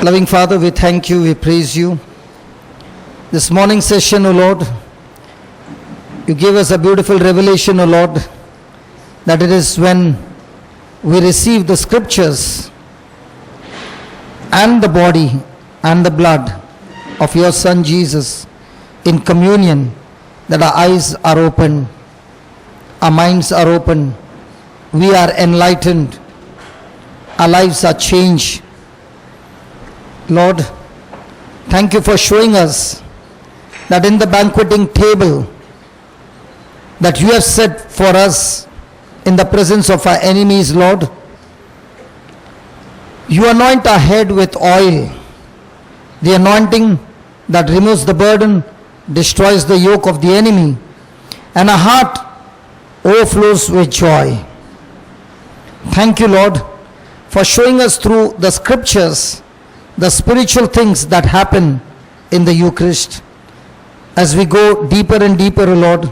Loving Father, we thank you, we praise you. This morning session, O Lord, you gave us a beautiful revelation, O Lord, that it is when we receive the scriptures and the body and the blood of your Son Jesus in communion that our eyes are open, our minds are open, we are enlightened, our lives are changed. Lord, thank you for showing us that in the banqueting table that you have set for us in the presence of our enemies, Lord, you anoint our head with oil, the anointing that removes the burden, destroys the yoke of the enemy, and our heart overflows with joy. Thank you, Lord, for showing us through the scriptures the spiritual things that happen in the Eucharist. As we go deeper and deeper, O Lord,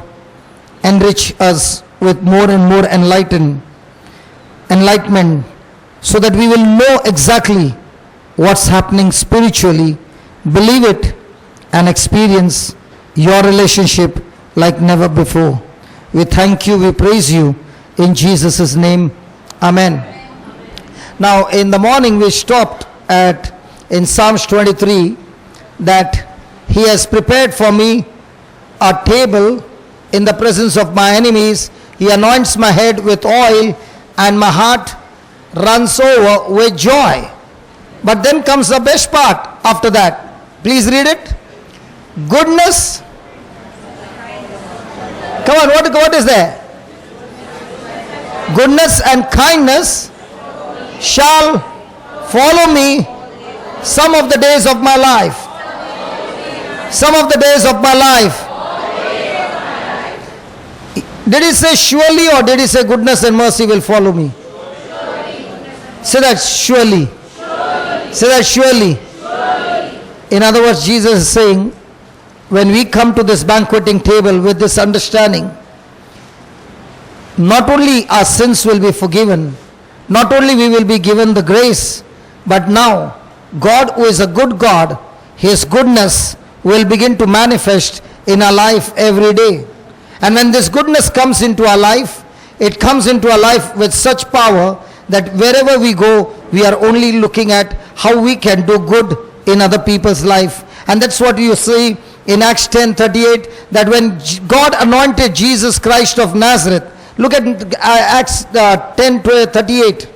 enrich us with more and more enlightenment, so that we will know exactly what's happening spiritually, believe it, and experience your relationship like never before. We thank you, we praise you, in Jesus' name, Amen. Now, in the morning we stopped in Psalms 23, that he has prepared for me a table in the presence of my enemies. He anoints my head with oil and my heart runs over with joy. But then comes the best part after that. Please read it. Goodness. Come on, what is there? Goodness and kindness shall follow me some of the days of my life. Some of the days of my life. Did he say surely, or did he say goodness and mercy will follow me? Say that surely. Say that surely. In other words, Jesus is saying, when we come to this banqueting table with this understanding, not only our sins will be forgiven, not only we will be given the grace, but now God, who is a good God, his goodness will begin to manifest in our life every day. And when this goodness comes into our life, it comes into our life with such power that wherever we go, we are only looking at how we can do good in other people's life. And that's what you see in Acts 10:38, that when God anointed Jesus Christ of Nazareth, look at Acts 10:38.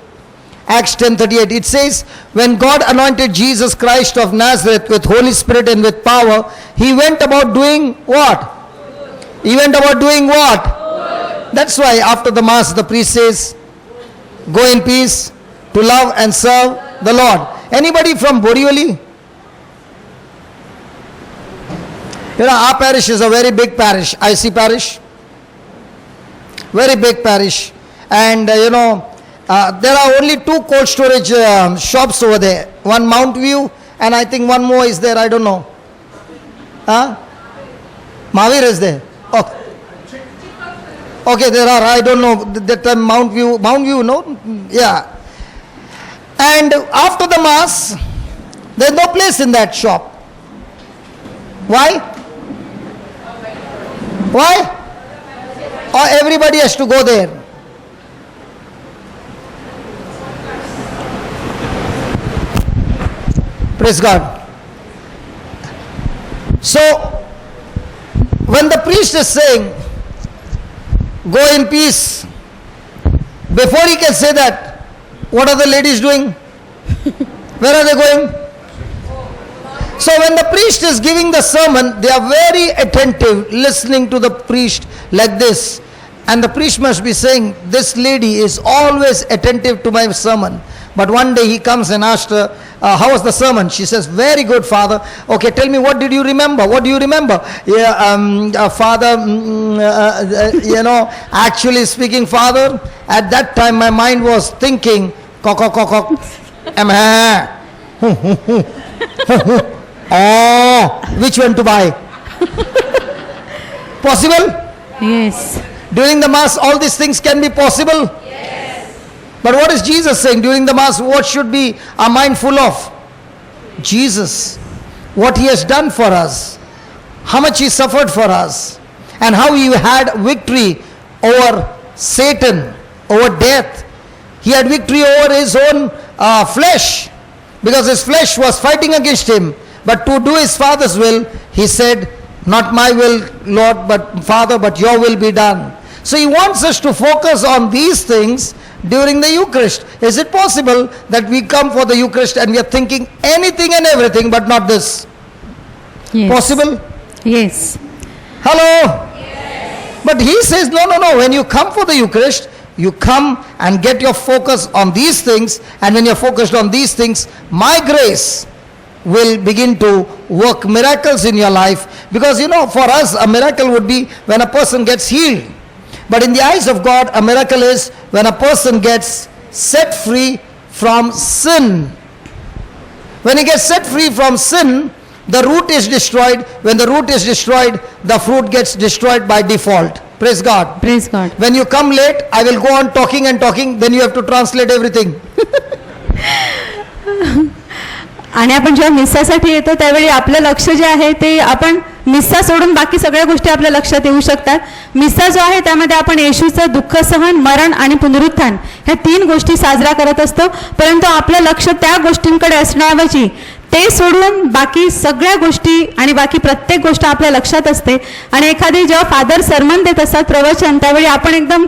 Acts 10:38, it says, when God anointed Jesus Christ of Nazareth with Holy Spirit and with power, he went about doing what? He went about doing what? That's why after the Mass the priest says, go in peace to love and serve the Lord. Anybody from Borivali? You know, our parish is a very big parish, IC parish. Very big parish. And there are only two cold storage shops over there. One Mount View, and I think one more is there, I don't know. Mahavir is there. Okay, there are, I don't know, that Mount View, no? Yeah. And after the Mass, there's no place in that shop. Why? Why? Or everybody has to go there. Praise God. So, when the priest is saying, go in peace, before he can say that, what are the ladies doing? Where are they going? So when the priest is giving the sermon, they are very attentive, listening to the priest like this. And the priest must be saying, this lady is always attentive to my sermon. But one day he comes and asks her, how was the sermon? She says, very good, Father. Okay, tell me, what did you remember? What do you remember? Yeah, Father, actually speaking, Father, at that time my mind was thinking, which one to buy? Possible? Yes. During the Mass, all these things can be possible? Yes. But what is Jesus saying? During the Mass, what should be our mind full of? Jesus, what he has done for us, how much he suffered for us, and how he had victory over Satan, over death. He had victory over his own flesh, because his flesh was fighting against him. But to do his Father's will, he said, not my will, Lord, but Father, but your will be done. So he wants us to focus on these things during the Eucharist. Is it possible that we come for the Eucharist and we are thinking anything and everything but not this? Yes. Possible? Yes. Hello? Yes. But he says, no. When you come for the Eucharist, you come and get your focus on these things. And when you're focused on these things, my grace will begin to work miracles in your life. Because for us, a miracle would be when a person gets healed. But in the eyes of God, a miracle is when a person gets set free from sin. When he gets set free from sin, the root is destroyed. When the root is destroyed, the fruit gets destroyed by default. Praise God. Praise God. When you come late, I will go on talking and talking, then you have to translate everything. आणि आपण जेव्हा मिस्सासाठी येतो त्यावेळी आपलं लक्ष जे आहे ते आपण मिस्सा सोडून बाकी सगळ्या गोष्टी आपल्या लक्षात येऊ शकतात. मिस्सा जो आहे त्यामध्ये आपण येशूचं दुःख सहन, मरण आणि पुनरुत्थान ह्या 3 गोष्टी साजरा करत असतो. परंतु आपलं लक्ष त्या गोष्टींकडे असण्याऐवजी ते सोडून बाकी सगळ्या गोष्टी आणि बाकी प्रत्येक गोष्ट आपल्या लक्षात असते. आणि एखादी जेव्हा फादर सरमन देत असतात प्रवचन, त्यावेळी आपण एकदम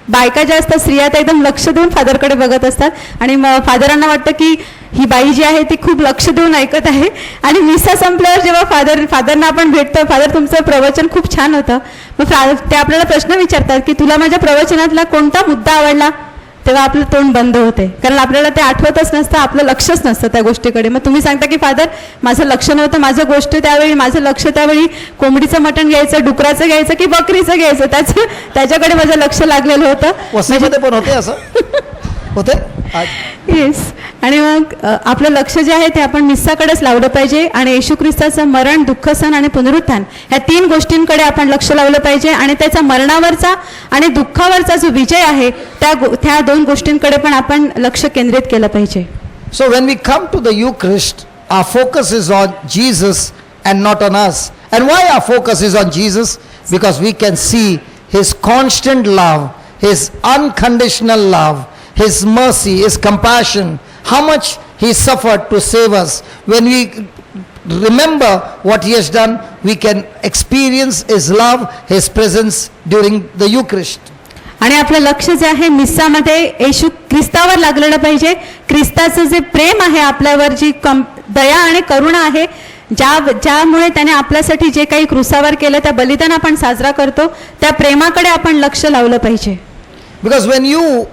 बायका ज्या असतात, स्त्रिया त्या एकदम लक्ष देऊन फादरकडे बघत असतात आणि फादरांना वाटतं की ही बाई जी आहे ती खूप लक्ष देऊन ऐकत आहे. आणि मिसा संपल्यावर जेव्हा फादरना आपण भेटतो, फादर तुमचं प्रवचन खूप छान होतं, मग ते आपल्याला प्रश्न विचारतात की तुला माझ्या प्रवचनातला कोणता मुद्दा आवडला, तेव्हा आपलं तोंड बंद होते, कारण आपल्याला ते आठवतच नसतं, आपलं लक्षच नसतं त्या गोष्टीकडे. मग तुम्ही सांगता की फादर माझं लक्ष नव्हतं, माझं लक्ष त्यावेळी कोंबडीचं मटण घ्यायचं, डुकराचं घ्यायचं की बकरीचं घ्यायचं, त्याच्याकडे माझं लक्ष लागलेलं होतं. वसईमध्ये पण होते असं होते. येस. आणि मग आपलं लक्ष जे आहे ते आपण मिस्साकडेच लावलं पाहिजे आणि येशू ख्रिस्ताचं मरण, दुःख सहन आणि पुनरुत्थान ह्या 3 गोष्टींकडे आपण लक्ष लावलं पाहिजे. आणि त्याचा मरणावरचा आणि दुःखावरचा जो विजय आहे त्या 2 गोष्टींकडे पण आपण लक्ष केंद्रित केलं पाहिजे. So when we come to the Eucharist, our focus is on Jesus and not on us. And why our focus is on Jesus? Because we can see his constant love, his unconditional love, his mercy, his compassion, how much he suffered to save us. When we remember what he has done, we can experience his love, his presence during the Eucharist. आणि आपलं लक्ष जे आहे मिस्सामध्ये येशू ख्रिस्तावर लागलेलं पाहिजे. ख्रिस्ताचं जे प्रेम आहे आपल्यावर, जी दया आणि करुणा आहे, ज्यामुळे त्याने आपल्यासाठी जे काही क्रुसावर केलं, त्या बलिदान आपण साजरा करतो, त्या प्रेमाकडे आपण लक्ष लावलं पाहिजे. Because when you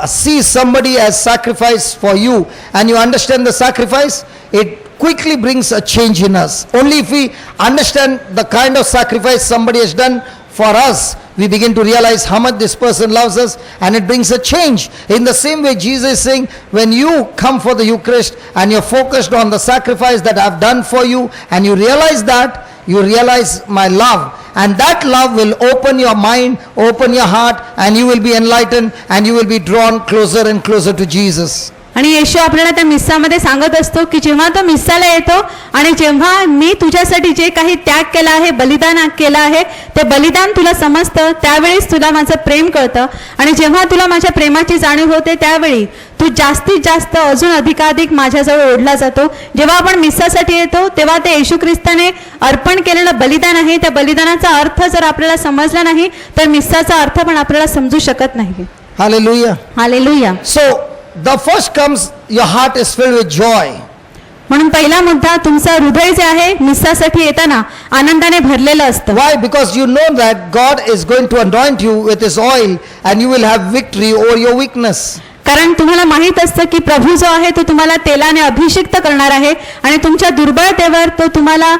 see somebody as sacrifice for you and you understand the sacrifice, it quickly brings a change in us. Only if we understand the kind of sacrifice somebody has done for us, we begin to realize how much this person loves us, and it brings a change. In the same way, Jesus is saying, when you come for the Eucharist and you're focused on the sacrifice that I've done for you, and you realize that, you realize my love. And that love will open your mind, open your heart, and you will be enlightened and you will be drawn closer and closer to Jesus. आणि येशू आपल्याला त्या मिस्सामध्ये सांगत असतो की जेव्हा तो मिस्साला येतो आणि जेव्हा मी तुझ्यासाठी जे काही त्याग केला आहे, बलिदान केलं आहे, ते बलिदान तुला समजतं, त्यावेळीच तुला माझं प्रेम कळतं. आणि जेव्हा तुला माझ्या प्रेमाची जाणीव होते, त्यावेळी तू जास्तीत जास्त अजून अधिकाधिक माझ्याजवळ ओढला जातो. जेव्हा आपण मिस्सासाठी येतो तेव्हा ते येशू ख्रिस्ताने अर्पण केलेलं बलिदान आहे, त्या बलिदानाचा अर्थ जर आपल्याला समजला नाही तर मिस्साचा अर्थ पण आपल्याला समजू शकत नाही. Hallelujah. Hallelujah. So the first comes, your heart is filled with joy. म्हणून पहिला मुद्दा, तुमचं हृदय जे आहे मिस्सासाठी येताना आनंदाने भरलेलं असतं. Why? Because you know that God is going to anoint you with his oil and you will have victory over your weakness. कारण तुम्हाला माहित असतं की प्रभू जो आहे तो तुम्हाला तेलाने अभिषिक्त करणार आहे आणि तुमच्या दुर्बळतेवर तो तुम्हाला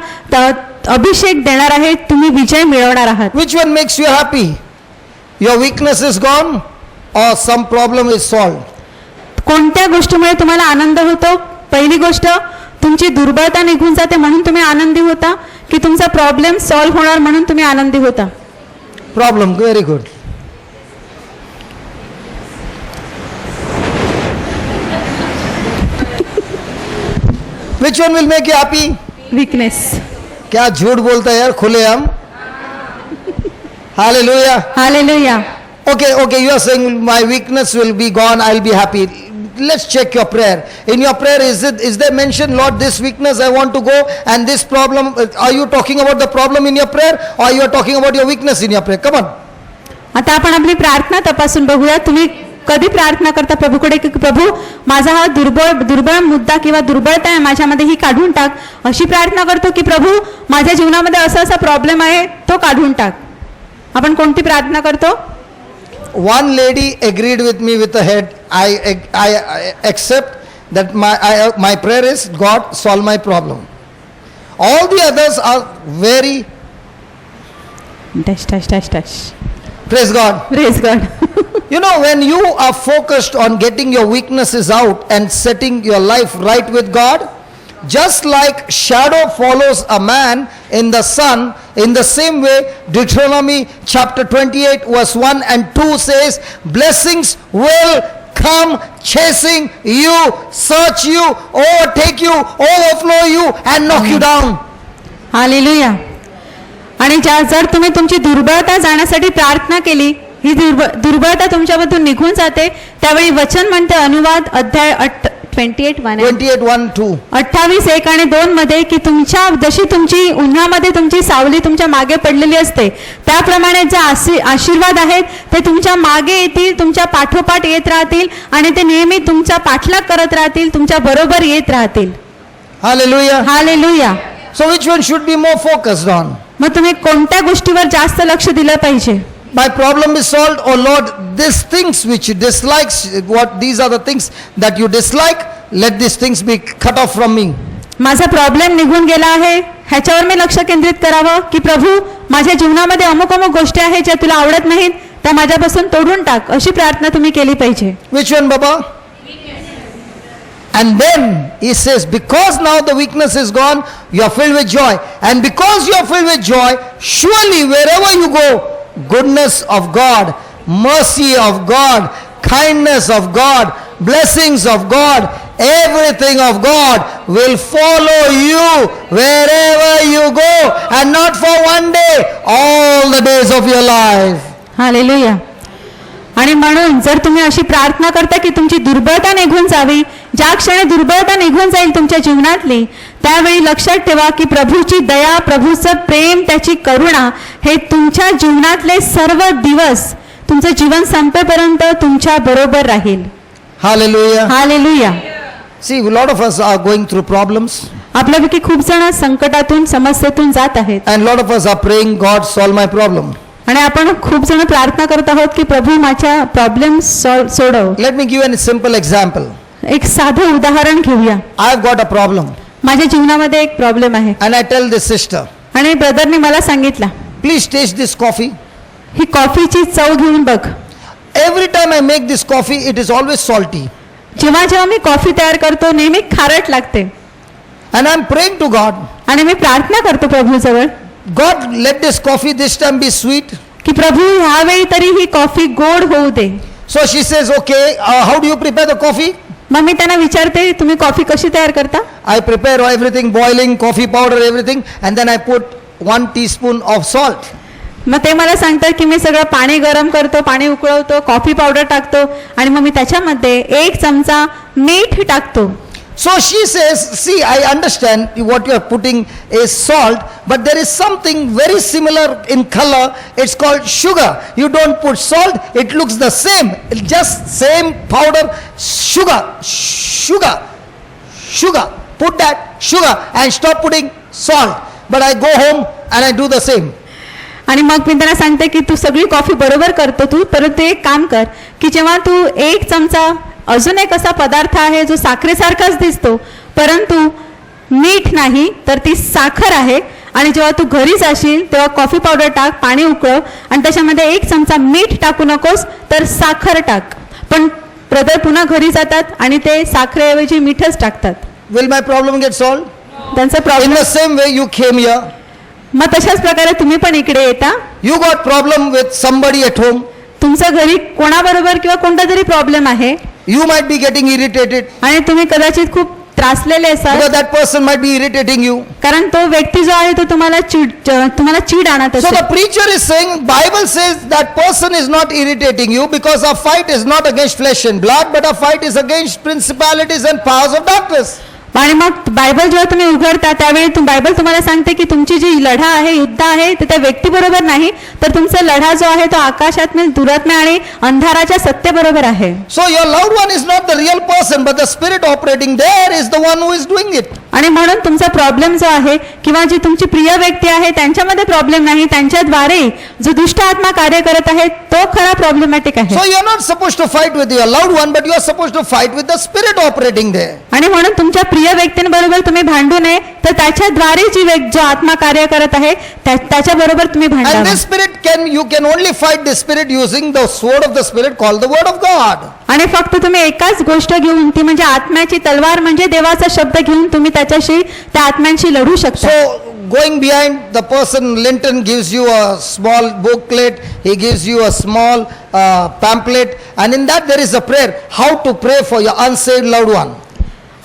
अभिषेक देणार आहे, तुम्ही विजय मिळवणार आहात. Which one makes you happy? Your weakness is gone or some problem is solved? कोणत्या गोष्टीमुळे तुम्हाला आनंद होतो? पहिली गोष्ट, तुमची दुर्बळता निघून जाते म्हणून तुम्ही आनंदी होता, की तुमचा प्रॉब्लेम सॉल्व्ह होणार म्हणून तुम्ही आनंदी होता? Problem. Very good. Which one will make you happy? Weakness. क्या झूठ बोलता है यार खुलेआम. Hallelujah. Hallelujah. Okay, you are saying my weakness will be gone, I'll be happy. Let's check your prayer. In your prayer, is there mentioned, Lord, this weakness I want to go, and this problem, are you talking about the problem in your prayer, or you are talking about your weakness in your prayer? Come on. आता आपण आपली प्रार्थना तपासून बघूया. तुम्ही कधी प्रार्थना करता प्रभूकडे की प्रभू माझा हा दुर्बळ मुद्दा किंवा दुर्बळता आहे माझ्यामध्ये ही काढून टाक, अशी प्रार्थना करतो की प्रभू माझ्या जीवनामध्ये असा प्रॉब्लेम आहे तो काढून टाक. आपण कोणती प्रार्थना करतो? One lady agreed with me with the head. I accept that my prayer is, God, solve my problem. All the others are very touch. praise God. Praise God. You know, when you are focused on getting your weaknesses out and setting your life right with God, just like shadow follows a man in the sun, in the same way Deuteronomy chapter 28 verse 1 and 2 says, blessings will come chasing you, search you, overtake you, overflow you and knock you down. Hallelujah. आणि जर तुम्ही तुमची दुर्बळता जाण्यासाठी प्रार्थना केली, ही दुर्बळता तुमच्यामधून निघून जाते. त्यावेळी वचन म्हणते, अनुवाद अध्याय 28:1-2 28:1 आणि 2 मध्ये की तुमच्या जशी तुमची उन्हामध्ये तुमची सावली तुमच्या मागे पडलेली असते, त्याप्रमाणे जे आशीर्वाद आहेत ते तुमच्या मागे येतील, तुमच्या पाठोपाठ येत राहतील आणि ते नेहमी तुमचा पाठलाग करत राहतील, तुमच्या बरोबर येत राहतील. Hallelujah. Hallelujah. So which one should be more focused on? मग तुम्ही कोणत्या गोष्टीवर जास्त लक्ष दिलं पाहिजे? My problem is solved, oh Lord, these things which you dislike, these are the things that you dislike, let these things be cut off from me. माझा problem निघून गेला आहे, ह्याच्यावर मी लक्ष केंद्रित करावं की प्रभू माझ्या जीवनामध्ये अमुक गोष्टी आहेत ज्या तुला आवडत नाहीत, त्या माझ्यापासून तोडून टाक, अशी प्रार्थना तुम्ही केली पाहिजे. Which one, Baba? And then he says, because now the weakness is gone, you are filled with joy. And because you are filled with joy, surely wherever you go, goodness of God, mercy of God, kindness of God, blessings of God, everything of God will follow you wherever you go, and not for one day, all the days of your life. Hallelujah. आणि म्हणून जर तुम्ही अशी प्रार्थना करता की तुमची दुर्बळता निघून जावी, ज्या क्षणी दुर्बळता निघून जाईल तुमच्या जीवनातली, त्यावेळी लक्षात ठेवा की प्रभूची दया, प्रभूचं प्रेम, त्याची करुणा हे तुमच्या जीवनातले सर्व दिवस, तुमचं जीवन संपेपर्यंत तुमच्या बरोबर राहील. Hallelujah. Hallelujah. See, a lot of us are going through problems, आपल्यापैकी खूप जण संकटातून, समस्येतून जात आहेत, and a lot of us are praying, God, solve my problem. आणि आपण खूप जण प्रार्थना करत आहोत की प्रभू माझ्या problem सोडव. Let me give you a simple example. एक साधं उदाहरण घेऊया. I've got a problem, माझ्या जीवनामध्ये एक प्रॉब्लेम आहे and I tell this sister, आणि ब्रदरने मला सांगितलं, please taste this coffee. ही कॉफीची चव घेऊन बघ. Every time I make this coffee, it is always salty. जेव्हा मी कॉफी तयार करतो नेहमी खारट लागते. And I'm praying to God, आणि मी प्रार्थना करतो प्रभूजवळ, God, let this coffee this time be sweet. की प्रभू ह्यावेळी तरी ही कॉफी गोड होऊ दे. So she says, okay, how do you prepare the coffee? मग मी त्यांना विचारते, तुम्ही कॉफी कशी तयार करता? I prepare everything, boiling, coffee powder, everything, and then I put 1 teaspoon of salt. मग ते मला सांगतात की मी सगळं पाणी गरम करतो, पाणी उकळवतो, कॉफी पावडर टाकतो आणि मग मी त्याच्यामध्ये 1 चमचा मीठ टाकतो. So she says, see, I understand what you are putting is salt, but there is something very similar in color. It's called sugar. You don't put salt, it looks the same, just same powder, sugar. Put that sugar and stop putting salt. But I go home and I do the same. आणि मग मी त्यांना सांगते की तू सगळी coffee बरोबर करतो तू, परंतु एक काम कर की जेव्हा तू 1 चमचा, अजून एक असा पदार्थ आहे जो साखरेसारखाच दिसतो परंतु मीठ नाही तर ती साखर आहे, आणि जेव्हा तू घरी जाशील तेव्हा कॉफी पावडर टाक, पाणी उकळव आणि त्याच्यामध्ये 1 चमचा मीठ टाकू नकोस तर साखर टाक. पण ब्रदर पुन्हा घरी जातात आणि ते साखरेऐवजी मीठच टाकतात. Will my problem get solved? त्यांचा In problem. the same way you came here, मग तशाच प्रकारे तुम्ही पण इकडे येता, you got problem with somebody at home, तुमच्या घरी कोणाबरोबर किंवा कोणता तरी प्रॉब्लेम आहे, you might be getting irritated, आणि तुम्ही कदाचित खूप त्रासलेले असाल, because that person might be irritating you. कारण तो व्यक्ती जो आहे तो तुम्हाला चीड आणत So असेल. the preacher is saying, Bible says that person is not irritating you because our fight is not against flesh and blood, but our fight is against principalities and powers of darkness. आणि मग Bible जेव्हा तुम्ही उघडता त्यावेळी Bible तुम्हाला सांगते की तुमची जी लढा आहे, युद्ध आहे, ते त्या व्यक्तीबरोबर नाही, तर तुमचा लढा जो आहे तो आकाशात दुरात्म्या आणि अंधाराच्या सत्तेबरोबर आहे. So your loved one is not the real person, but the spirit operating there is the one who is doing it. आणि म्हणून तुमचा प्रॉब्लेम जो आहे किंवा जी तुमची प्रिय व्यक्ती आहे त्यांच्यामध्ये प्रॉब्लेम नाही, त्यांच्याद्वारे जो दुष्ट आत्मा कार्य करत आहे तो खरा प्रॉब्लेमॅटिक आहे. So you are not supposed to fight with your loved one, but you are supposed to fight with the spirit operating there. आणि म्हणून तुमच्या प्रिय व्यक्तींबरोबर तुम्ही भांडू नये, तर त्याच्याद्वारे जो आत्मा कार्य करत आहे त्याच्याबरोबर तुम्ही And भांडावे. this spirit you can only fight this spirit using the sword of the spirit called the word of God. आणि फक्त तुम्ही एकाच गोष्ट घेऊन, ती म्हणजे आत्म्याची तलवार म्हणजे देवाचा शब्द घेऊन तुम्ही त्याच्याशी त्या आत्म्यांशी लढू शकता. So going behind the person, Linton gives you a small booklet, he gives you a small pamphlet, and in that there is a prayer, how to pray for your unsaved loved one.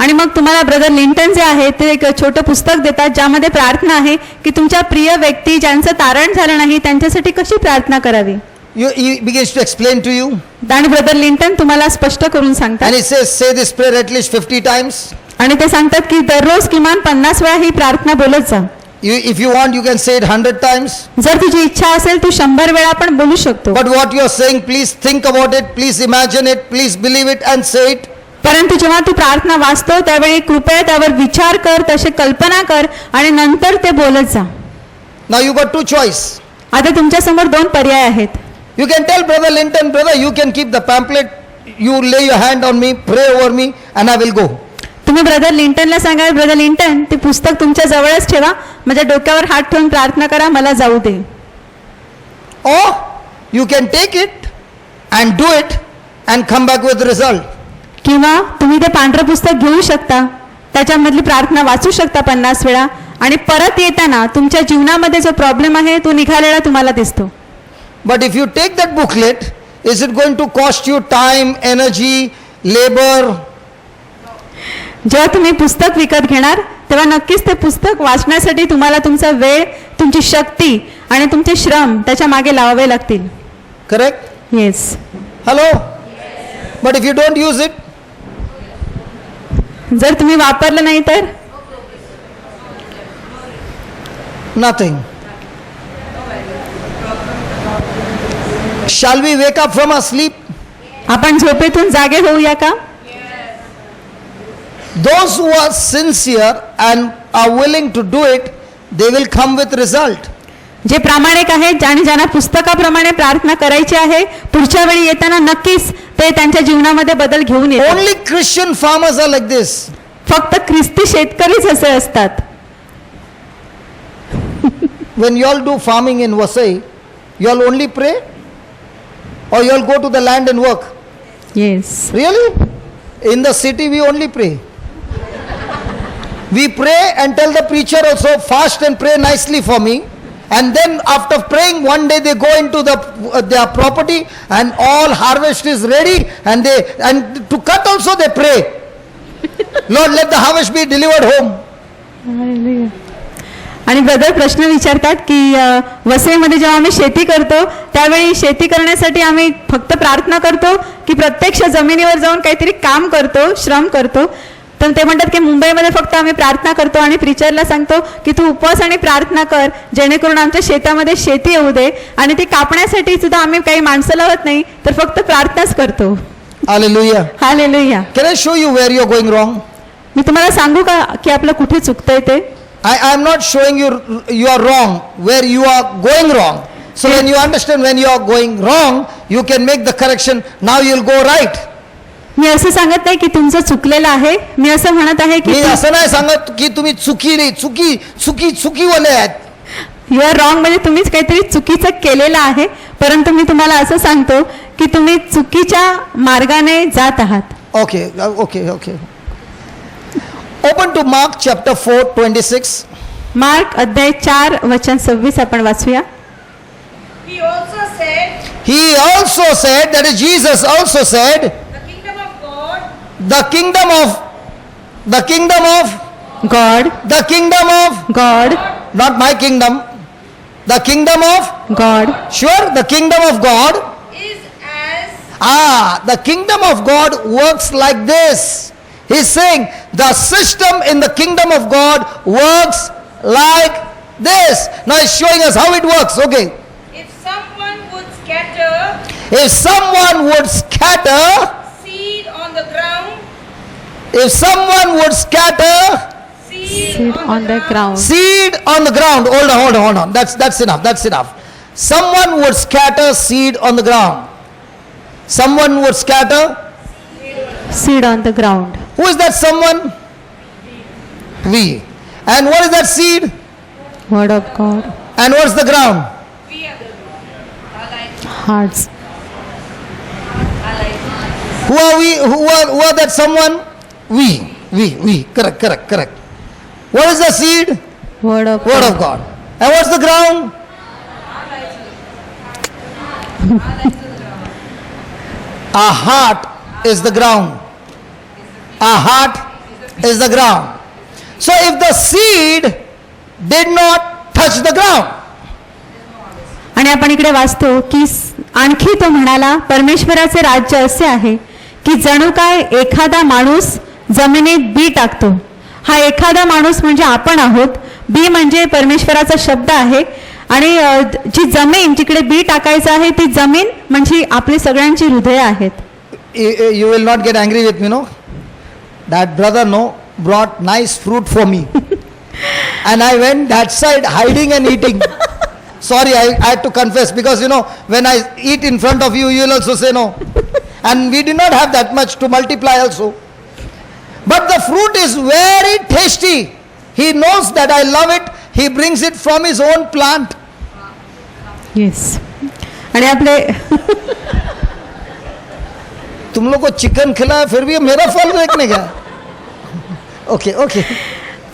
आणि मग तुम्हाला brother Linton जे आहे ते एक छोटं पुस्तक देतात ज्यामध्ये प्रार्थना आहे की तुमच्या प्रिय व्यक्ती ज्यांचं तारण झालं नाही त्यांच्यासाठी कशी प्रार्थना करावी. He begins to explain to you. आणि ब्रदर लिंटन तुम्हाला स्पष्ट करून सांगतात. And he says, say this prayer at least 50 times. आणि ते सांगतात की दररोज किमान 50 वेळा ही प्रार्थना बोलत जा. If you want, you can say it 100 times. जर तुझी इच्छा असेल तू 100 वेळा पण बोलू शकतो. But what you are saying, please think about it, please imagine it, please believe it and say it. परंतु जेव्हा तू प्रार्थना वाचतो त्यावेळी कृपया त्यावर विचार कर, तसे कल्पना कर आणि नंतर ते बोलत जा. Now you got two choice. आता तुमच्या समोर 2 पर्याय आहेत. You can tell Brother Linton, brother, you can keep the pamphlet, you lay your hand on me, pray over me, and I will go. तुम्ही ब्रदर लिंटनला सांगा, ब्रदर लिंटन ते पुस्तक तुमच्या जवळच ठेवा, माझ्या डोक्यावर हात ठेवून प्रार्थना करा, मला जाऊ दे. Or you can take it and do it and come back with result. किंवा तुम्ही ते पांढरं पुस्तक घेऊ शकता, त्याच्यामधली प्रार्थना वाचू शकता 50 वेळा आणि परत येताना तुमच्या जीवनामध्ये जो प्रॉब्लेम आहे तो निघालेला तुम्हाला दिसतो. But if you take that booklet, is it going to cost you time, energy, labor? जेव्हा तुम्ही पुस्तक विकत घेणार तेव्हा नक्कीच ते पुस्तक वाचण्यासाठी तुम्हाला तुमचा वेळ, तुमची शक्ती आणि तुमचे श्रम त्याच्या मागे लावावे लागतील. Correct? Yes. Hello? But if you don't use it? जर तुम्ही वापरलं नाही तर Nothing. Shall we wake up from our sleep? आपण झोपेतून जागे होऊया का? Those who are sincere and are willing to do it, they will come with result. जे प्रामाणिक आहेत आणि ज्यांना पुस्तकाप्रमाणे प्रार्थना करायची आहे, पुढच्या वेळी येताना नक्कीच ते त्यांच्या जीवनामध्ये बदल घेऊन येतात. Only Christian farmers are like this. फक्त ख्रिस्ती शेतकरीच असे असतात. When you all do farming in Vasai, you all only pray? Or you all go to the land and work? Yes. Really? In the city we only pray. We pray and tell the preacher also, fast and pray nicely for me. And then after praying, one day they go into their property and all harvest is ready, and to cut also they pray. Lord, let the harvest be delivered home. आणि brother प्रश्न विचारतात की वसईमध्ये जेव्हा आम्ही शेती करतो त्यावेळी शेती करण्यासाठी आम्ही फक्त प्रार्थना करतो की प्रत्यक्ष जमिनीवर जाऊन काहीतरी काम करतो, श्रम करतो. तर ते म्हणतात की मुंबईमध्ये फक्त आम्ही प्रार्थना करतो आणि प्रीचरला सांगतो की तू उपवास आणि प्रार्थना कर जेणेकरून आमच्या शेतामध्ये शेती येऊ दे, आणि ती कापण्यासाठी सुद्धा आम्ही काही माणसं लावत नाही तर फक्त प्रार्थनाच करतो. Hallelujah. Hallelujah. Can I show you where you are going wrong? मी तुम्हाला सांगू का की आपलं कुठे चुकतंय ते? I am not showing you are wrong, where you are going wrong. So when you understand when you are going wrong, you can make the correction. Now you will go right. मी असं सांगत नाही की तुमचं चुकलेलं आहे, मी असं म्हणत आहे की मी असं नाही सांगत की तुम्ही चुकीवाले आहेत. यू आर रॉंग म्हणजे तुम्हीच काहीतरी चुकीचं केलेलं आहे, परंतु मी तुम्हाला असं सांगतो की तुम्ही चुकीच्या मार्गाने जात आहात. Okay. Open to Mark chapter 4:26. Mark अध्याय 4 वचन 26 आपण वाचूया. He also said, that is Jesus also said, the kingdom of God the kingdom of The kingdom of, God, the kingdom of, God, not my kingdom. The kingdom of, God. sure, the kingdom of God. is as The kingdom of God works like this. He's saying the system in the kingdom of God works like this. Now he's showing us how it works. Okay. if someone would scatter If someone would scatter, seed on the ground, if someone would scatter seed On the ground. seed on the ground. Hold on. That's enough. Someone would scatter seed on the ground. Someone would scatter. Seed on the ground. Who is that someone? We. And what is that seed? Word of God. And what's the ground? we are the alive. Hearts. Who are we? Who are that someone? We. Correct. What is the seed? Word of Word God. of God. And what's the ground? Our heart is the ground. Our heart is the ground. So if the seed did not touch the ground, आणि आपण इकडे वाचतो की आणखी तो म्हणाला, परमेश्वराचे राज्य असे आहे की जणू काय एखादा माणूस जमिनीत बी टाकतो. हा एखादा माणूस म्हणजे आपण आहोत. बी म्हणजे परमेश्वराचा शब्द आहे. आणि जी जमीन जिकडे बी टाकायचं आहे ती जमीन म्हणजे आपली सगळ्यांची हृदय आहेत. you will not get angry with me, no? That brother, no, brought nice fruit for me. And I went that side hiding and eating. Sorry, I had to confess, because when I eat in front of you, you will also say no. And we did not have that much to multiply also. But the fruit is very tasty. He knows that I love it. He brings it from his own plant. Yes. आणि आपले तुम लोग को chicken खिलाया फिर भी मेरा फल देखने गया. ओके.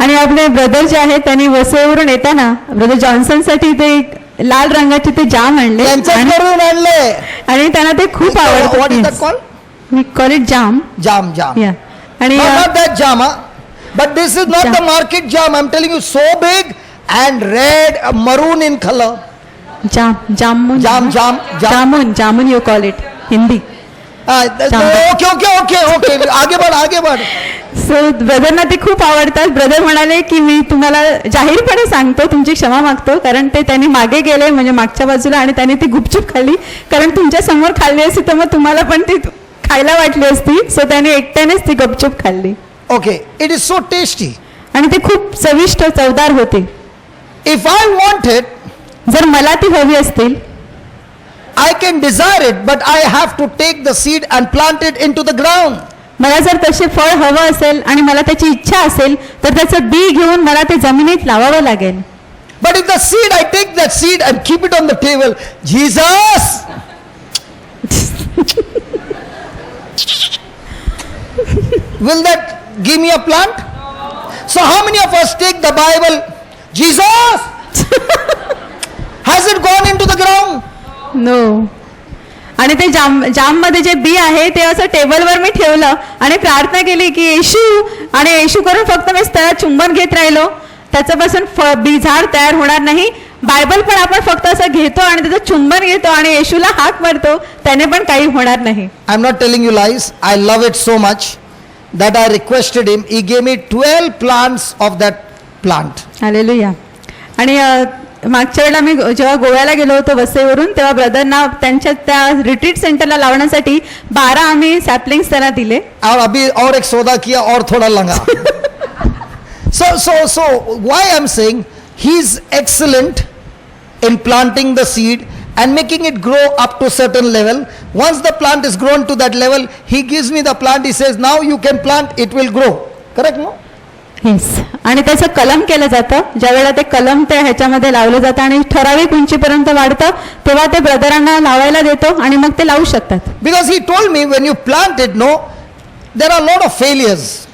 आणि आपले ब्रदर जे आहेत त्यांनी वसईवरून येताना ब्रदर जॉन्सनसाठी ते एक लाल रंगाचे ते जाम आणले त्यांच्याकडून आणले. आणि त्यांना ते खूप What is that आवडतं. called? We call it jam. Jam. Yeah. आणि Not that jam, huh? But this is not Jam. the market jam. I'm telling you, so big and red, maroon in color. Jamun Jam. Jamun you call it Hindi. Okay. आगे बढ़. सो ब्रदरना ते खूप आवडतात. Brother म्हणाले की मी तुम्हाला जाहीरपणे सांगतो, तुमची क्षमा मागतो, कारण ते त्यांनी मागे गेले म्हणजे मागच्या बाजूला आणि त्यांनी ती गुपचूप खाल्ली. कारण तुमच्या समोर खाल्ली असती तर मग तुम्हाला पण ती खायला वाटली असती. सो त्यांनी एकट्यानेच ती गुपचूप खाल्ली. Okay, it is so tasty. आणि ते खूप चविष्ट चवदार होते. If I want it, जर मला ती हवी असतील I can desire it, but I have to take the seed and plant it into the ground. मला जर तसे फळ हवं असेल आणि मला त्याची इच्छा असेल तर त्याचं बी घेऊन मला ते जमिनीत लावावं लागेल. But if the seed, I take that seed and keep it on the table. Jesus! Will that give me a plant? So how many of us take the Bible? Jesus! Has it gone into the ground? No. आणि ते जाम मध्ये जे बी आहे ते असं टेबलवर मी ठेवलं आणि प्रार्थना केली की येशू, आणि येशू करून फक्त मी स्थळात चुंबन घेत राहिलो. त्याच्यापासून बी झाड तयार होणार नाही. बायबल पण आपण फक्त असं घेतो आणि त्याचं चुंबन घेतो आणि येशूला हाक मारतो, त्याने पण काही होणार नाही. I'm not telling you lies. I love it so much that I requested him. He gave me 12 plants of that plant. Hallelujah. आणि मागच्या वेळेला मी जेव्हा गोव्याला गेलो होतो वसईवरून, तेव्हा ब्रदरना त्यांच्या त्या रिट्रीट सेंटरला लावण्यासाठी 12 आम्ही सॅपलिंग्स त्यांना दिले. और अभी और एक सौदा किया और थोड़ा लगा. So why I'm saying he's excellent in planting the seed and making it grow up to certain level. Once the plant is grown to that level, he gives me the plant. He says, now you can plant, it will grow. Correct, no? Yes. आणि त्याचं कलम केलं जातं. ज्या वेळेला ते कलम ते ह्याच्यामध्ये लावलं जातं आणि ठराविक उंचीपर्यंत वाढतं, तेव्हा ते ब्रदरांना लावायला देतो आणि मग ते लावू शकतात. Because he told me when you plant it, no, there are a lot of failures.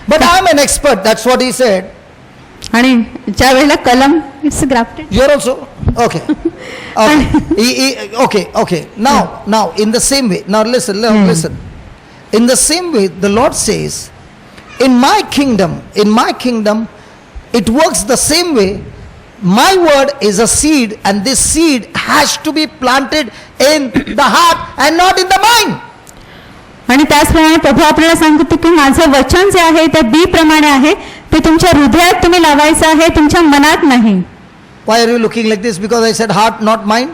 But I'm an expert, that's what he said. आणि ज्या वेळेला कलम it's grafted. You're also? Okay. Okay. Now, in the same way, now listen. In the same way, the Lord says, in my kingdom, it works the same way. My word is a seed, and this seed has to be planted in the heart and not in the mind. आणि त्याचप्रमाणे प्रभू आपल्याला सांगतो की माझं वचन जे आहे ते B प्रमाणे आहे, ते तुमच्या हृदयात तुम्ही लावायचं आहे, तुमच्या मनात नाही. Why are you looking like this? Because I said heart, not mind?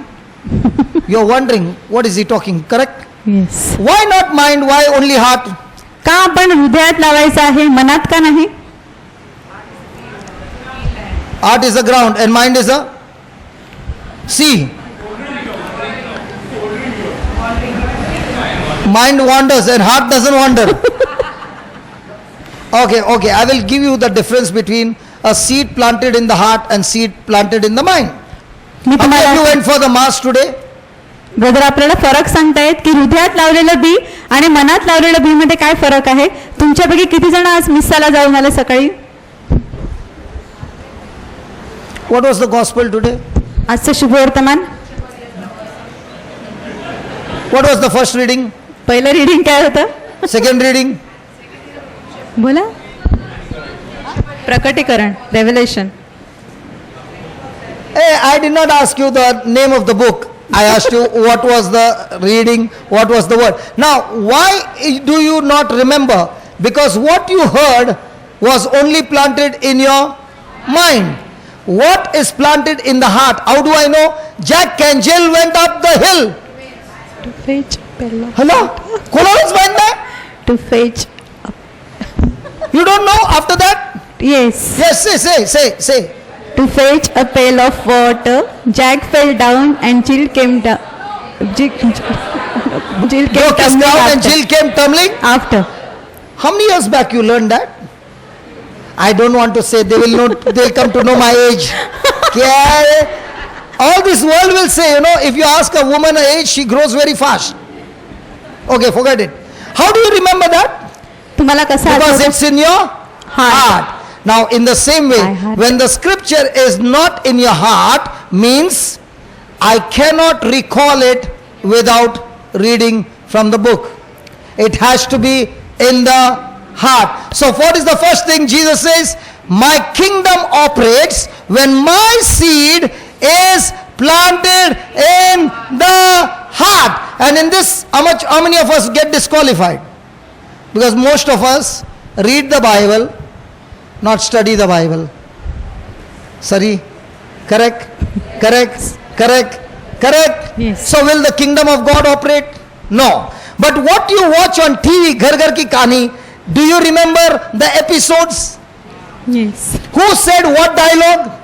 You're wondering, what is he talking? Correct? Yes. Why not mind? Why only heart? का आपण हृदयात लावायचं आहे, मनात का नाही? Heart is the ground and mind is a sea. Mind wanders and heart doesn't wander. Okay, I will give you the difference between a seed planted in the heart and seed planted in the mind. Me How many of you तुम्हाला went for the mass today? Brother आपल्याला फरक सांगतायत की हृदयात लावलेलं B आणि मनात लावलेलं बी मध्ये काय फरक आहे. तुमच्यापैकी किती जण आज मिस्साला जाऊन आले सकाळी? What was the gospel today? आजचं शुभवर्तमान. What was the first reading? पहिलं रीडिंग काय होतं? Second reading? बोला. प्रकटीकरण, रेव्हेलेशन. Hey, I did not ask you the name of the book. I asked you what was the reading, what was the word. Now, why do you not remember? Because what you heard was only planted in your mind. What is planted in the heart? How do I know? Jack Cangill went up the hill. To fetch Bella. Hello? कोणालाच माहित नाही? To fetch. You don't know after that? Yes. Yes, say. To fetch a pail of water, Jack fell down and Jill came down. Jill came Joke is tumbling down and after. Jill came tumbling. After. How many years back you learned that? I don't want to say, they'll come to know my age. क्या है? All this world will say, if you ask a woman her age, she grows very fast. Okay, forget it. How do you remember that? तुम्हाला कसं Because आठवतं? it's in your heart. Now, in the same way, My heart. when the scripture is not in your heart, means I cannot recall it without reading from the book. It has to be in the heart. So what is the first thing Jesus says? My kingdom operates when my seed is planted in the heart. And in this, how many of us get disqualified? Because most of us read the Bible, not study the Bible. Sorry? Correct? Yes. So will the kingdom of God operate? No. But what you watch on TV, Ghar Ghar Ki Kahani, do you remember the episodes? Yes. Who said what dialogue?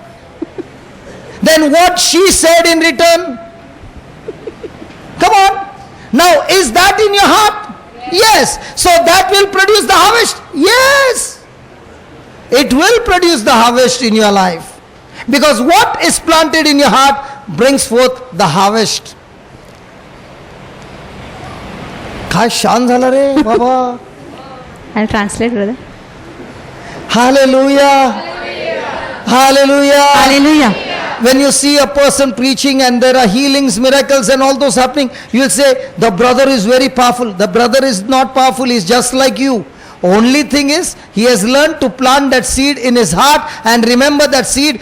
Then what she said in return? Come on. Now, is that in your heart? Yes. So that will produce the harvest? Yes. It will produce the harvest in your life. Because what is planted in your heart brings forth the harvest. काय शान झालं रे बाबा. I'll translate, brother. Hallelujah. Hallelujah. Hallelujah. When you see a person preaching and there are healings, miracles and all those happening, you will say, the brother is very powerful. The brother is not powerful, he is just like you. Only thing is, he has learned to plant that seed in his heart and remember that seed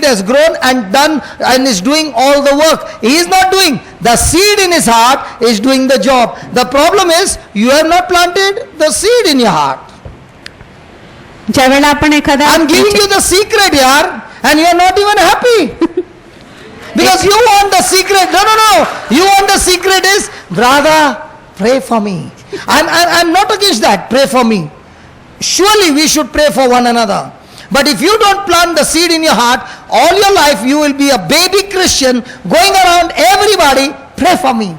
has grown and done and is doing all the work. He is not doing. The seed in his heart is doing the job. The problem is, you have not planted the seed in your heart. ज्या वेळेला आपण एखादा I'm giving you the secret here and you are not even happy. Because you want the secret. No. You want the secret is, brother, pray for me. I'm not against that. Pray for me. Surely we should pray for one another. But if you don't plant the seed in your heart, all your life you will be a baby Christian going around everybody, pray for me.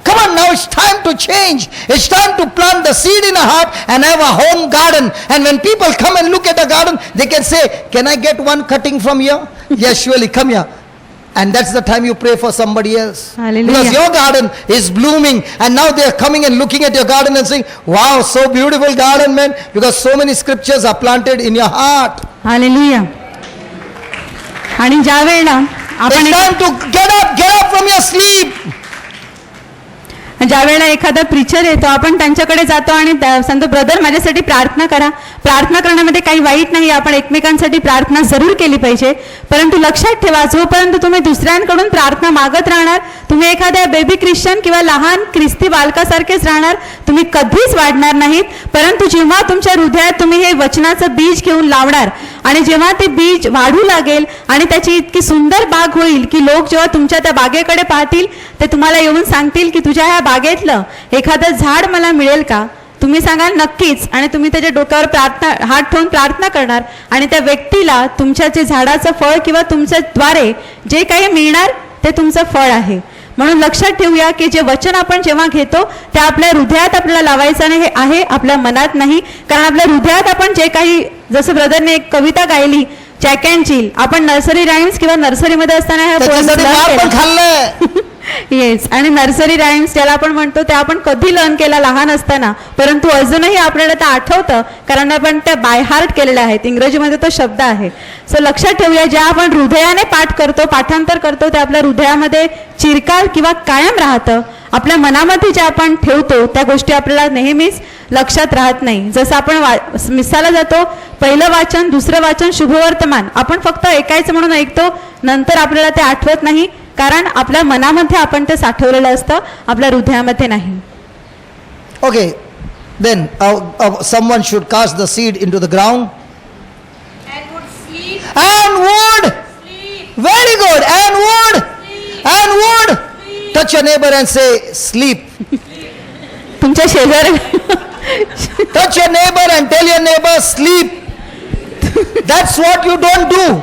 Come on, now it's time to change. It's time to plant the seed in a heart and have a home garden. And when people come and look at a garden, they can say, can I get one cutting from here? Yes, surely, come here. And that's the time you pray for somebody else. Hallelujah. Because your garden is blooming and now they are coming and looking at your garden and saying, wow, so beautiful garden, man. Because so many scriptures are planted in your heart. Hallelujah. आणि ज्या वेळेला आपण It's time to get up from your sleep. ज्या वेळेला एखादा preacher येतो आपण त्यांच्याकडे जातो आणि सांगतो ब्रदर माझ्यासाठी प्रार्थना करा. प्रार्थना करण्यामध्ये काही वाईट नाही, आपण एकमेकांसाठी प्रार्थना जरूर केली पाहिजे. परंतु लक्षात ठेवा, जोपर्यंत तुम्ही दुसऱ्यांकडून प्रार्थना मागत राहणार, तुम्ही एखाद्या बेबी ख्रिश्चन किंवा लहान ख्रिस्ती बालकासारखेच राहणार, तुम्ही कधीच वाढणार नाहीत. परंतु जेव्हा तुमच्या हृदयात तुम्ही हे वचनाचं बीज घेऊन लावणार आणि जेव्हा ते बीज वाढू लागेल आणि त्याची इतकी सुंदर बाग होईल की लोक जेव्हा तुमच्या त्या बागेकडे पाहतील ते तुम्हाला येऊन सांगतील की तुझ्या ह्या बागेतलं एखादं झाड मला मिळेल का? तुम्ही सांगाल नक्कीच, आणि तुम्ही त्याच्या डोक्यावर हात ठेवून प्रार्थना करणार आणि त्या व्यक्तीला तुमच्या जे झाडाचं फळ किंवा तुमच्याद्वारे जे काही मिळणार ते तुमचं फळ आहे. म्हणून लक्षात ठेवूया की जे वचन आपण जेव्हा घेतो ते आपल्या हृदयात आपल्याला लावायचं नाही, हे आहे आपल्या मनात नाही. कारण आपल्या हृदयात आपण जे काही, जसं ब्रदरने एक कविता गायली JCILM, आपण नर्सरी राईम्स किंवा नर्सरीमध्ये असताना येस, आणि नर्सरी राईम्स ज्याला आपण म्हणतो ते आपण कधी लर्न केला लहान असताना, परंतु अजूनही आपल्याला ते आठवतं कारण आपण त्या बाय हार्ट केलेल्या आहेत. इंग्रजीमध्ये तो शब्द आहे. सो लक्षात ठेवूया, ज्या आपण हृदयाने पाठ करतो, पाठांतर करतो, ते आपल्या हृदयामध्ये चिरकाल किंवा कायम राहतं. आपल्या मनामध्ये जे आपण ठेवतो त्या गोष्टी आपल्याला नेहमीच लक्षात राहत नाही. जसं आपण मिसाला जातो, पहिलं वाचन, दुसरं वाचन, शुभवर्तमान आपण फक्त ऐकायचं म्हणून ऐकतो, नंतर आपल्याला ते आठवत नाही कारण आपल्या मनामध्ये आपण ते साठवलेलं असतं, आपल्या हृदयामध्ये नाही. Okay, then someone should cast the seed into the ground And would sleep. and would, Sleep. very good, and would, Sleep. and would Sleep. touch your neighbor and say sleep. तुमच्या शेजारी Touch your neighbor and tell your neighbor sleep. That's what you don't do.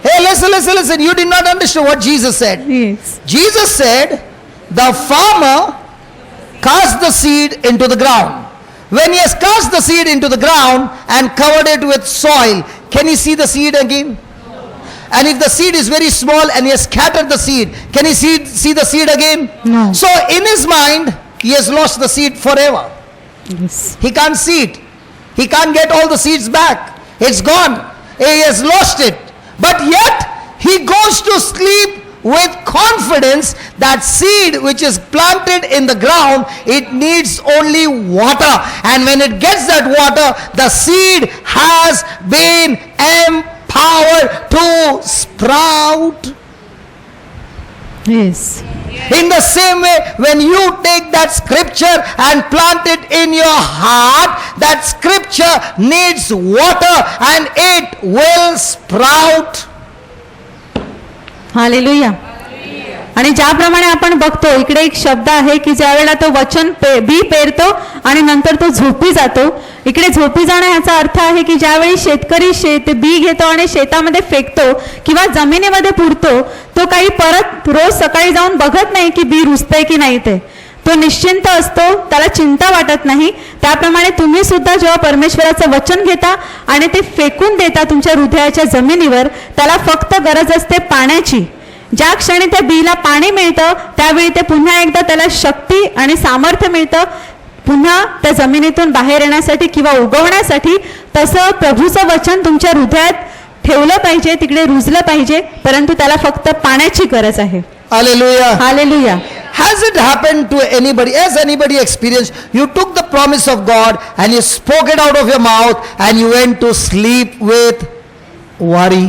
Hey, listen, you did not understand what Jesus said. Yes. Jesus said the farmer cast the seed into the ground. When he has cast the seed into the ground and covered it with soil, can he see the seed again? And if the seed is very small and he has scattered the seed, can he see the seed again? No. So in his mind, he has lost the seed forever. Yes. He can't see it. He can't get all the seeds back. It's gone. He has lost it. But yet, he goes to sleep with confidence that seed which is planted in the ground, it needs only water. And when it gets that water, the seed has been empowered to sprout. Yes. In the same way, when you take that scripture and plant it in your heart, that scripture needs water and it will sprout. Hallelujah. आणि ज्याप्रमाणे आपण बघतो इकडे एक शब्द आहे की ज्या वेळेला तो वचन बी पेरतो आणि नंतर तो झोपी जातो. इकडे झोपी जाणं ह्याचा अर्थ आहे की ज्यावेळी शेतकरी बी घेतो आणि शेतामध्ये फेकतो किंवा जमिनीमध्ये पुरतो, तो काही परत रोज सकाळी जाऊन बघत नाही की बी रुजतंय की नाही. तो निश्चिंत असतो, त्याला चिंता वाटत नाही. त्याप्रमाणे तुम्ही सुद्धा जेव्हा परमेश्वराचं वचन घेता आणि ते फेकून देता तुमच्या हृदयाच्या जमिनीवर, त्याला फक्त गरज असते पाण्याची. ज्या क्षणी त्या बीला पाणी मिळतं त्यावेळी ते पुन्हा एकदा त्याला शक्ती आणि सामर्थ्य मिळतं पुन्हा त्या जमिनीतून बाहेर येण्यासाठी किंवा उगवण्यासाठी. तसं प्रभूचं वचन तुमच्या हृदयात ठेवलं पाहिजे, तिकडे रुजलं पाहिजे, परंतु त्याला फक्त पाण्याची गरज आहे. Hallelujah. Hallelujah. Has it happened to anybody? Has anybody experienced? You took the promise of God and you spoke it out of your mouth and you went to sleep with worry.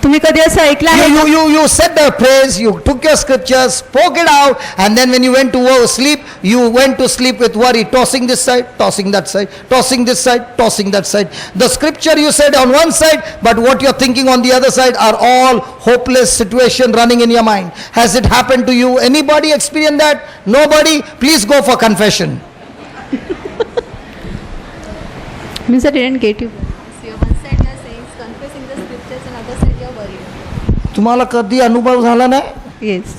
तुम्ही कधी असं ऐकलं आहे? You said the praise, you took your scriptures, spoke it out, and then when you went to sleep, you went to sleep with worry, tossing this side, tossing that side, tossing this side, tossing that side. The scripture you said on one side, but what you're thinking on the other side are all hopeless situation running in your mind. Has it happened to you? Anybody experienced that? Nobody? Please go for confession. Means I didn't get you. So one side you are saying confessing the scriptures and other side you are worried. तुम्हाला कधी अनुभव झाला नाही? Yes.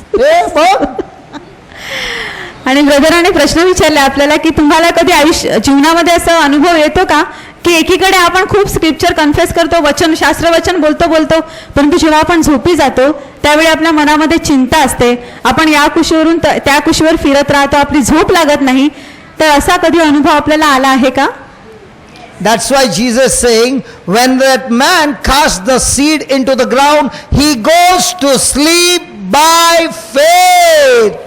बघ. आणि ब्रदराने प्रश्न विचारला आपल्याला की तुम्हाला कधी जीवनामध्ये असा अनुभव येतो का की एकीकडे आपण खूप स्क्रिप्चर कन्फेस करतो, शास्त्र वचन बोलतो, परंतु जेव्हा आपण झोपी जातो त्यावेळी आपल्या मनामध्ये चिंता असते, आपण या कुशीवरून त्या कुशीवर फिरत राहतो, आपली झोप लागत नाही. तर असा कधी अनुभव आपल्याला आला आहे का? That's why Jesus saying, when that man casts the seed into the ground, he goes to sleep by faith.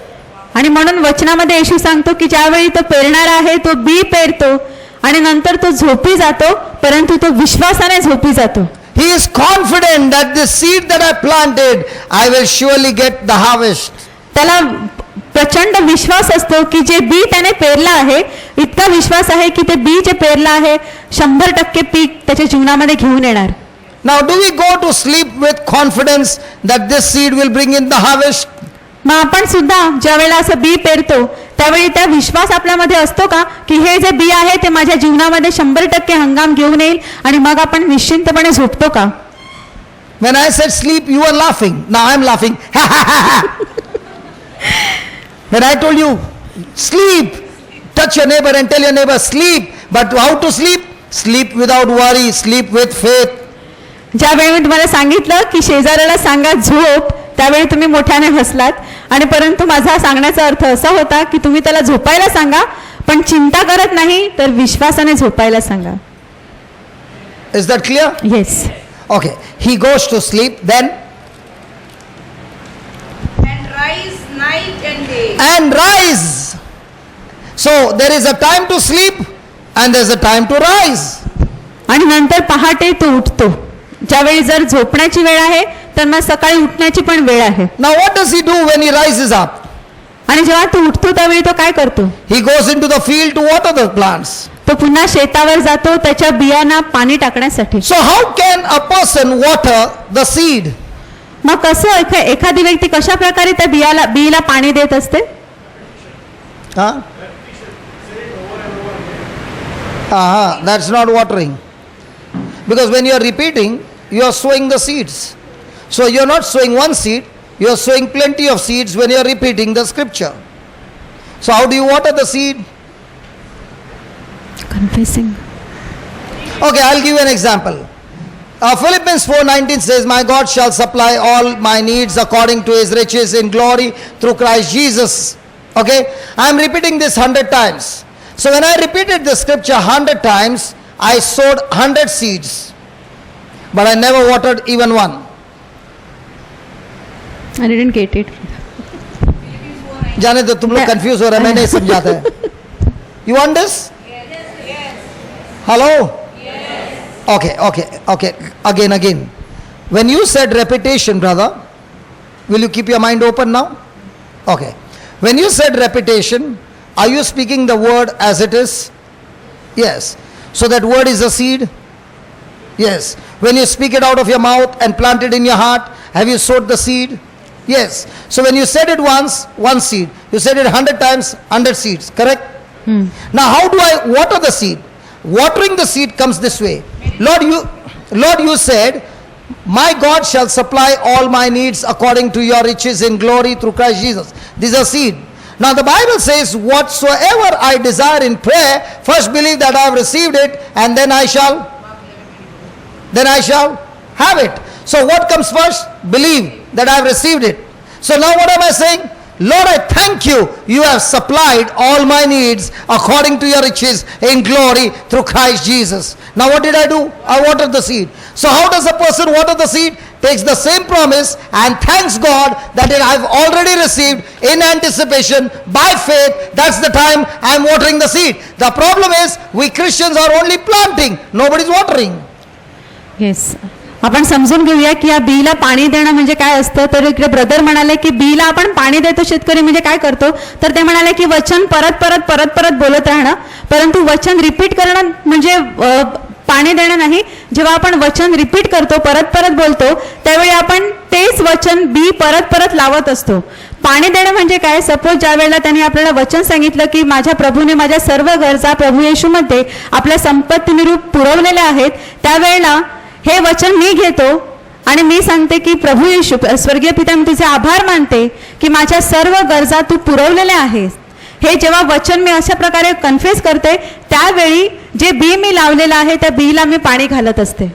आणि म्हणून वचनामध्ये येशू सांगतो की ज्यावेळी तो पेरणारा आहे तो बी पेरतो आणि नंतर तो झोपी जातो, परंतु तो विश्वासाने झोपी जातो. He is confident that the seed that I planted, I will surely get the harvest. त्याला प्रचंड विश्वास असतो की जे बी त्याने पेरलं आहे, इतका विश्वास आहे की ते बी जे पेरलं आहे 100% पीक त्याच्या जीवनामध्ये घेऊन येणार. Now, do we go to sleep with confidence that this seed will bring in the harvest? मग आपण सुद्धा ज्या वेळेला असं बी पेरतो त्यावेळी त्या विश्वास आपल्यामध्ये असतो का की हे जे बी आहे ते माझ्या जीवनामध्ये 100% हंगाम घेऊन येईल, आणि मग आपण निश्चिंतपणे झोपतो का? When I said sleep, you were laughing. Now I am laughing. When I told you, sleep, touch your neighbor and tell your neighbor, sleep. But how to sleep? Sleep without worry, sleep with faith. ज्यावेळी मी तुम्हाला सांगितलं की शेजाऱ्याला सांगा झोप, त्यावेळी तुम्ही मोठ्याने हसलात, आणि परंतु माझा सांगण्याचा अर्थ असा होता की तुम्ही त्याला झोपायला सांगा, पण चिंता करत नाही तर विश्वासाने झोपायला सांगा. Is that clear? Yes. Okay. He goes to sleep, then And rise night and day. and rise. So there is a time to sleep and there is a time to rise. आणि नंतर पहाटे तो उठतो. ज्यावेळी जर झोपण्याची वेळ आहे तर मग सकाळी उठण्याची पण वेळ आहे. Now what does he do when he rises up? आणि जेव्हा तो उठतो त्यावेळी तो काय करतो? He goes into the field to water the plants. तो पुन्हा शेतावर जातो त्याच्या बियांना पाणी टाकण्यासाठी. So how can a person water the seed? मग कसं एखादी व्यक्ती कशा प्रकारे त्या बियाला पाणी देत असते? Huh? That's not watering. Because when you are repeating, you are sowing the seeds. So you are not sowing one seed, you are sowing plenty of seeds when you are repeating the scripture. So how do you water the seed? Confessing. Okay, I'll give you an example. Philippians 4:19 says, "My God shall supply all my needs according to his riches in glory through Christ Jesus." Okay, I am repeating this 100 times. So when I repeated the scripture 100 times, I sowed 100 seeds, but I never watered even one. I didn't get it. जाने दो, तुम लोग confuse हो रहे हैं, मैं नहीं समझाता है. You want this? Hello? Okay. Again. When you said repetition, brother, will you keep your mind open now? Okay. When you said repetition, are you speaking the word as it is? Yes. So that word is a seed? Yes. When you speak it out of your mouth and plant it in your heart, have you sowed the seed? Yes. So when you said it once, one seed. You said it 100 times, 100 seeds. Correct? Now how do I water the seed? Watering the seed comes this way. Lord, you said, "My God shall supply all my needs according to your riches in glory through Christ Jesus." These are seed. Now the Bible says, "Whatsoever I desire in prayer, first believe that I have received it, and then I shall have it." So what comes first? Believe that I have received it. So now what am I saying? Lord, I thank you. You have supplied all my needs according to your riches in glory through Christ Jesus. Now what did I do? I watered the seed. So how does a person water the seed? Takes the same promise and thanks God that I have already received in anticipation by faith. That's the time I am watering the seed. The problem is we Christians are only planting. Nobody is watering. Yes. आपण समजून घेऊया की या बीला पाणी देणं म्हणजे काय असतं. तर इकडे ब्रदर म्हणाले की बीला आपण पाणी देतो शेतकरी म्हणजे काय करतो, तर ते म्हणाले की वचन परत बोलत राहणं, परंतु वचन रिपीट करणं म्हणजे पाणी देणं नाही. जेव्हा आपण वचन रिपीट करतो, परत बोलतो, त्यावेळी आपण तेच वचन बी परत लावत असतो. पाणी देणं म्हणजे काय? सपोज ज्या वेळेला त्यांनी आपल्याला वचन सांगितलं की माझ्या प्रभूने माझ्या सर्व गरजा प्रभू येशूमध्ये आपल्या संपत्तीने रूप पुरवलेल्या आहेत, त्यावेळेला हे वचन मी घेतो आणि मी सांगते की प्रभू येशू स्वर्गीय पिता, मी तुझे आभार मानते की माझ्या सर्व गरजा तू पुरवलेल्या आहेस. हे जेव्हा वचन मी अशा प्रकारे कन्फेस करते, त्यावेळी जे बी मी लावलेलं आहे त्या बीला मी पाणी घालत असते.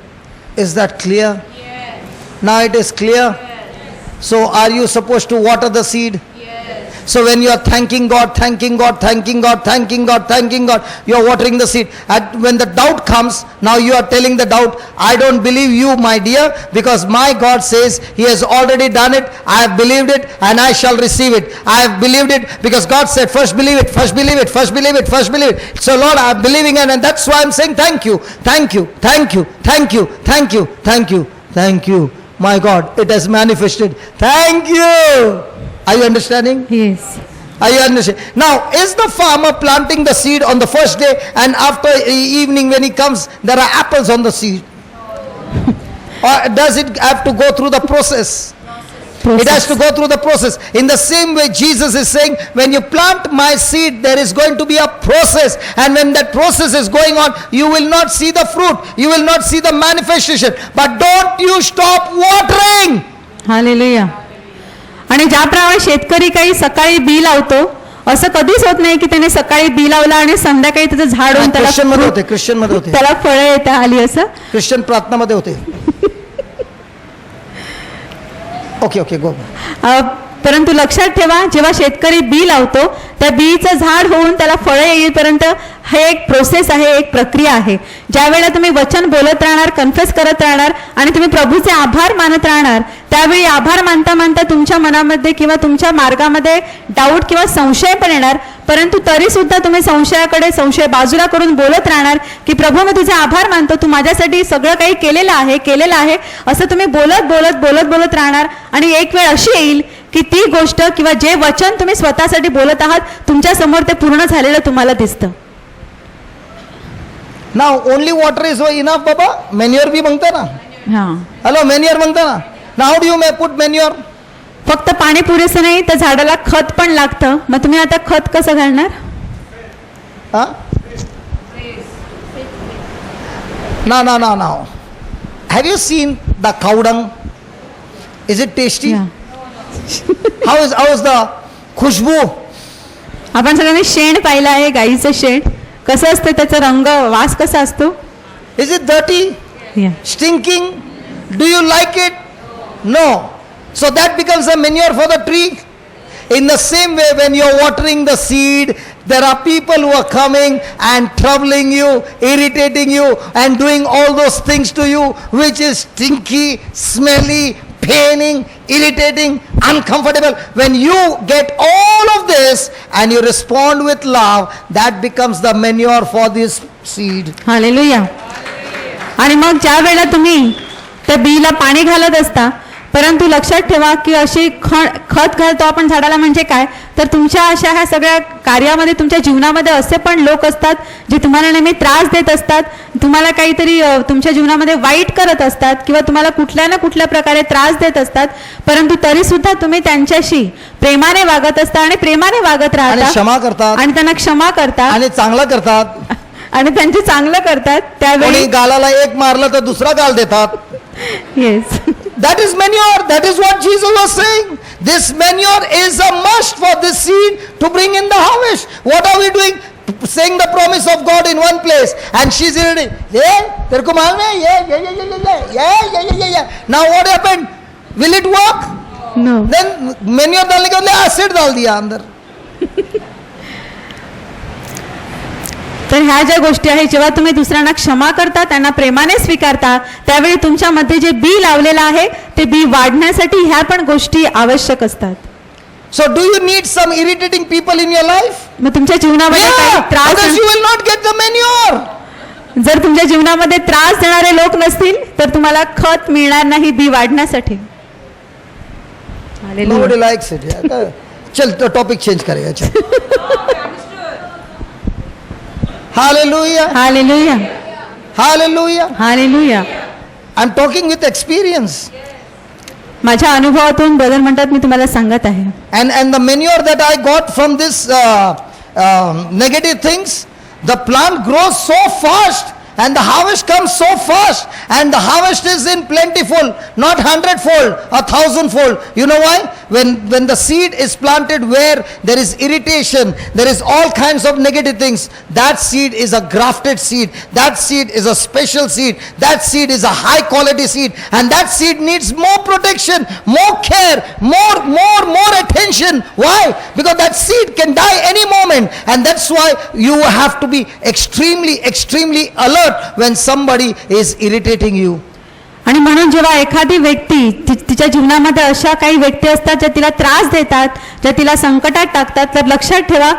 Is that clear? Yes. Now it is clear. Yes. So are you supposed to water the seed? Yes. So when you are thanking God, thanking God, thanking God, thanking God, thanking God, you are watering the seed. And when the doubt comes, now you are telling the doubt, I don't believe you, my dear, because my God says He has already done it. I have believed it and I shall receive it. I have believed it because God said, first believe it, first believe it, first believe it, first believe it. So Lord, I am believing it, and that's why I am saying thank you, thank you, thank you, thank you, thank you, thank you, thank you. My God, it has manifested. Thank you. Are you understanding? Yes. Are you understanding? Now, is the farmer planting the seed on the first day, and after evening when he comes, there are apples on the seed? Or does it have to go through the process? It has to go through the process. In the same way, Jesus is saying, when you plant my seed, there is going to be a process. And when that process is going on, you will not see the fruit. You will not see the manifestation. But don't you stop watering. Hallelujah. आणि ज्याप्रमाणे शेतकरी काही सकाळी B लावतो, असं कधीच होत नाही की त्याने सकाळी बी लावला आणि संध्याकाळी त्याचं झाड होऊन ख्रिश्चन मध्ये होते, त्याला ख्रिश्चन मध्ये होते, त्याला फळं येता आली असं. ख्रिश्चन प्रार्थनामध्ये होते. Okay okay go. परंतु लक्षात ठेवा, जेव्हा शेतकरी बी लावतो, त्या बीचं झाड होऊन त्याला फळं येईपर्यंत हे एक प्रोसेस आहे, एक प्रक्रिया आहे. ज्या वेळेला तुम्ही वचन बोलत राहणार, कन्फेस करत राहणार आणि तुम्ही प्रभूचे आभार मानत राहणार, त्यावेळी आभार मानता मानता तुमच्या मनामध्ये किंवा तुमच्या मार्गामध्ये डाऊट किंवा संशय पण येणार. परंतु तरी सुद्धा तुम्ही संशय बाजूला करून बोलत राहणार की प्रभू, मी तुझे आभार मानतो, तू माझ्यासाठी सगळं काही केलेलं आहे असं तुम्ही बोलत राहणार. आणि एक वेळ अशी येईल की ती गोष्ट किंवा जे वचन तुम्ही स्वतःसाठी बोलत आहात, तुमच्या समोर ते पूर्ण झालेलं तुम्हाला दिसतं. Now only water is enough बाबा. मॅन्युअर बी म्हणता ना. हां, हॅलो, मॅन्युअर म्हणता ना. Now how do you put manure? फक्त पाणी पुरेसं नाही, तर झाडाला खत पण लागतं. मग तुम्ही आता खत कसं घालणार? No. Have you seen the cow dung? Is it tasty? Yeah. How is the खुशबू? आपण सगळ्यांनी शेण पाहिलं आहे, गाईचं शेण कसं असतं, त्याचा रंग, वास कसा असतो? Is it dirty? Yeah. Stinking? Do you like it? No. So that becomes a manure for the tree. In the same way, when you're watering the seed, there are people who are coming and troubling you, irritating you, and doing all those things to you, which is stinky, smelly, paining, irritating, uncomfortable. When you get all of this and you respond with love, that becomes the manure for this seed. Hallelujah. आणि मग ज्या वेळेला तुम्ही त्या बीला पाणी घालत असता, परंतु लक्षात ठेवा की अशी खत घालतो आपण झाडाला म्हणजे काय, तर तुमच्या अशा ह्या सगळ्या कार्यामध्ये, तुमच्या जीवनामध्ये असे पण लोक असतात जे तुम्हाला नेहमी त्रास देत असतात, तुम्हाला काहीतरी तुमच्या जीवनामध्ये वाईट करत असतात किंवा तुम्हाला कुठल्या ना कुठल्या प्रकारे त्रास देत असतात. परंतु तरी सुद्धा तुम्ही त्यांच्याशी प्रेमाने वागत असता आणि प्रेमाने वागत राहता, क्षमा करतात आणि त्यांना क्षमा करता आणि चांगलं करतात आणि त्यांचे चांगलं करतात. त्यावेळी गालाला एक मारलं तर दुसरा गाल देतात. Yes. That is manure. That is what Jesus was saying. This manure is a must for this seed to bring in the harvest. What are we doing? Saying the promise of God in one place, and she's already, तेरे को मालूम है, yeah. Now what happened? Will it work? No. Then manure डालने के बदले acid डाल दिया अंदर. तर ह्या ज्या गोष्टी आहेत, जेव्हा तुम्ही दुसऱ्यांना क्षमा करता, त्यांना प्रेमाने स्वीकारता, त्यावेळी तुमच्यामध्ये जे बी लावलेलं आहे ते बी वाढण्यासाठी ह्या पण गोष्टी आवश्यक असतात. So do you need some irritating people in your life? मग तुमच्या जीवनामध्ये काही त्रास, Otherwise you will not get the manure. जर तुमच्या जीवनामध्ये त्रास देणारे लोक नसतील तर तुम्हाला खत मिळणार नाही बी वाढण्यासाठी. Nobody likes it. चल तो टॉपिक चेंज करेगा. चल. Hallelujah. Hallelujah. Hallelujah. Hallelujah. I'm talking with experience. माझ्या अनुभवातून ब्रदर म्हणतात, मी तुम्हाला सांगत आहे. And the manure that I got from this negative things, the plant grows so fast and the harvest comes so fast, And the harvest is in plentiful, not 100-fold, 1,000-fold. You know why? When the seed is planted where there is irritation, there is all kinds of negative things, that seed is a grafted seed. That seed is a special seed. That seed is a high quality seed. And that seed needs more protection, more care, more attention. Why? Because that seed can die any moment. And that's why you have to be extremely alert when somebody is irritating you. आणि म्हणून जेव्हा एखादी व्यक्ती तिच्या जीवनामध्ये अशा काही व्यक्ती असतात ज्या तिला त्रास देतात, ज्या तिला संकटात टाकतात, तर लक्षात ठेवा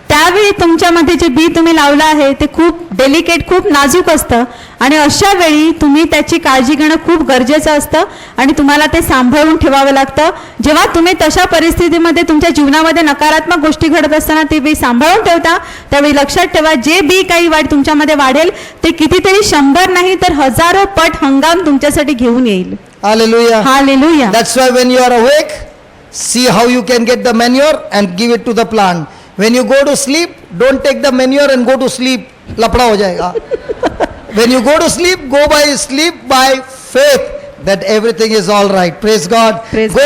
त्यावेळी तुमच्यामध्ये जे बी तुम्ही लावलं आहे ते खूप डेलिकेट, खूप नाजूक असतं आणि अशा वेळी तुम्ही त्याची काळजी घेणं खूप गरजेचं असतं आणि तुम्हाला ते सांभाळून ठेवावं लागतं. जेव्हा तुम्ही तशा परिस्थितीमध्ये तुमच्या जीवनामध्ये नकारात्मक गोष्टी घडत असताना ते बी सांभाळून ठेवता, त्यावेळी लक्षात ठेवा जे बी काही तुमच्यामध्ये वाढेल ते कितीतरी 100 नाही तर हजारो पट हंगाम तुमच्यासाठी घेऊन येईल. Hallelujah. Hallelujah. That's why when you are awake, see how you can get the manure and give it to the plant. When you go to sleep, don't take the manure and go to sleep. Lapda ho jayega. When you go to sleep by faith that everything is all right. Praise God. Praise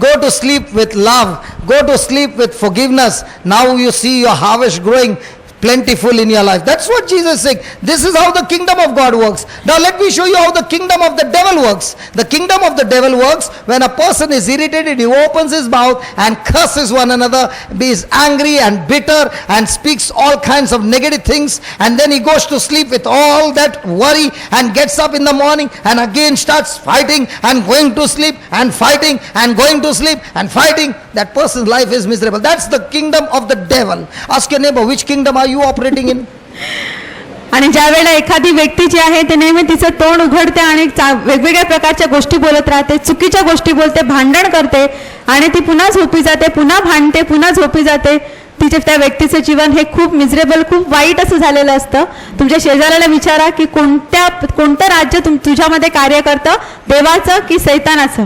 Go to sleep with love. Go to sleep with forgiveness. Now you see your harvest growing plentiful in your life. That's what Jesus is saying. This is how the kingdom of God works. Now let me show you how the kingdom of the devil works. The kingdom of the devil works when a person is irritated, he opens his mouth and curses one another, is angry and bitter and speaks all kinds of negative things, and then he goes to sleep with all that worry and gets up in the morning and again starts fighting and going to sleep and fighting and going to sleep and fighting. That person's life is miserable. That's the kingdom of the devil. Ask your neighbor, which kingdom are you operating in? आणि ज्या वेळेला एखादी व्यक्ती जी आहे ते नेहमी तिचं तोंड उघडते आणि वेगवेगळ्या प्रकारच्या गोष्टी बोलत राहते, चुकीच्या गोष्टी बोलते, भांडण करते आणि ती पुन्हा झोपी जाते, पुन्हा भांडते, पुन्हा झोपी जाते, त्या व्यक्तीचं जीवन हे खूप मिझरेबल, खूप वाईट असं झालेलं असतं. तुमच्या शेजाऱ्याला विचारा की कोणतं राज्य तुझ्यामध्ये कार्य करतं, देवाचं की सैतानाचं?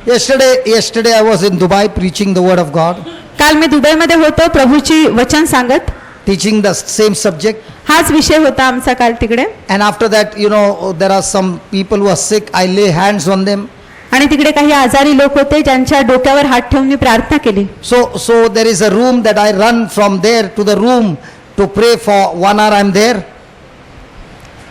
Yesterday I was in Dubai preaching the word of God. काल मी दुबईमध्ये होतो प्रभूची वचन सांगत, teaching the same subject. हाच विषय होता आमचा काल तिकडे. And after that, there are some people who are sick. I lay hands on them. आणि तिकडे काही आजारी लोक होते ज्यांच्या डोक्यावर हात ठेवून मी प्रार्थना केली. So there is a room that I run from there to the room to pray for 1 hour. I'm there.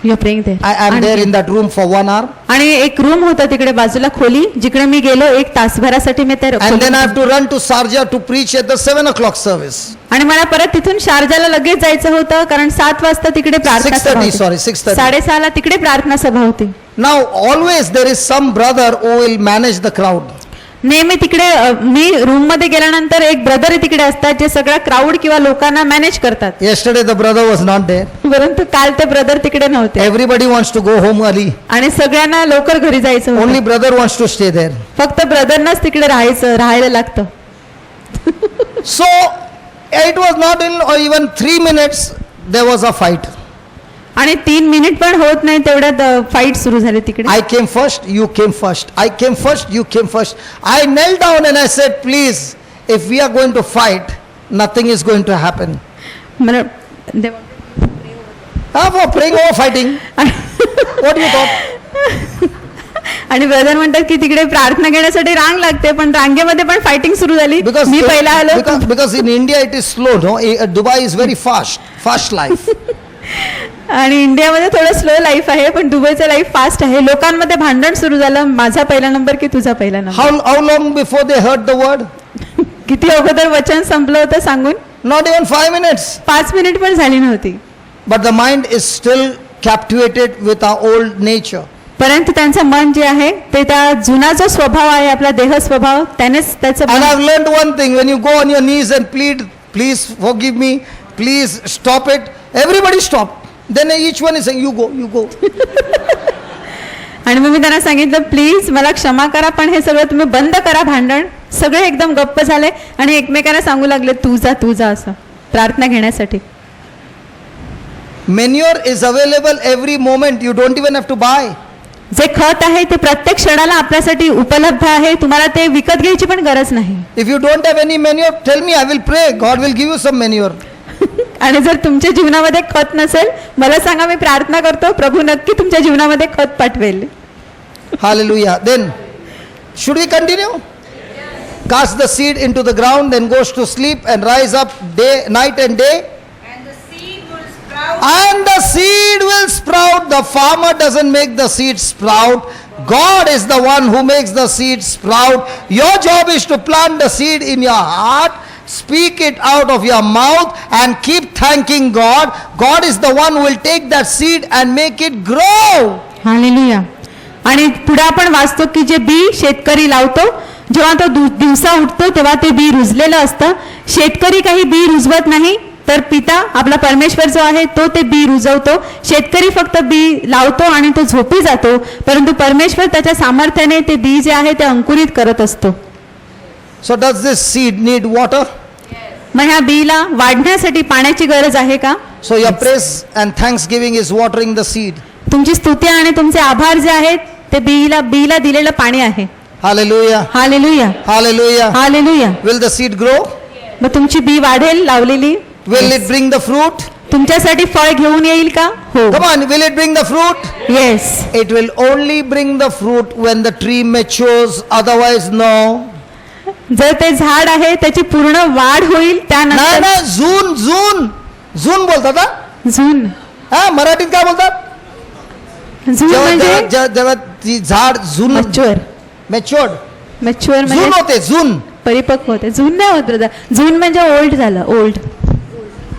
You're praying there. I am there in that room for 1 hour. आणि एक रूम होता तिकडे बाजूला खोली, जिकडे मी गेलो 1 तासभरासाठी मी त्या And then I have to run to Sharjah to preach at the 7 o'clock service. आणि मला परत तिथून शारजाला लगेच जायचं होतं कारण 7 वाजता तिकडे प्रार्थना सभा होती. 6:30. 6:30 ला तिकडे प्रार्थना सभा होती. Now always there is some brother who will manage the crowd. नेहमी तिकडे मी रूम मध्ये गेल्यानंतर एक ब्रदर तिकडे असतात जे सगळा क्राऊड किंवा लोकांना मॅनेज करतात. Yesterday the brother was not there. परंतु काल ते ब्रदर तिकडे नव्हते. Everybody wants to go home early. आणि सगळ्यांना लवकर घरी जायचं होतं. Only brother wants to stay there. फक्त ब्रदरनाच तिकडे राहायला लागतं. So it was not in even 3 minutes there was a fight. आणि 3 मिनिट पण होत नाही तेवढ्यात फाईट सुरू झाली तिकडे. I came first, you came first. I came first, you came first. I knelt down and I said, please, if we are going to fight, nothing is going to happen. For praying over fighting. What do you thought? आणि brother म्हणतात की तिकडे प्रार्थना घेण्यासाठी रांग लागते, पण रांगेमध्ये पण fighting सुरू झाली. मी पहिला आलो. Because in India it is slow, no? Dubai is very fast life. आणि इंडियामध्ये थोडं स्लो लाईफ आहे, पण दुबईचं लाईफ फास्ट आहे. लोकांमध्ये भांडण सुरू झालं, माझा पहिला नंबर की तुझा पहिला number. How long before they heard the word? किती अगोदर वचन संपलं होतं सांगून? Not even 5 minutes. 5 मिनिट पण झाली नव्हती. But the mind is still captivated with our old nature. परंतु त्यांचं मन जे आहे ते त्या जुना जो स्वभाव आहे आपला देह स्वभाव त्यानेच त्याचं. And I've learned one thing, when you go on your knees and plead, please forgive me, please stop it, everybody stop. Then each one is saying, you go. आणि मग मी त्यांना सांगितलं प्लीज मला क्षमा करा, पण हे सगळं तुम्ही बंद करा भांडण. सगळे एकदम गप्प झाले आणि एकमेकांना सांगू लागले तू जा असं प्रार्थना घेण्यासाठी. Manure is available every moment, you don't even have to buy. जे खत आहे ते प्रत्येक क्षणाला आपल्यासाठी उपलब्ध आहे, तुम्हाला ते विकत घ्यायची पण गरज नाही. If you don't have any manure, tell me, I will pray, God will give you some manure. आणि जर तुमच्या जीवनामध्ये खत नसेल, मला सांगा, मी प्रार्थना करतो, प्रभू नक्की तुमच्या जीवनामध्ये खत पाठवेल. Hallelujah. Then, should we continue? Cast the seed into the ground, then goes to sleep and rise up night and day. And the seed will sprout. And the seed will sprout. The farmer doesn't make the seed sprout. God is the one who makes the seed sprout. Your job is to plant the seed in your heart, speak it out of your mouth, and keep thanking God. God is the one who will take that seed and make it grow. Hallelujah. आणि पुढे आपण वाचतो की जे B शेतकरी लावतो, जेव्हा तो दिवसा उठतो तेव्हा ते बी रुजलेलं असतं. शेतकरी काही बी रुजवत नाही, तर पिता आपला परमेश्वर जो आहे तो ते बी रुजवतो. शेतकरी फक्त बी लावतो आणि तो झोपी जातो, परंतु परमेश्वर त्याच्या सामर्थ्याने ते बी जे आहे ते अंकुरित करत असतो. So does this seed need water? मग ह्या बीला वाढण्यासाठी पाण्याची गरज आहे का? So your praise and thanksgiving is watering the seed. तुमची स्तुती आणि तुमचे आभार जे आहेत ते बीला दिलेलं पाणी आहे. Hallelujah. Hallelujah. Hallelujah. Hallelujah. Will the seed grow? मग तुमची बी वाढेल लावलेली? Will it bring the fruit? तुमच्यासाठी फळ घेऊन येईल का? हो. Come on, will it bring the fruit? Yes. It will only bring the fruit when the tree matures, otherwise no. जर ते झाड आहे त्याची पूर्ण वाढ होईल नाही त्यानंतर. नाही, जून जून जून बोलतात हा? जून. हा, मराठीत काय बोलतात? जून म्हणजे जेव्हा ती झाड जून मॅच्युअर. मॅच्युअर्ड, मॅच्युअर जून म्हणजे होते, जून. परिपक्व होते. जून नाही होत दादा, जून म्हणजे ओल्ड झालं. ओल्ड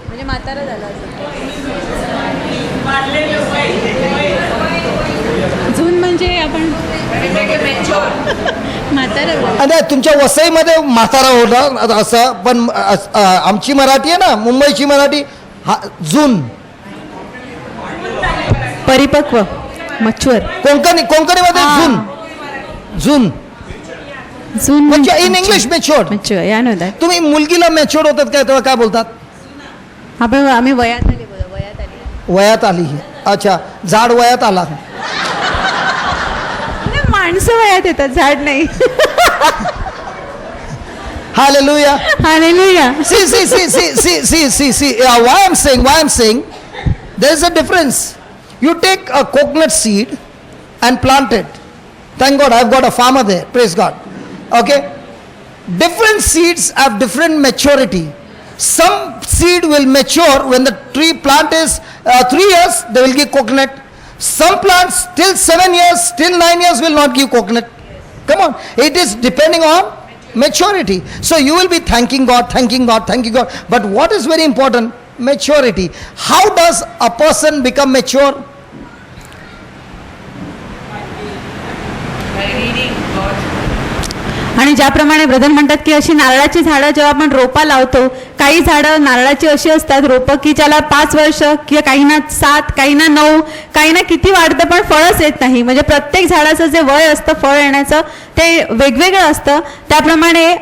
म्हणजे म्हातारा झाला असं. जून म्हणजे आपण म्हातारा झालं. आणि तुमच्या वसईमध्ये म्हातारा होता असं, पण आमची मराठी आहे ना, मुंबईची मराठी, हा जून. परिपक्व, मॅच्युअर. कोकणीमध्ये जून. जून जून म्हणजे इन इंग्लिश मॅच्युअर्ड. मॅच्युअर या नव्हता. तुम्ही मुलगीला मॅच्युअर्ड होतात काय तेव्हा काय बोलतात? आम्ही वयात आली बोला, वयात आली. वयात आली. अच्छा, झाड वयात आला. माणसं वयात येतात, झाड नाही. Hallelujah. Hallelujah. See, why I'm saying, there is a difference. You take a coconut seed and plant it. Thank God, I've got a farmer there. Praise God. Okay? Different seeds have different maturity. Some seed will mature when the tree plant is 3 years, they will give coconut. Some plants till 7 years, till 9 years will not give coconut. Come on. It is depending on maturity. So you will be thanking God. But what is very important? Maturity. How does a person become mature? By reading God. आणि ज्याप्रमाणे brother म्हणतात की अशी नारळाची झाडं जेव्हा आपण रोपा लावतो, काही झाडं नारळाची अशी असतात रोपं की ज्याला 5 वर्ष किंवा काहींना 7, काहींना 9, काहींना किती वाढतं पण फळच येत नाही. म्हणजे प्रत्येक झाडाचं जे वय असतं फळ येण्याचं ते वेगवेगळं असतं. त्याप्रमाणे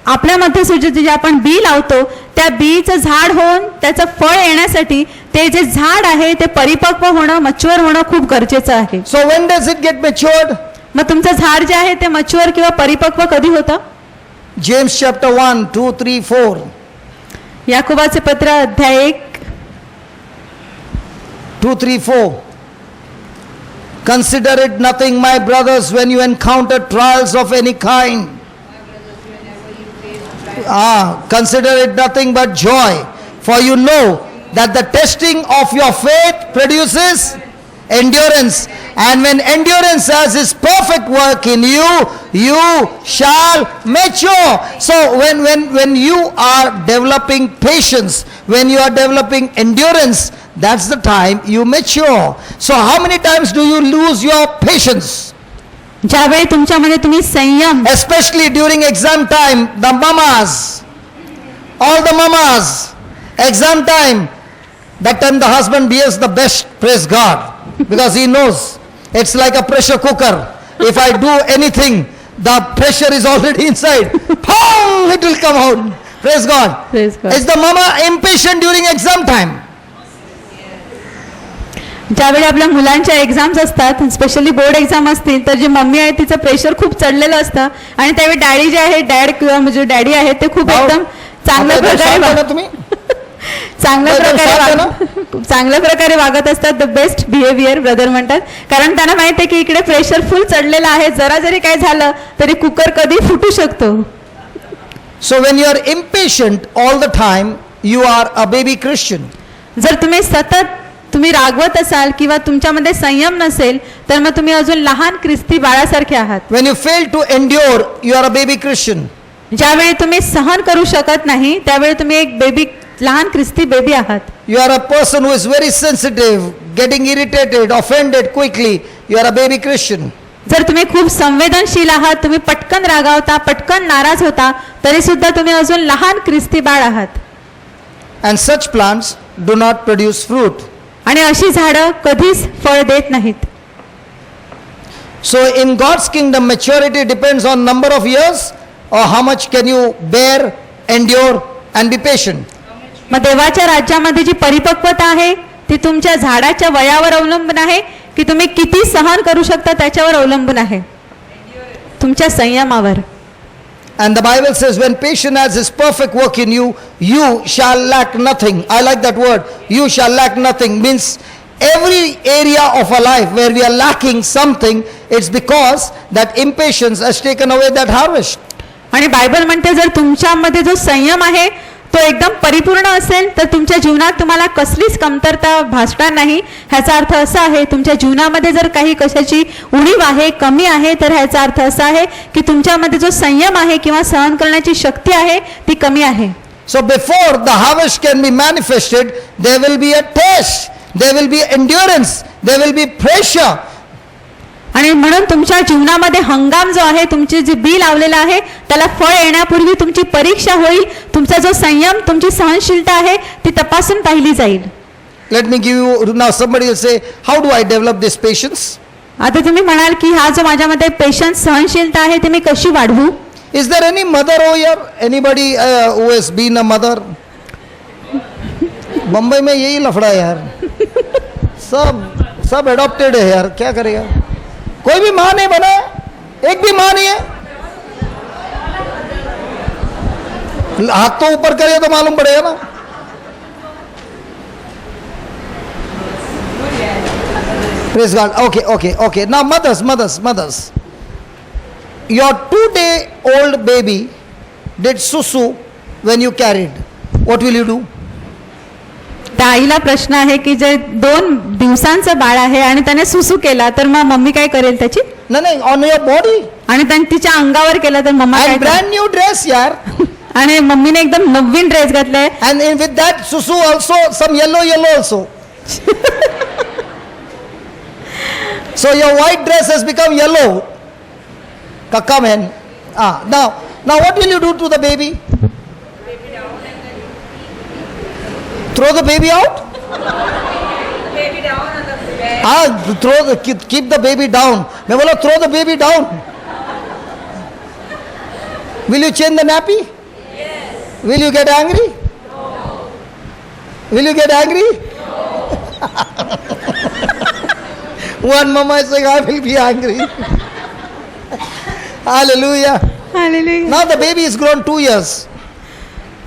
आपल्यामध्ये सुद्धा जे आपण बी लावतो त्या बीचं झाड होऊन त्याचं फळ येण्यासाठी ते जे झाड आहे ते परिपक्व होणं, मॅच्युअर होणं खूप गरजेचं आहे. So when does it get matured? मग तुमचं झाड जे आहे ते मॅच्युअर किंवा परिपक्व कधी होतं? James chapter 1, 2, 3, 4. याकोबाचे पत्र अध्याय 1, 2, 3, 4. Consider it nothing, my brothers, when you encounter trials of any kind. Consider it nothing but joy, for you know that the testing of your faith produces endurance, and when endurance has its perfect work in you, you shall mature. So when you are developing patience, when you are developing endurance, that's the time you mature. So how many times do you lose your patience? ज्यावेळी तुमच्यामध्ये तुम्ही संयम, Especially during exam time, the mamas, all the mamas, exam time, that time the husband bears the best, praise God, because he knows it's like a pressure cooker. If I do anything, the pressure is already inside. Pong, it will come out. Praise God. Praise God. Is the mama impatient during exam time? ज्यावेळी आपल्या मुलांच्या exams असतात, specially board exam असतील, तर जी mummy आहे तिचं pressure खूप चढलेलं असतं आणि त्यावेळी डॅडी जे आहे, डॅड किंवा म्हणजे डॅडी आहे ते खूप एकदम चांगल्या प्रकारे तुम्ही चांगल्या एकदम शांत आहे प्रकारे चांगल्या प्रकारे वागत असतात. द बेस्ट बिहेवियर ब्रदर म्हणतात, कारण त्यांना माहिती आहे की इकडे प्रेशर फुल चढलेलं आहे, जरा जरी काय झालं तरी कुकर कधी फुटू शकतो. So when you are impatient all the time, you are a baby Christian. जर तुम्ही सतत तुम्ही रागवत असाल किंवा तुमच्यामध्ये संयम नसेल तर मग तुम्ही अजून लहान ख्रिस्ती बाळासारखे आहात. When you fail to endure, you are a baby Christian. ज्यावेळी तुम्ही सहन करू शकत नाही त्यावेळी तुम्ही एक बेबी, लहान ख्रिस्ती बेबी आहात. You are a person who is very sensitive, getting irritated, offended quickly. You are a baby Christian. जर तुम्ही खूप संवेदनशील आहात, तुम्ही पटकन रागावता, पटकन नाराज होता, तरी सुद्धा तुम्ही अजून लहान ख्रिस्ती बाळ आहात. And such plants do not produce fruit. आणि अशी झाडं कधीच फळ देत नाहीत. So in God's kingdom, maturity depends on number of years or how much can you bear, endure and be patient. मग देवाच्या राज्यामध्ये जी परिपक्वता आहे ती तुमच्या झाडाच्या वयावर अवलंबून आहे की तुम्ही किती सहन करू शकता त्याच्यावर अवलंबून आहे, तुमच्या संयमावर. And the Bible says when patience has its perfect work in you, you shall lack nothing. I like that word. You shall lack nothing. Means every area of our life where we are lacking something, it's because that impatience has taken away that harvest. आणि Bible म्हणते जर तुमच्यामध्ये जो संयम आहे तो एकदम परिपूर्ण असेल तर तुमच्या जीवनात तुम्हाला कसलीच कमतरता भासणार नाही. ह्याचा अर्थ असा आहे तुमच्या जीवनामध्ये जर काही कशाची उणीव आहे, कमी आहे, तर ह्याचा अर्थ असा आहे की तुमच्यामध्ये जो संयम आहे किंवा सहन करण्याची शक्ती आहे ती कमी आहे. So before the harvest can be manifested, there will be a test, there will be endurance, there will be pressure. आणि म्हणून तुमच्या जीवनामध्ये हंगाम जो आहे, तुमची जी बी लावलेला आहे त्याला फळ येण्यापूर्वी तुमची परीक्षा होईल. तुमचा जो संयम, तुमची सहनशीलता आहे ती तपासून पाहिली जाईल. Let me give you, now somebody will say, how do I develop this patience? आता तुम्ही म्हणाल की हा जो माझ्यामध्ये पेशन्स, सहनशीलता आहे ती मी कशी वाढवू. Is there any mother over here? Anybody who has been a mother? Mumbai में यही लफड़ा है यार, सब एडॉप्टेड है यार, क्या करेगा. कोई भी माँ नहीं बना, एक भी माँ नहीं है. हाथ तो ऊपर करिए तो मालूम पड़ेगा ना. Praise God. Okay. Now mothers. Your 2-day-old baby did susu when you carried. What will you do? त्या आईला प्रश्न आहे की जे 2 दिवसांचं बाळ आहे आणि त्याने सुसू केला तर मग मम्मी काय करेल त्याची. नाही, ऑन युअर बॉडी. आणि त्याने तिच्या अंगावर केला तर मम्मा काय And brand new dress यार. आणि मम्मीने एकदम नवीन ड्रेस घातलाय. And with that susu also some yellow also. So your white dress has become yellow. Kaka man. Now what will you do to the baby? Throw the baby out? Baby down on the bed. Keep the baby down. मैं बोला throw the baby down. Will you change the nappy? Yes. Will you get angry? No. Will you get angry? One mama is saying, I will be angry. Hallelujah. Hallelujah. Now the baby is grown 2 years.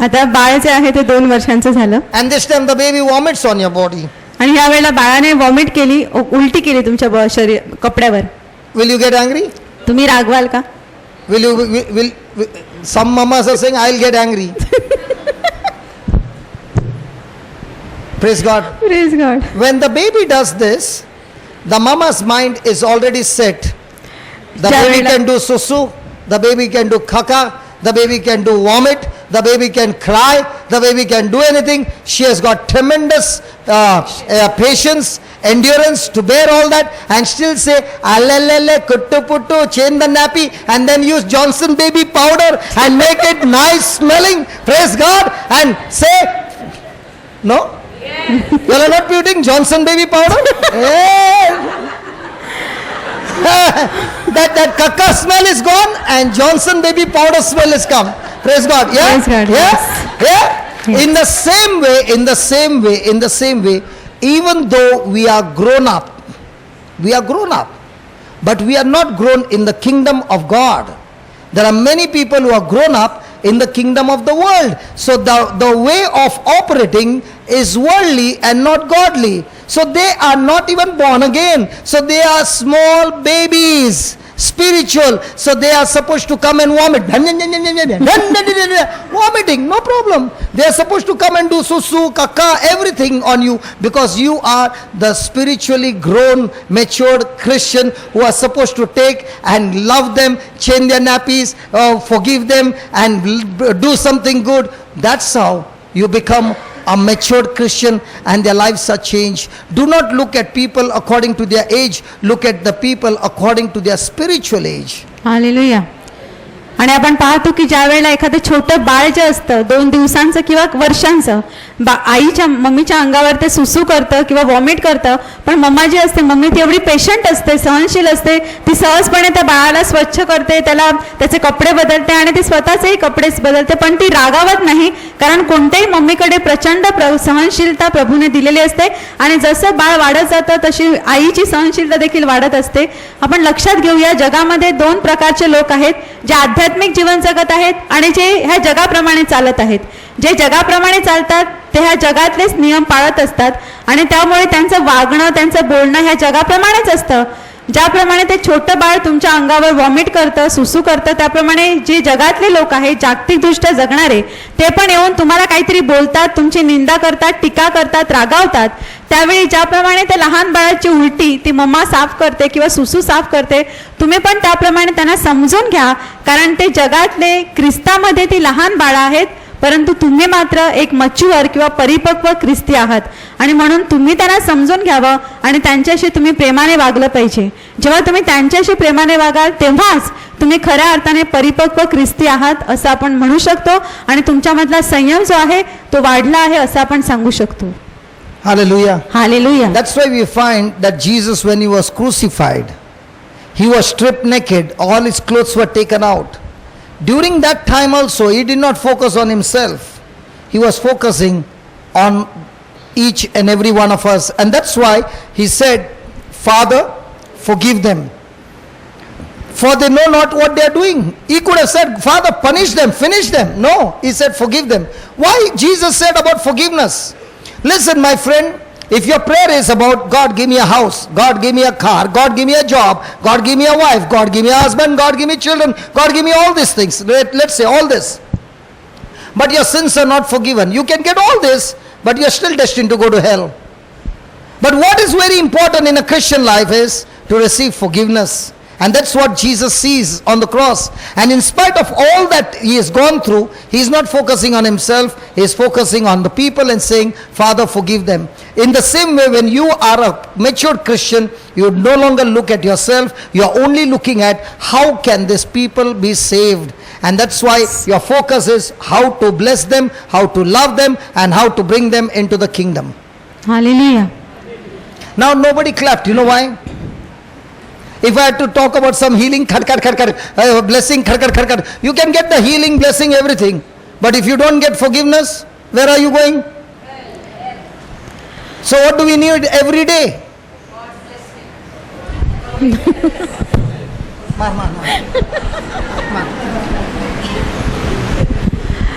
आता बाळ जे आहे ते 2 वर्षांचं झालं. And this time the baby vomits on your body. आणि ह्या वेळेला बाळाने vomit केली, उलटी केली तुमच्या शरीर कपड्यावर. Will you get angry? तुम्ही रागवाल का? Will some mamas are saying, I'll get angry. Praise God. Praise God. When the baby does this, the mama's mind is already set. The ज्या baby वेळेला- can do susu, the baby can do kaka, the baby can do vomit, the baby can cry, the baby can do anything. She has got tremendous patience, endurance to bear all that and still say, alelele, kuttu puttu, change the nappy and then use Johnson baby powder and make it nice smelling. Praise God. And say, no? You are not putting Johnson baby powder? that kaka smell is gone and Johnson baby powder smell is come. Praise God. Yeah? Praise God, Yeah? yes. Yeah? Yes. In the same way, even though we are grown up, but we are not grown in the kingdom of God. There are many people who are grown up in the kingdom of the world. So the way of operating is worldly and not godly. So they are not even born again. So they are small babies, spiritual. So they are supposed to come and vomit. Vomiting, no problem. They are supposed to come and do susu, kaka, everything on you, because you are the spiritually grown, matured Christian who are supposed to take and love them, change their nappies, forgive them, and do something good. That's how you become a matured Christian and their lives are changed. Do not look at people according to their age. Look at the people according to their spiritual age. Hallelujah. आणि आपण पाहतो की ज्या वेळेला एखादं छोटं बाळ जे असतं 2 दिवसांचं किंवा वर्षांचं आईच्या मम्मीच्या अंगावर ते सुसू करतं किंवा वॉमिट करतं, पण मम्मा जी असते मम्मी ती एवढी पेशंट असते, सहनशील असते, ती सहजपणे त्या बाळाला स्वच्छ करते, त्याला त्याचे कपडे बदलते आणि ती स्वतःचेही कपडेच बदलते, पण ती रागावत नाही, कारण कोणत्याही मम्मीकडे प्रचंड सहनशीलता प्रभूने दिलेली असते आणि जसं बाळ वाढत जातं तशी आईची सहनशीलता देखील वाढत असते. आपण लक्षात घेऊया, जगामध्ये 2 प्रकारचे लोक आहेत, जे आध्यात्मिक जीवन जगत आहेत आणि जे ह्या जगाप्रमाणे चालत आहेत. जे जगाप्रमाणे चालतात ते ह्या जगातलेच नियम पाळत असतात आणि त्यामुळे त्यांचं वागणं, त्यांचं बोलणं ह्या जगाप्रमाणेच असतं. ज्याप्रमाणे ते छोटं बाळ तुमच्या अंगावर वॉमिट करतं, सुसू करतं, त्याप्रमाणे जे जगातले लोक आहेत, जागतिकदृष्ट्या जगणारे, ते पण येऊन तुम्हाला काहीतरी बोलतात, तुमची निंदा करतात, टीका करतात, रागावतात. त्यावेळी ज्याप्रमाणे ते लहान बाळाची उलटी ती मम्मा साफ करते किंवा सुसू साफ करते, तुम्ही पण त्याप्रमाणे त्यांना समजून घ्या, कारण ते जगातले, ख्रिस्तामध्ये ती लहान बाळं आहेत, परंतु तुम्ही मात्र एक मच्युअर किंवा परिपक्व ख्रिस्ती आहात आणि म्हणून तुम्ही त्यांना समजून घ्यावं आणि त्यांच्याशी तुम्ही प्रेमाने वागलं पाहिजे. जेव्हा तुम्ही त्यांच्याशी प्रेमाने वागाल तेव्हाच तुम्ही खऱ्या अर्थाने परिपक्व ख्रिस्ती आहात असं आपण म्हणू शकतो आणि तुमच्यामधला संयम जो आहे तो वाढला आहे असं आपण सांगू शकतो. Hallelujah. Hallelujah. That's why we find that Jesus, when he was crucified, he was stripped naked, all his clothes were taken out. During that time also, he did not focus on himself. He was focusing on each and every one of us. And that's why he said, Father, forgive them, for they know not what they are doing. He could have said, Father, punish them, finish them. No, he said, forgive them. Why Jesus said about forgiveness? Listen, my friend, if your prayer is about God give me a house, God give me a car, God give me a job, God give me a wife, God give me a husband, God give me children, God give me all these things, let's say all this, but your sins are not forgiven, you can get all this, but you are still destined to go to hell. But what is very important in a Christian life is to receive forgiveness. And that's what Jesus sees on the cross. And in spite of all that he has gone through, he is not focusing on himself, he is focusing on the people and saying, Father, forgive them. In the same way, when you are a mature Christian, you no longer look at yourself, you are only looking at how can these people be saved. And that's why your focus is how to bless them, how to love them, and how to bring them into the kingdom. Hallelujah. Now nobody clapped, you know why? If I had to talk about some healing, blessing, you can get the healing, blessing, everything. But if you don't get forgiveness, where are you going? So what do we need every day?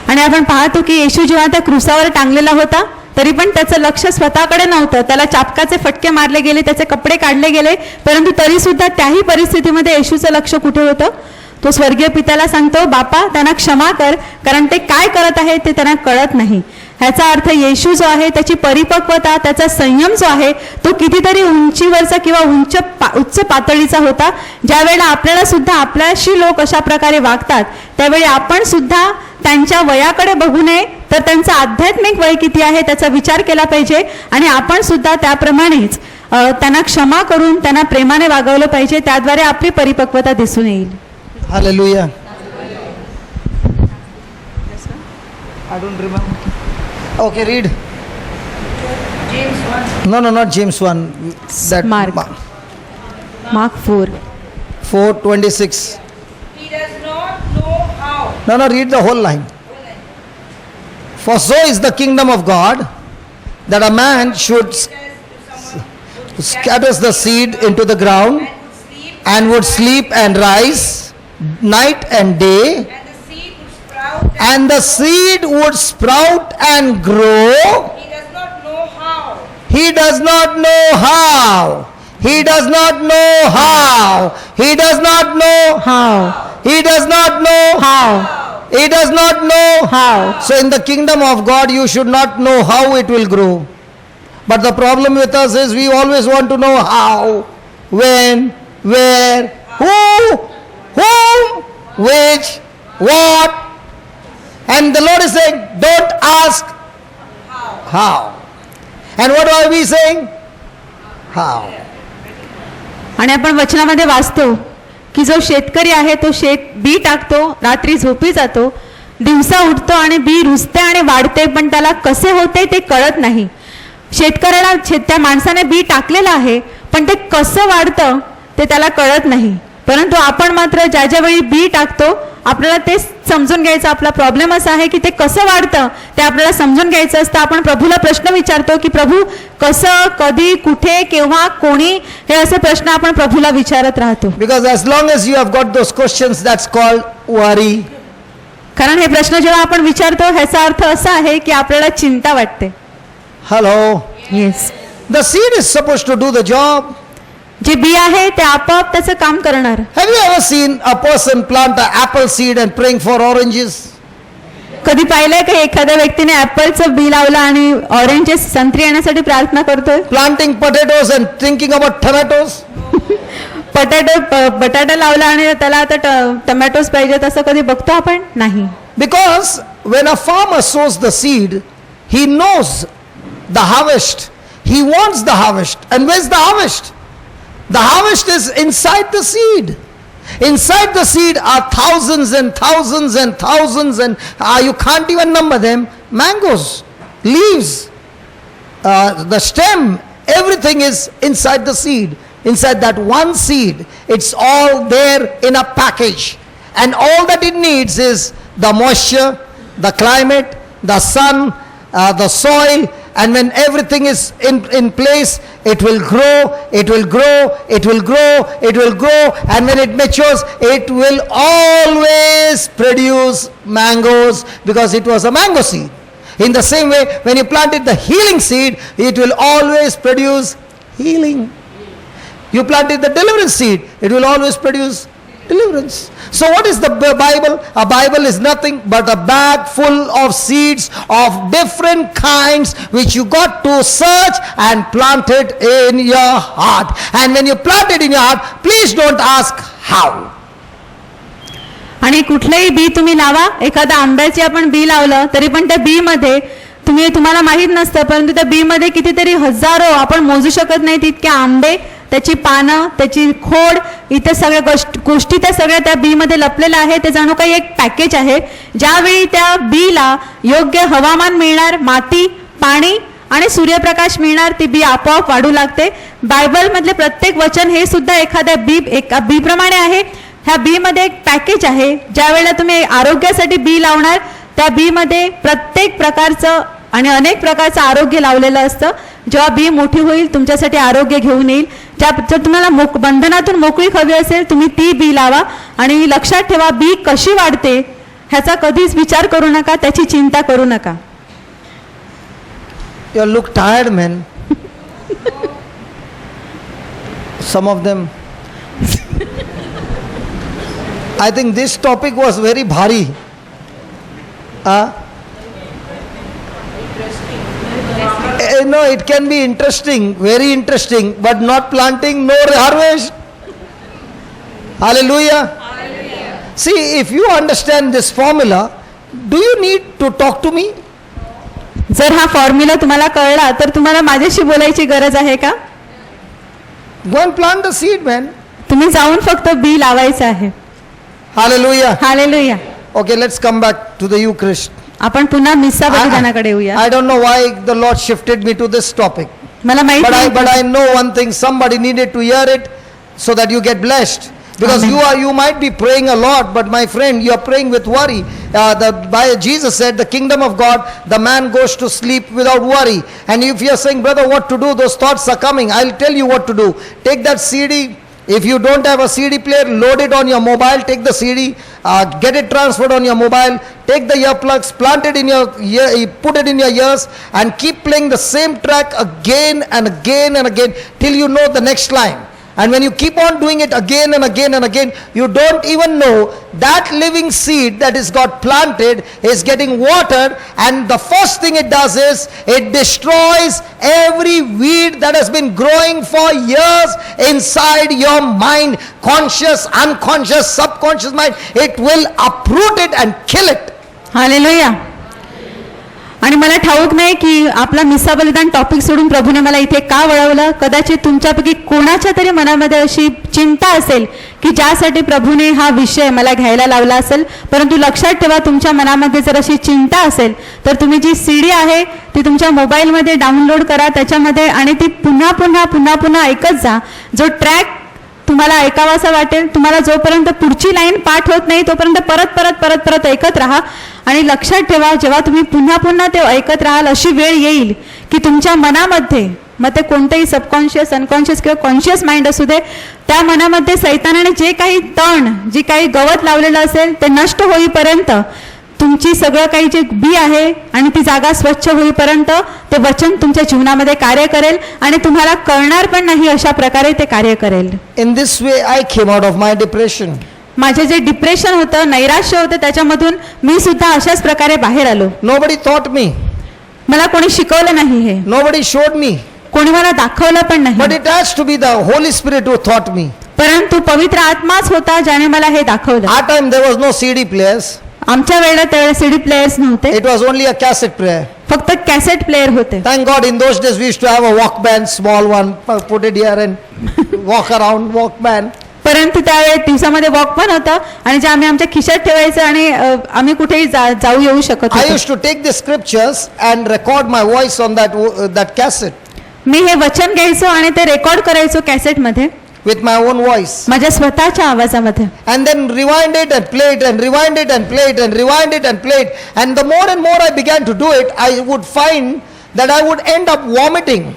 आणि आपण पाहतो की येशू जेव्हा त्या क्रुसावर टांगलेला होता तरी पण त्याचं लक्ष स्वतःकडे नव्हतं. त्याला चापकाचे फटके मारले गेले, त्याचे कपडे काढले गेले, परंतु तरी सुद्धा त्याही परिस्थितीमध्ये येशूचं लक्ष कुठे होतं? तो स्वर्गीय पित्याला सांगतो, बापा त्यांना क्षमा कर, कारण ते काय करत आहे ते त्यांना कळत नाही. ह्याचा अर्थ येशू जो आहे त्याची परिपक्वता, त्याचा संयम जो आहे तो कितीतरी उंचीवरचा किंवा उच्च पातळीचा होता. ज्यावेळेला आपल्याला सुद्धा आपल्याशी लोक अशा प्रकारे वागतात त्यावेळी आपण सुद्धा त्यांच्या वयाकडे बघू नये, तर त्यांचं आध्यात्मिक वय किती आहे त्याचा विचार केला पाहिजे आणि आपण सुद्धा त्याप्रमाणेच त्यांना क्षमा करून त्यांना प्रेमाने वागवलं पाहिजे. त्याद्वारे आपली परिपक्वता दिसून येईल. Hallelujah. I don't remember. Okay, read. James 1. No, not James 1. That Mark 4. 4:26. He does not know how. No, read the whole line. For so is the kingdom of God, that a man should scatters the seed into the ground and would sleep and rise night and day, And the seed would sprout and the seed would sprout and grow. He does not know how. He does not know how. He does not know how. He does not know how He does not know how He does not know how. So in the kingdom of God, you should not know how it will grow. But the problem with us is we always want to know how, when, where, who, whom, which, what. And the Lord is saying, don't ask how. And what are we saying? How. आणि आपण वचनामध्ये वाचतो की जो शेतकरी आहे तो B टाकतो, रात्री झोपी जातो, दिवसा उठतो आणि बी रुजते आणि वाढते, पण त्याला कसे होते ते कळत नाही. शेतकऱ्याला त्या माणसाने बी टाकलेलं आहे, पण ते कसं वाढतं ते त्याला कळत नाही. परंतु आपण मात्र ज्या ज्यावेळी बी टाकतो आपल्याला ते समजून घ्यायचं. आपला प्रॉब्लेम असा आहे की ते कसं वाढतं ते आपल्याला समजून घ्यायचं असतं. आपण प्रभूला प्रश्न विचारतो की प्रभू कसं, कधी, कुठे, केव्हा, कोणी, हे असे प्रश्न आपण प्रभूला विचारत राहतो. Because as long as you have got those questions, that's called worry. कारण हे प्रश्न जेव्हा आपण विचारतो ह्याचा अर्थ असा आहे की आपल्याला चिंता वाटते. Hello. Yes, The seed is supposed to do the job. जे बी आहे ते आपोआप त्याचं काम करणार. Have you ever seen a person plant an apple seed and praying for oranges? कधी पाहिलंय का एखाद्या व्यक्तीने ऍपलचं बी लावलं आणि ऑरेंजेस, संत्री येण्यासाठी प्रार्थना करतोय? Planting potatoes and thinking about tomatoes? बटाटा लावला आणि त्याला आता टमॅटोज पाहिजेत असं कधी बघतो आपण? नाही. Because when a farmer sows the seed, he knows the harvest. He wants the harvest. And where's the harvest? The harvest is inside the seed. Inside the seed are thousands and thousands and thousands and you can't even number them. Mangoes, leaves, the stem, everything is inside the seed. Inside that one seed, it's all there in a package. And all that it needs is the moisture, the climate, the sun, the soil, and when everything is in place, it will grow, it will grow, it will grow, it will grow, and when it matures, it will always produce mangoes because it was a mango seed. In the same way, when you planted the healing seed, it will always produce healing. You planted the deliverance seed, it will always produce deliverance. So what is the Bible? A Bible is nothing but a bag full of seeds of different kinds which you got to search and plant it in your heart. And when you plant it in your heart, please don't ask how. आणि कुठलेही B तुम्ही लावा, एखादा आंब्याचे आपण B लावलं तरी पण त्या बी मध्ये तुम्हाला माहित नसतं, परंतु त्या बी मध्ये कितीतरी हजारो, आपण मोजू शकत नाही तितके आंबे, त्याची पानं, त्याची खोड, इथे सगळ्या गोष्टी त्या सगळ्या त्या बी मध्ये लपलेल्या आहे. ते जणू काही एक पॅकेज आहे. ज्यावेळी त्या बीला योग्य हवामान मिळणार, माती, पाणी आणि सूर्यप्रकाश मिळणार, ती बी आपोआप वाढू लागते. बायबल मधले प्रत्येक वचन हे सुद्धा एखाद्या बी प्रमाणे आहे. ह्या बी मध्ये एक पॅकेज आहे. ज्या वेळेला तुम्ही आरोग्यासाठी बी लावणार, त्या बी मध्ये प्रत्येक प्रकारचं आणि अनेक प्रकारचं आरोग्य लावलेलं असतं. जेव्हा बी मोठी होईल तुमच्यासाठी आरोग्य घेऊन येईल. जर तुम्हाला बंधनातून मोकळी हवी असेल, तुम्ही ती बी लावा. आणि लक्षात ठेवा, बी कशी वाढते ह्याचा कधीच विचार करू नका, त्याची चिंता करू नका. You look tired, man. Some of them. I think this topic was very bhari. No, it can be interesting, very interesting, but not planting, no harvest. Hallelujah. Hallelujah. See, if you understand this formula, do you need to talk to me? जर हा formula तुम्हाला कळला तर तुम्हाला माझ्याशी बोलायची गरज आहे का? Go and plant the seed, man. तुम्ही जाऊन फक्त बी लावायचं आहे. Hallelujah. Hallelujah. Okay, let's come back to the Eucharist. आपण पुन्हा मिस्सा बलिदानाकडे येऊया. I don't know why the Lord shifted me to this topic. मला माहित नाही, But I know one thing, somebody needed to hear it so that you get blessed. Because you might be praying a lot, but my friend, you are praying with worry. Jesus said, the kingdom of God, the man goes to sleep without worry. And if you are saying, brother, what to do? Those thoughts are coming. I'll tell you what to do. Take that CD. If you don't have a CD player, load it on your mobile. Take the CD, get it transferred on your mobile. take the earplugs, plant it in your ear, put it in your ears, and keep playing the same track again and again and again till you know the next line. And when you keep on doing it again and again and again, you don't even know that living seed that is got planted is getting watered, and the first thing it does is it destroys every weed that has been growing for years inside your mind, conscious, unconscious, subconscious mind. It will uproot it and kill it. Hallelujah. आणि मला ठाऊक नाही की आपला मिसा बलिदान topic सोडून प्रभूने मला इथे का वळवलं. कदाचित तुमच्यापैकी कोणाच्या तरी मनामध्ये अशी चिंता असेल की ज्यासाठी प्रभूने हा विषय मला घ्यायला लावला असेल. परंतु लक्षात ठेवा, तुमच्या मनामध्ये जर अशी चिंता असेल तर तुम्ही जी CD आहे ती तुमच्या मोबाईलमध्ये डाउनलोड करा त्याच्यामध्ये, आणि ती पुन्हा पुन्हा पुन्हा पुन्हा ऐकत जा. जो ट्रॅक तुम्हाला ऐकावासा वाटेल, तुम्हाला जोपर्यंत पुढची लाईन पाठ होत नाही तोपर्यंत परत परत परत परत ऐकत राहा. आणि लक्षात ठेवा, जेव्हा तुम्ही पुन्हा पुन्हा ते ऐकत राहाल अशी वेळ येईल की तुमच्या मनामध्ये, मग ते कोणतेही सबकॉन्शियस, अनकॉन्शियस किंवा कॉन्शियस माइंड असू दे, त्या मनामध्ये सैतानाने जे काही तण, जी काही गवत लावलेलं असेल ते नष्ट होईपर्यंत, तुमची सगळं काही जे बी आहे आणि ती जागा स्वच्छ होईपर्यंत ते वचन तुमच्या जीवनामध्ये कार्य करेल आणि तुम्हाला कळणार पण नाही अशा प्रकारे ते कार्य करेल. In this way I came out of my depression. माझे जे डिप्रेशन होतं, नैराश्य होतं, त्याच्यामधून मी सुद्धा अशाच प्रकारे बाहेर आलो. Nobody taught me. मला कोणी शिकवलं नाही, हे Nobody showed me. कोणी मला दाखवलं पण नाही. But it has to be the Holy Spirit who taught me. परंतु पवित्र आत्माच होता ज्याने मला हे दाखवलं. At time there was no CD players. आमच्या वेळेला त्यावेळेला CD प्लेयर्स नव्हते, It was only a cassette player. फक्त कॅसेट प्लेयर होते. Thank God in those days we used to have a Walkman, small one, put it here and walk around, Walkman. परंतु त्यावेळेस दिवसामध्ये walk पण होतं आणि जे आम्ही आमच्या खिशात ठेवायचं आणि आम्ही कुठेही जाऊ येऊ शकत I होतो. used to take the scriptures and record my voice on that cassette मी हे वचन घ्यायचो आणि ते रेकॉर्ड करायचो कॅसेटमध्ये with my own voice. माझ्या स्वतःच्या आवाजामध्ये. And then rewind it and play it and rewind it and play it and rewind it and play it. And the more and more I began to do it, I would find that I would end up vomiting.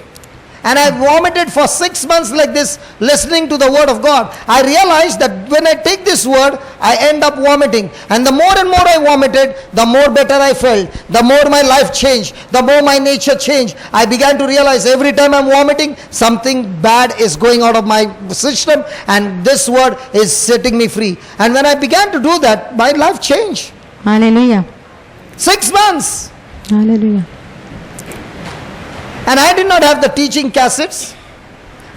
And I vomited for 6 months like this, listening to the word of God. I realized that when I take this word, I end up vomiting. And the more and more I vomited, the more better I felt. The more my life changed. The more my nature changed. I began to realize every time I'm vomiting, something bad is going out of my system. And this word is setting me free. And when I began to do that, my life changed. Hallelujah. 6 months. Hallelujah. And I did not have the teaching cassettes.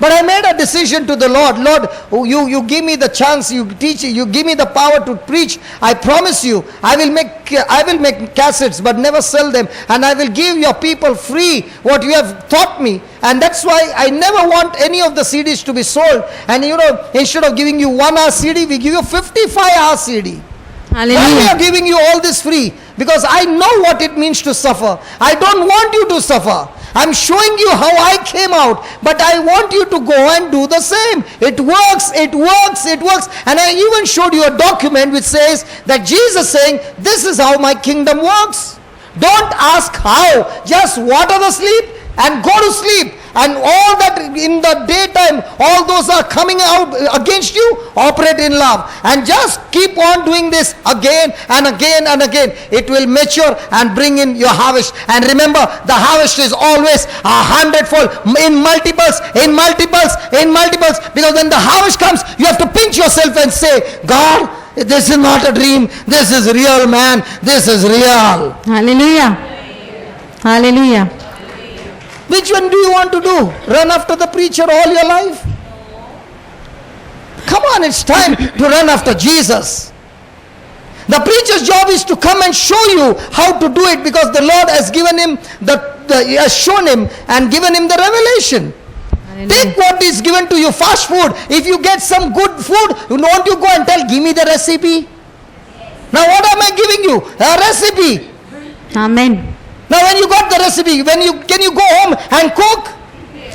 But I made a decision to the Lord. Lord, you give me the chance, you teach, you give me the power to preach. I promise you, I will make cassettes, but never sell them. And I will give your people free what you have taught me. And that's why I never want any of the CDs to be sold. And you know, instead of giving you 1 hour CD, we give you 55 hour CD. Why we hallelujah. are giving you all this free? Because I know what it means to suffer. I don't want you to suffer. I'm showing you how I came out, but I want you to go and do the same. It works, it works, it works. And I even showed you a document which says that Jesus saying, this is how my kingdom works. Don't ask how, just water the sleep and go to sleep. And all that in the daytime, all those are coming out against you, operate in love. And just keep on doing this again and again and again. It will mature and bring in your harvest. And remember, the harvest is always 100-fold, in multiples, in multiples, in multiples. Because when the harvest comes, you have to pinch yourself and say, God, this is not a dream. This is real, man. This is real. Hallelujah. Hallelujah. Which one do you want to do? Run after the preacher all your life? Come on, it's time to run after Jesus. The preacher's job is to come and show you how to do it, because the Lord has given him has shown him and given him the revelation. Take what is given to you, fast food. If you get some good food, don't you go and tell, give me the recipe. Now what am I giving you? A recipe. Amen. Now when you got the recipe, can you go home and cook?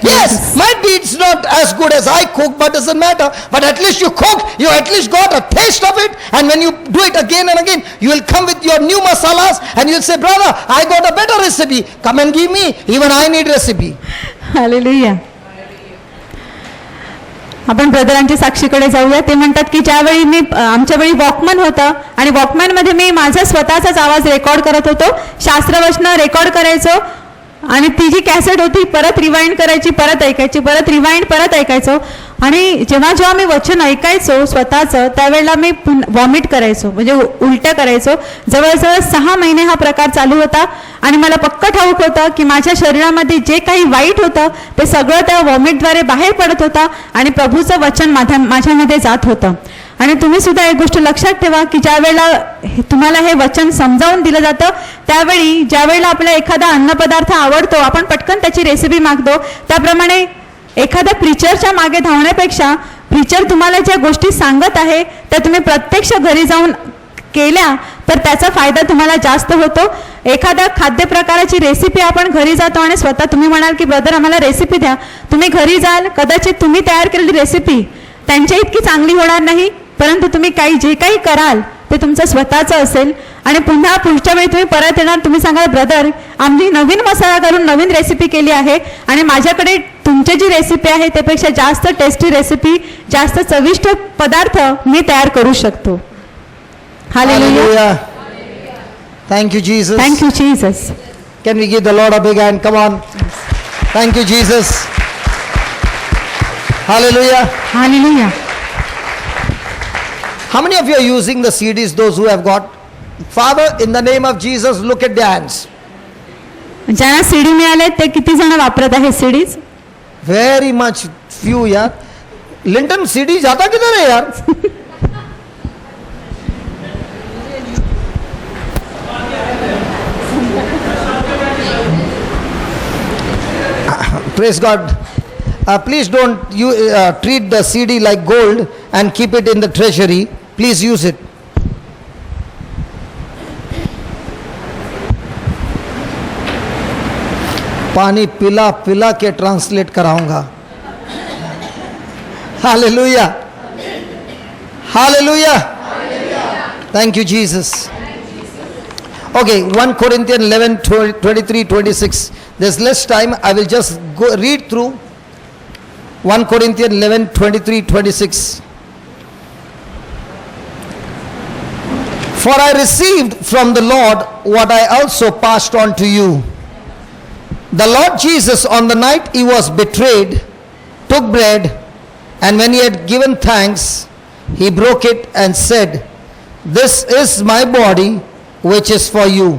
Yes, might be it's not as good as I cook, but doesn't matter. But at least you cook, you at least got a taste of it. And when you do it again and again, you will come with your new masalas and you'll say, brother, I got a better recipe. Come and give me. Even I need recipe. Hallelujah. आपण ब्रदरांच्या साक्षीकडे जाऊया. ते म्हणतात की ज्यावेळी मी आमच्या वेळी Walkman होतं आणि वॉकमॅनमध्ये मी माझा स्वतःचाच आवाज रेकॉर्ड करत होतो, शास्त्रवचनं रेकॉर्ड करायचो आणि ती जी कॅसेट होती परत रिवाइंड करायची, परत ऐकायची, परत रिवाइंड, परत ऐकायचो. आणि जेव्हा मी वचन ऐकायचो स्वतःचं त्यावेळेला मी वॉमिट करायचो, म्हणजे उलट्या करायचो. जवळजवळ 6 महिने हा प्रकार चालू होता आणि मला पक्क ठाऊक होतं की माझ्या शरीरामध्ये जे काही वाईट होतं ते सगळं त्या वॉमिटद्वारे बाहेर पडत होतं आणि प्रभूचं वचन माझ्यामध्ये जात होतं. आणि तुम्ही सुद्धा एक गोष्ट लक्षात ठेवा की ज्या वेळेला तुम्हाला हे वचन समजावून दिलं जातं त्यावेळी ज्या वेळेला आपल्याला एखादा अन्नपदार्थ आवडतो आपण पटकन त्याची रेसिपी मागतो. त्याप्रमाणे एखाद्या प्रिचरच्या मागे धावण्यापेक्षा प्रिचर तुम्हाला ज्या गोष्टी सांगत आहे त्या तुम्ही प्रत्यक्ष घरी जाऊन केल्या तर त्याचा फायदा तुम्हाला जास्त होतो. एखाद्या खाद्यप्रकाराची रेसिपी आपण घरी जातो आणि स्वतः तुम्ही म्हणाल की ब्रदर आम्हाला रेसिपी द्या, तुम्ही घरी जाल, कदाचित तुम्ही तयार केलेली रेसिपी त्यांच्या इतकी चांगली होणार नाही, परंतु तुम्ही जे काही कराल ते तुमचं स्वतःचं असेल. आणि पुढच्या वेळी तुम्ही परत येणार, तुम्ही सांगाल ब्रदर आम्ही नवीन मसाला घालून नवीन रेसिपी केली आहे आणि माझ्याकडे तुमची जी रेसिपी आहे त्यापेक्षा जास्त टेस्टी रेसिपी, जास्त चविष्ट पदार्थ मी तयार करू शकतो. Hallelujah. Thank you, Jesus. Thank you, Jesus. Can we give the Lord a big hand? Come on. Thank you, Jesus. Hallelujah. Hallelujah. How many of you are using the CDs, those who have got? Father, in the name of Jesus, look at the hands. ज्यांना CD मिळाले ते किती जण वापरत आहे CDs? Very much few, यार. Linton CD जाता किधर है यार? Praise God. Please don't treat the CD like gold and keep it in the treasury. Please use it. पानी पिला पिला के ट्रांसलेट कराऊंगा. Hallelujah. Hallelujah. Thank you, Jesus. Okay, 1 Corinthians 11, 23, 26. There's less time. I will just read through 1 Corinthians 11, 23, 26. For I received from the Lord what I also passed on to you. The Lord Jesus, on the night he was betrayed, took bread, and when he had given thanks, he broke it and said, "This is my body, which is for you.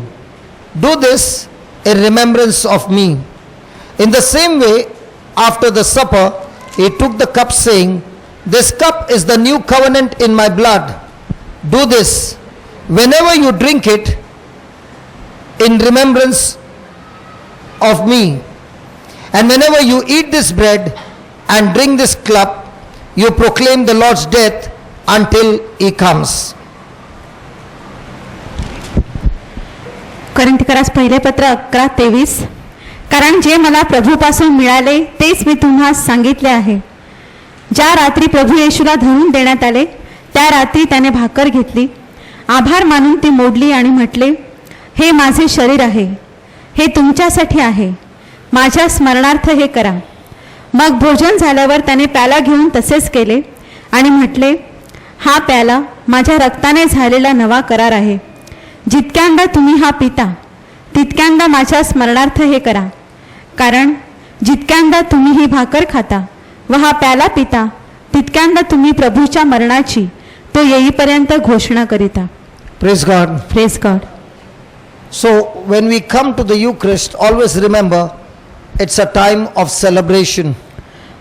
Do this in remembrance of me." In the same way, after the supper, he took the cup, saying, "This cup is the new covenant in my blood. Do this whenever you drink it in remembrance of me. And whenever you eat this bread and drink this cup, you proclaim the Lord's death until he comes." कोरिन्थीकरास पहिले पत्र 11:23. कारण जे मला प्रभूपासून मिळाले तेच मी तुम्हास सांगितले आहे. ज्या रात्री प्रभू येशूला धरून देण्यात आले त्या रात्री त्याने भाकर घेतली, आभार मानून ती मोडली आणि म्हटले, "हे माझे शरीर आहे, हे तुमच्यासाठी आहे, माझ्या स्मरणार्थ हे करा." मग भोजन झाल्यावर त्याने प्याला घेऊन तसेच केले आणि म्हटले, "हा प्याला माझ्या रक्ताने झालेला नवा करार आहे. जितक्यांदा तुम्ही हा पिता तितक्यांदा माझ्या स्मरणार्थ हे करा. कारण जितक्यांदा तुम्ही ही भाकर खाता व हा प्याला पिता तितक्यांदा तुम्ही प्रभूच्या मरणाची तो येईपर्यंत घोषणा करिता." Praise God. Praise God. So when we come to the Eucharist, always remember it's a time of celebration.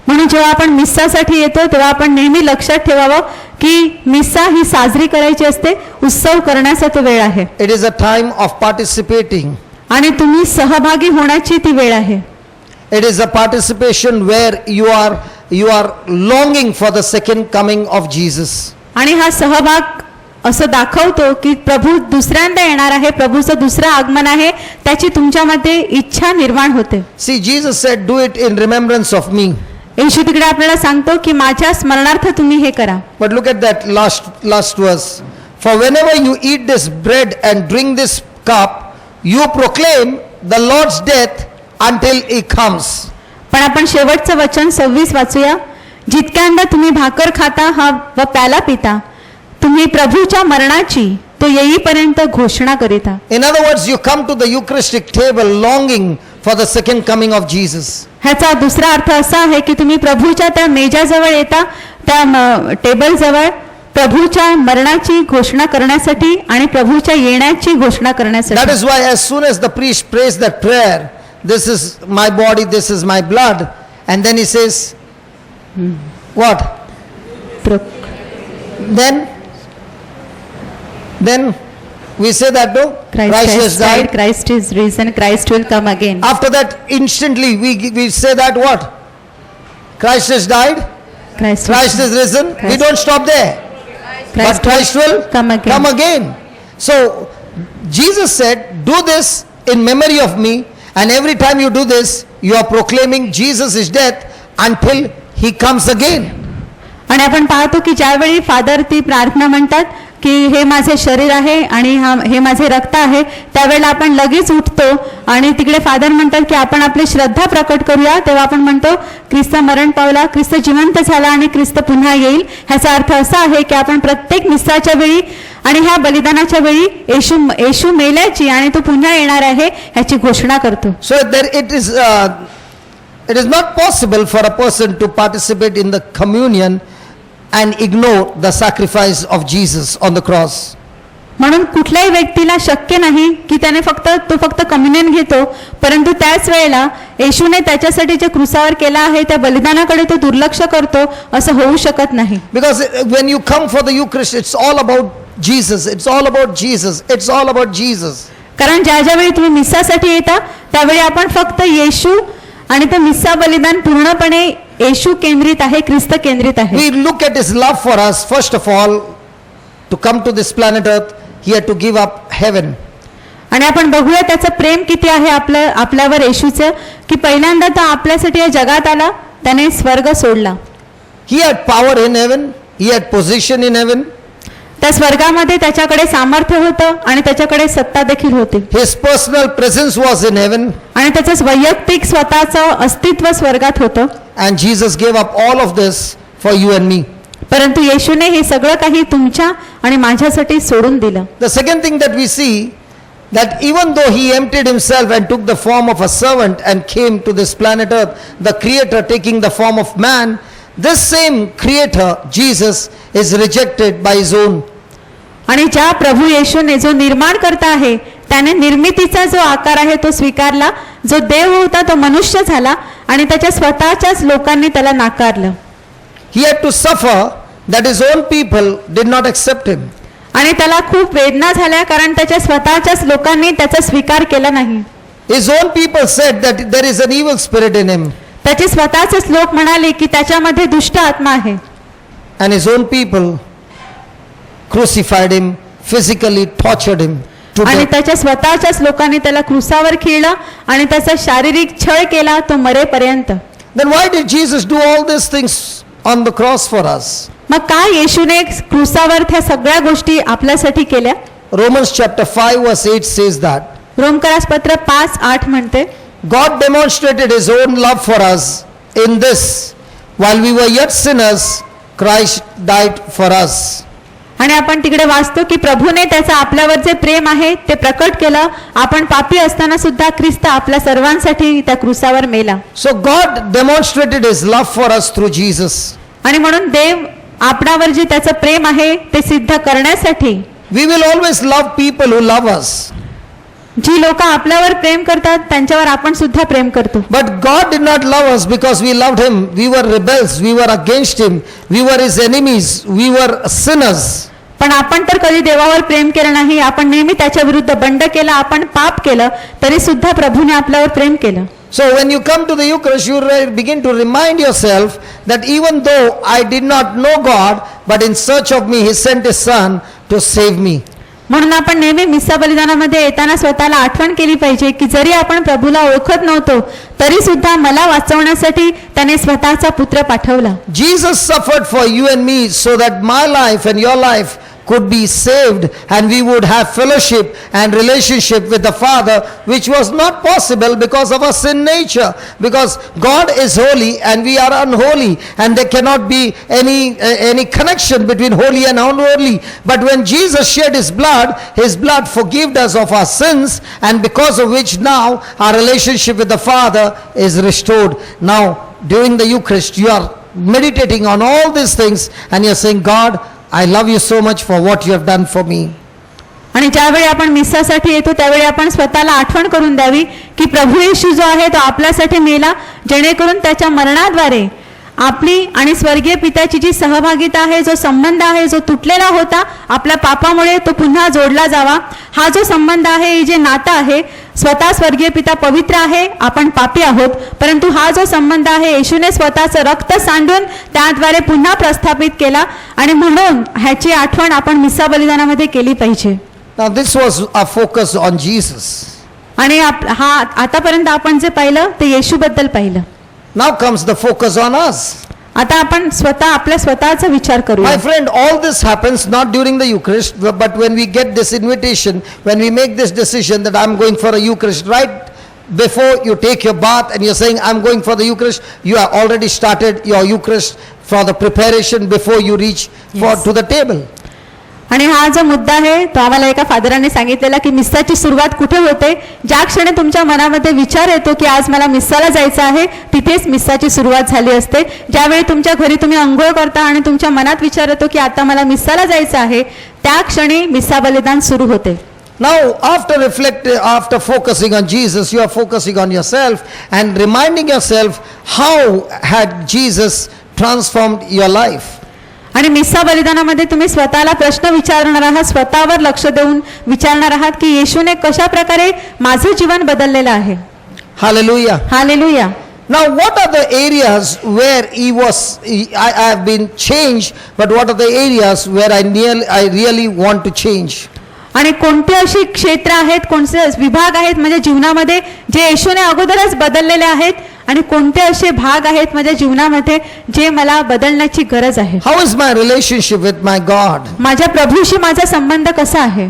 म्हणून जेव्हा आपण मिस्सासाठी येतो तेव्हा आपण नेहमी लक्षात ठेवावं की मिस्सा ही साजरी करायची असते, उत्सव करण्याचा तो वेळ आहे. It is a time of participating. आणि तुम्ही सहभागी होण्याची ती वेळ आहे. It is a participation where you are longing for the second coming of Jesus. आणि हा सहभाग असं दाखवतो की प्रभू दुसऱ्यांदा येणार आहे, प्रभूचं दुसरं आगमन आहे, त्याची तुमच्यामध्ये इच्छा निर्माण होते. See, Jesus said, "Do it in remembrance of me." येशू तिकडे आपल्याला सांगतो की माझ्या स्मरणार्थ तुम्ही हे करा. But look at that last verse. "For whenever you eat this bread and drink this cup, you proclaim the Lord's death until he comes." पण आपण शेवटचं वचन 26 वाचूया. जितक्यांदा तुम्ही भाकर खाता व प्याला पिता, तुम्ही प्रभूच्या मरणाची तो येईपर्यंत घोषणा करीता. In other words, you come to the Eucharistic table longing for the second coming of Jesus. ह्याचा दुसरा अर्थ असा आहे की तुम्ही प्रभूच्या त्या मेजाजवळ येता, त्या टेबल जवळ प्रभूच्या मरणाची घोषणा करण्यासाठी आणि प्रभूच्या येण्याची घोषणा That करण्यासाठी. is why as soon as the priest prays that prayer, this is my body, this is my blood, and then he says, what? Then we say that no, Christ has died, Christ is risen, Christ will come again. After that, instantly we say that what? Christ has died, Christ is risen. We Christ- don't stop there. But Christ will come again. So Jesus said, do this in memory of me, and every time you do this, you are proclaiming Jesus is dead until he comes again. आणि आपण पाहतो की ज्यावेळी father ती प्रार्थना म्हणतात की हे माझे शरीर आहे आणि हे माझे रक्त आहे, त्यावेळेला आपण लगेच उठतो आणि तिकडे फादर म्हणतात की आपण आपली श्रद्धा प्रकट करूया. तेव्हा आपण म्हणतो ख्रिस्त मरण पावला, ख्रिस्त जिवंत झाला आणि ख्रिस्त पुन्हा येईल. ह्याचा अर्थ असा आहे की आपण प्रत्येक मिस्साच्या वेळी आणि ह्या बलिदानाच्या वेळी येशू मेल्याची आणि तो पुन्हा येणार आहे ह्याची घोषणा करतो. So it is not possible for a person to participate in the communion and ignore the sacrifice of Jesus on the cross. म्हणून कुठल्याही व्यक्तीला शक्य नाही की त्याने फक्त कम्युनियन घेतो, परंतु त्याच वेळेला येशूने त्याच्यासाठी जे क्रुसावर केला आहे त्या बलिदानाकडे तो दुर्लक्ष करतो, असं होऊ शकत नाही. Because when you come for the Eucharist, it's all about Jesus, it's all about Jesus, it's all about Jesus. कारण ज्यावेळी तुम्ही मिस्सासाठी येता त्यावेळी आपण फक्त येशू आणि ते मिस्सा बलिदान पूर्णपणे येशू केंद्रित आहे, ख्रिस्त केंद्रित आहे. We look at his love for us. First of all, to come to this planet earth, he had to give up heaven. आणि आपण बघूया त्याचं प्रेम किती आहे आपल्यावर येशूचं, की पहिल्यांदा तो आपल्यासाठी या जगात आला, त्याने स्वर्ग सोडला. He had power in heaven, he had position in heaven. त्या स्वर्गामध्ये त्याच्याकडे सामर्थ्य होतं आणि त्याच्याकडे सत्ता देखील होती. His personal presence was in heaven. आणि त्याचं वैयक्तिक स्वतःचं अस्तित्व स्वर्गात होतं. And Jesus gave up all of this for you and me. परंतु येशूने हे सगळं काही तुमच्या आणि माझ्यासाठी सोडून दिलं. The second thing that we see, that even though he emptied himself and took the form of a servant and came to this planet earth, the creator taking the form of man, this same creator, Jesus, is rejected by his own. आणि ज्या प्रभू येशूने जो निर्माण करता आहे त्याने निर्मितीचा जो आकार आहे तो स्वीकारला, जो देव होता तो मनुष्य झाला आणि त्याच्या स्वतःच्याच लोकांनी त्याला नाकारलं. He had to suffer that his own people did not accept him. आणि त्याला खूप वेदना झाल्या कारण त्याच्या स्वतःच्याच लोकांनी त्याचा स्वीकार केला नाही. His own people said that there is an evil spirit in him. त्याचे स्वतःचेच लोक म्हणाले की त्याच्यामध्ये दुष्ट आत्मा आहे. And his own people crucified him, physically tortured him to आणि death. त्याच्या स्वतःच्याच लोकांनी त्याला क्रूसावर खिळलं आणि त्याचा शारीरिक छळ केला तो मरेपर्यंत. Then why did Jesus do all these things on the cross for us? मग काय येशूने क्रूसावर त्या सगळ्या गोष्टी आपल्यासाठी केल्या? Romans chapter 5 verse 8 says that रोमकरासपत्र 5:8 म्हणते, God demonstrated his own love for us in this, while we were yet sinners, Christ died for us. आणि आपण तिकडे वाचतो की प्रभूने त्याचं आपल्यावर जे प्रेम आहे ते प्रकट केलं. आपण पापी असताना सुद्धा ख्रिस्त आपल्या सर्वांसाठी त्या क्रूसावर मेला. So God demonstrated his love for us through Jesus. आणि म्हणून देव आपणावर जे त्याचं प्रेम आहे ते सिद्ध करण्यासाठी We will always love people who love us. जी लोक आपल्यावर प्रेम करतात त्यांच्यावर आपण सुद्धा प्रेम करतो. But God did not love us because we loved him. We were rebels, we were against him, we were his enemies, we were sinners. पण आपण तर कधी देवावर प्रेम केलं नाही. आपण नेहमी त्याच्या विरुद्ध बंड केला, आपण पाप केलं, तरी सुद्धा प्रभूने आपल्यावर प्रेम केलं. So when you come to the Eucharist, you begin to remind yourself that even though I did not know God, but in search of me, he sent his son to save me. म्हणून आपण नेहमी मिस्सा बलिदानामध्ये येताना स्वतःला आठवण केली पाहिजे की जरी आपण प्रभूला ओळखत नव्हतो तरी सुद्धा मला वाचवण्यासाठी त्याने स्वतःचा पुत्र पाठवला. Jesus suffered for you and me so that my life and your life could be saved and we would have fellowship and relationship with the Father, which was not possible because of our sin nature. Because God is holy and we are unholy, and there cannot be any connection between holy and unholy. But when Jesus shed his blood forgave us of our sins, and because of which now our relationship with the Father is restored. Now during the Eucharist you are meditating on all these things and you are saying, God, I love you so much for what you have done for me. आणि ज्यावेळी आपण मिसासाठी येतो त्यावेळी आपण स्वतःला आठवण करून द्यावी की प्रभू येशू जो आहे तो आपल्यासाठी मेला, जेणेकरून त्याच्या मरणाद्वारे आपली आणि स्वर्गीय पित्याची जी सहभागिता आहे, जो संबंध आहे, जो तुटलेला होता आपल्या पापामुळे, तो पुन्हा जोडला जावा. हा जो संबंध आहे, जे नातं आहे, स्वतः स्वर्गीय पिता पवित्र आहे, आपण पापी आहोत, परंतु हा जो संबंध आहे येशूने स्वतःचं रक्त सांडून त्याद्वारे पुन्हा प्रस्थापित केला, आणि म्हणून ह्याची आठवण आपण मिसा बलिदानामध्ये केली पाहिजे. Now this was our focus on Jesus. आणि हा आतापर्यंत आपण जे पाहिलं ते येशूबद्दल पाहिलं. Now comes the focus on us. आता आपण आपल्या स्वतःचा विचार करूया. My friend, all this happens not during the Eucharist, but when we get this invitation, when we make this decision that I'm going for a Eucharist, right before you take your bath and you're saying I'm going for the Eucharist, you have already started your Eucharist for the preparation before you reach to the table. आणि हा जो मुद्दा आहे तो आम्हाला एका फादरांनी सांगितलेला की मिस्साची सुरुवात कुठे होते. ज्या क्षणी तुमच्या मनामध्ये विचार येतो की आज मला मिस्साला जायचं आहे, तिथेच मिस्साची सुरुवात झाली असते. ज्यावेळी तुमच्या घरी तुम्ही अंघोळ करता आणि तुमच्या मनात विचार येतो की आता मला मिस्साला जायचं आहे, त्या क्षणी मिस्सा बलिदान सुरू होते. Now after focusing on Jesus, you are focusing on yourself and reminding yourself how had Jesus transformed your life. आणि मिस्सा बलिदानामध्ये तुम्ही स्वतःला प्रश्न विचारणार आहात, स्वतःवर लक्ष देऊन विचारणार आहात की येशूने कशा प्रकारे माझे जीवन बदललेलं आहे. Hallelujah. Hallelujah. Now what are the areas where I have been changed, but what are the areas where I really want to change? आणि कोणते अशी क्षेत्र आहेत, कोणते विभाग आहेत माझ्या जीवनामध्ये जे येशूने अगोदरच बदललेले आहेत, आणि कोणते असे भाग आहेत माझ्या जीवनामध्ये जे मला बदलण्याची गरज आहे. How is my relationship with my God? माझ्या प्रभूशी माझा संबंध कसा आहे.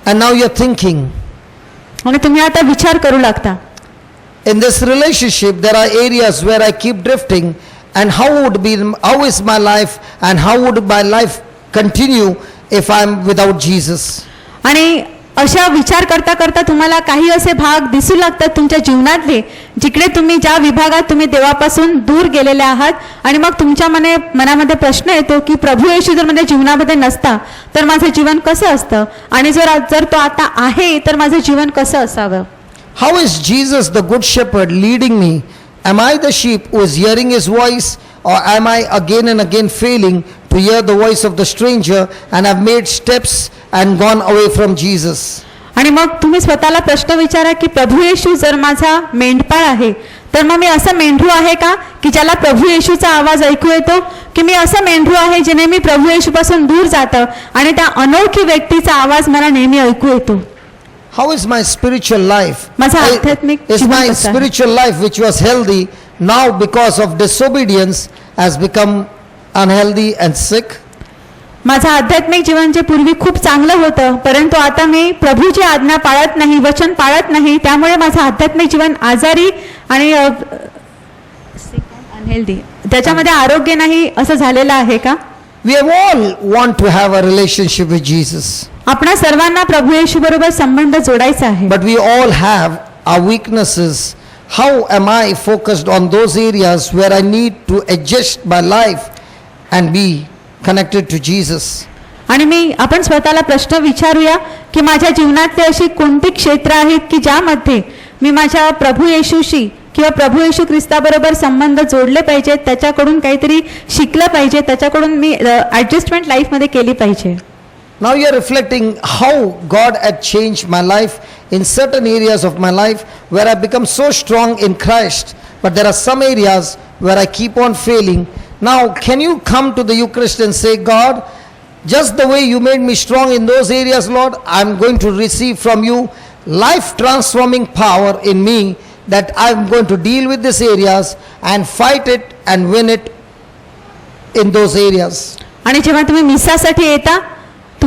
And now you're thinking, आणि तुम्ही आता विचार करू लागता, in this relationship there are areas where I keep drifting, and how is my life and how would my life continue if I'm without Jesus? आणि अशा विचार करता करता तुम्हाला काही असे भाग दिसू लागतात तुमच्या जीवनातले, जिकडे तुम्ही ज्या विभागात तुम्ही देवापासून दूर गेलेले आहात, आणि मग तुमच्या मनामध्ये प्रश्न येतो की प्रभू येशू जर माझ्या जीवनामध्ये नसता तर माझं जीवन कसं असतं, आणि जर तो आता आहे तर माझं जीवन कसं असावं. How is Jesus the good shepherd leading me? Am I the sheep who is hearing his voice, or am I again and again failing to hear the voice of the stranger and have made steps and gone away from Jesus? आणि मग तुम्ही स्वतःला प्रश्न विचारा की प्रभू येशू जर माझा मेंढपाळ आहे तर मग मी असं मेंढरू आहे का की ज्याला प्रभू येशूचा आवाज ऐकू येतो, की मी असं मेंढरू आहे जे नेहमी प्रभू येशूपासून दूर जातं आणि त्या अनोळखी व्यक्तीचा आवाज मला नेहमी ऐकू येतो. How is my spiritual life? माझा आध्यात्मिक Is जीवन my कसं आहे? spiritual life, which was healthy, now because of disobedience has become unhealthy and sick? माझं आध्यात्मिक जीवन जे पूर्वी खूप चांगलं होतं, परंतु आता मी प्रभूची आज्ञा पाळत नाही, वचन पाळत नाही, त्यामुळे माझं आध्यात्मिक जीवन आजारी आणि अनहेल्दी, त्याच्यामध्ये आरोग्य नाही असं झालेलं आहे का? We have all want to have a relationship with Jesus. आपणा सर्वांना प्रभू येशू बरोबर संबंध जोडायचा आहे. But we all have our weaknesses. How am I focused on those areas where I need to adjust my life and be connected to Jesus? आणि आपण स्वतःला प्रश्न विचारूया की माझ्या जीवनातले अशी कोणती क्षेत्र आहेत की ज्यामध्ये मी माझ्या प्रभू येशूशी किंवा प्रभू येशू ख्रिस्ताबरोबर संबंध जोडले पाहिजेत, त्याच्याकडून काहीतरी शिकलं पाहिजे, त्याच्याकडून मी ॲडजस्टमेंट लाईफमध्ये केली पाहिजे. Now you are reflecting how God had changed my life in certain areas of my life where I become so strong in Christ, but there are some areas where I keep on failing. Now can you come to the Eucharist and say, God, just the way you made me strong in those areas, Lord, I'm going to receive from you life transforming power in me, that I'm going to deal with these areas and fight it and win it in those areas. आणि जेव्हा तुम्ही मिसासाठी येता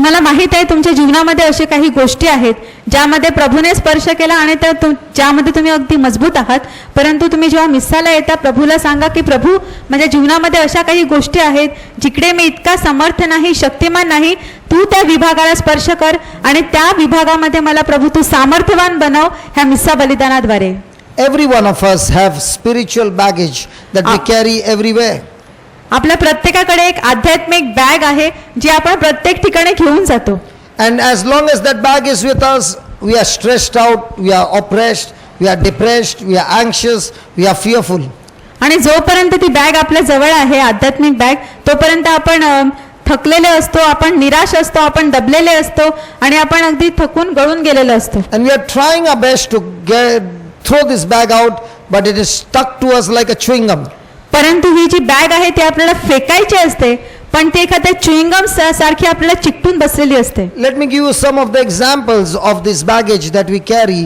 तुम्हाला माहित आहे तुमच्या जीवनामध्ये असे काही गोष्टी आहेत ज्यामध्ये प्रभूने स्पर्श केला आणि ज्यामध्ये तुम्ही अगदी मजबूत आहात, परंतु तुम्ही जेव्हा मिस्साला येता प्रभूला सांगा की प्रभू माझ्या जीवनामध्ये अशा काही गोष्टी आहेत जिकडे मी इतका समर्थ नाही, शक्तिमान नाही, तू त्या विभागाला स्पर्श कर आणि त्या विभागामध्ये मला प्रभू तू सामर्थ्यवान बनव ह्या मिस्सा बलिदानाद्वारे. Every one of us have spiritual baggage that we carry everywhere. आपल्या प्रत्येकाकडे एक आध्यात्मिक बॅग आहे जी आपण प्रत्येक ठिकाणी घेऊन जातो. And as long as that bag is with us, we are stressed out, we are oppressed, we are depressed, we are anxious, we are fearful. आणि जोपर्यंत ती बॅग आपल्या जवळ आहे आध्यात्मिक बॅग, तोपर्यंत आपण थकलेले असतो, आपण निराश असतो, आपण दबलेले असतो आणि आपण अगदी थकून गळून गेलेलो असतो. And we are trying our best to throw this bag out, but it is stuck to us like a chewing gum. परंतु ही जी बॅग आहे ती आपल्याला फेकायची असते, पण ती एखाद्या च्युइंगम सारखी आपल्याला चिकटून बसलेली असते. Let me give you some of the examples of this baggage that we carry.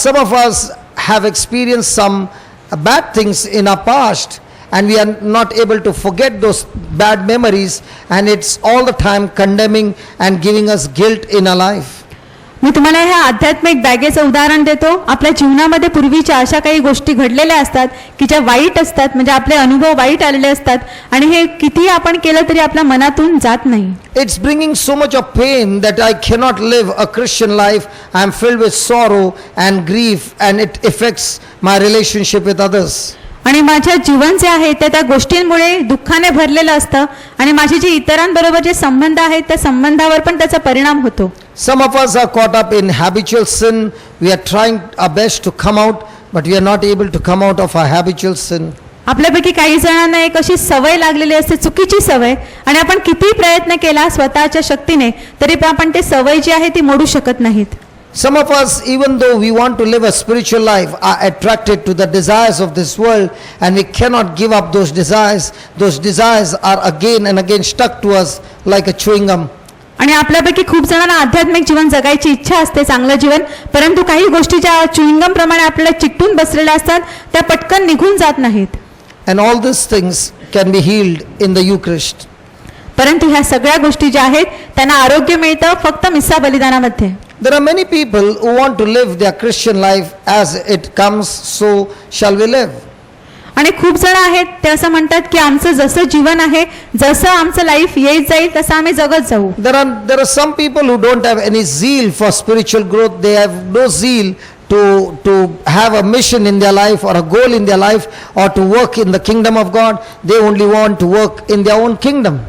Some of us have experienced some bad things in our past, and we are not able to forget those bad memories, and it's all the time condemning and giving us guilt in our life. मी तुम्हाला ह्या आध्यात्मिक बॅगेचं उदाहरण देतो. आपल्या जीवनामध्ये पूर्वीच्या अशा काही गोष्टी घडलेल्या असतात की ज्या वाईट असतात, म्हणजे आपले अनुभव वाईट आलेले असतात आणि हे किती आपण केलं तरी आपल्या मनातून जात नाही. It's bringing so much of pain that I cannot live a Christian life. I am filled with sorrow and grief, and it affects my relationship with others. आणि माझ्या जीवन जे आहे ते त्या गोष्टींमुळे दुःखाने भरलेलं असतं आणि माझे जे इतरांबरोबर जे संबंध आहेत त्या संबंधावर पण त्याचा परिणाम होतो. Some of us are caught up in habitual sin. We are trying our best to come out, but we are not able to come out of our habitual sin. आपल्यापैकी काही जणांना एक अशी सवय लागलेली असते, चुकीची सवय, आणि आपण किती प्रयत्न केला स्वतःच्या शक्तीने तरी आपण ते सवय जी आहे ती मोडू शकत नाहीत. Some of us, even though we want to live a spiritual life, are attracted to the desires of this world, and we cannot give up those desires. Those desires are again and again stuck to us like a chewing gum. आणि आपल्यापैकी खूप जणांना आध्यात्मिक जीवन जगायची इच्छा असते, चांगलं जीवन, परंतु काही गोष्टी ज्या च्युइंगम प्रमाणे आपल्याला चिकटून बसलेल्या असतात त्या पटकन निघून जात नाहीत. And all these things can be healed in the Eucharist. परंतु ह्या सगळ्या गोष्टी ज्या आहेत त्यांना आरोग्य मिळतं फक्त मिस्सा बलिदानामध्ये. There are many people who want to live their Christian life as it comes, so shall we live. आणि खूप जण आहेत ते असं म्हणतात की आमचं जसं जीवन आहे, जसं आमचं लाईफ येत जाईल तसं आम्ही जगत जाऊ. There are some people who don't have any zeal for spiritual growth. They have no zeal to have a mission in their life or a goal in their life or to work in the kingdom of God. They only want to work in their own kingdom.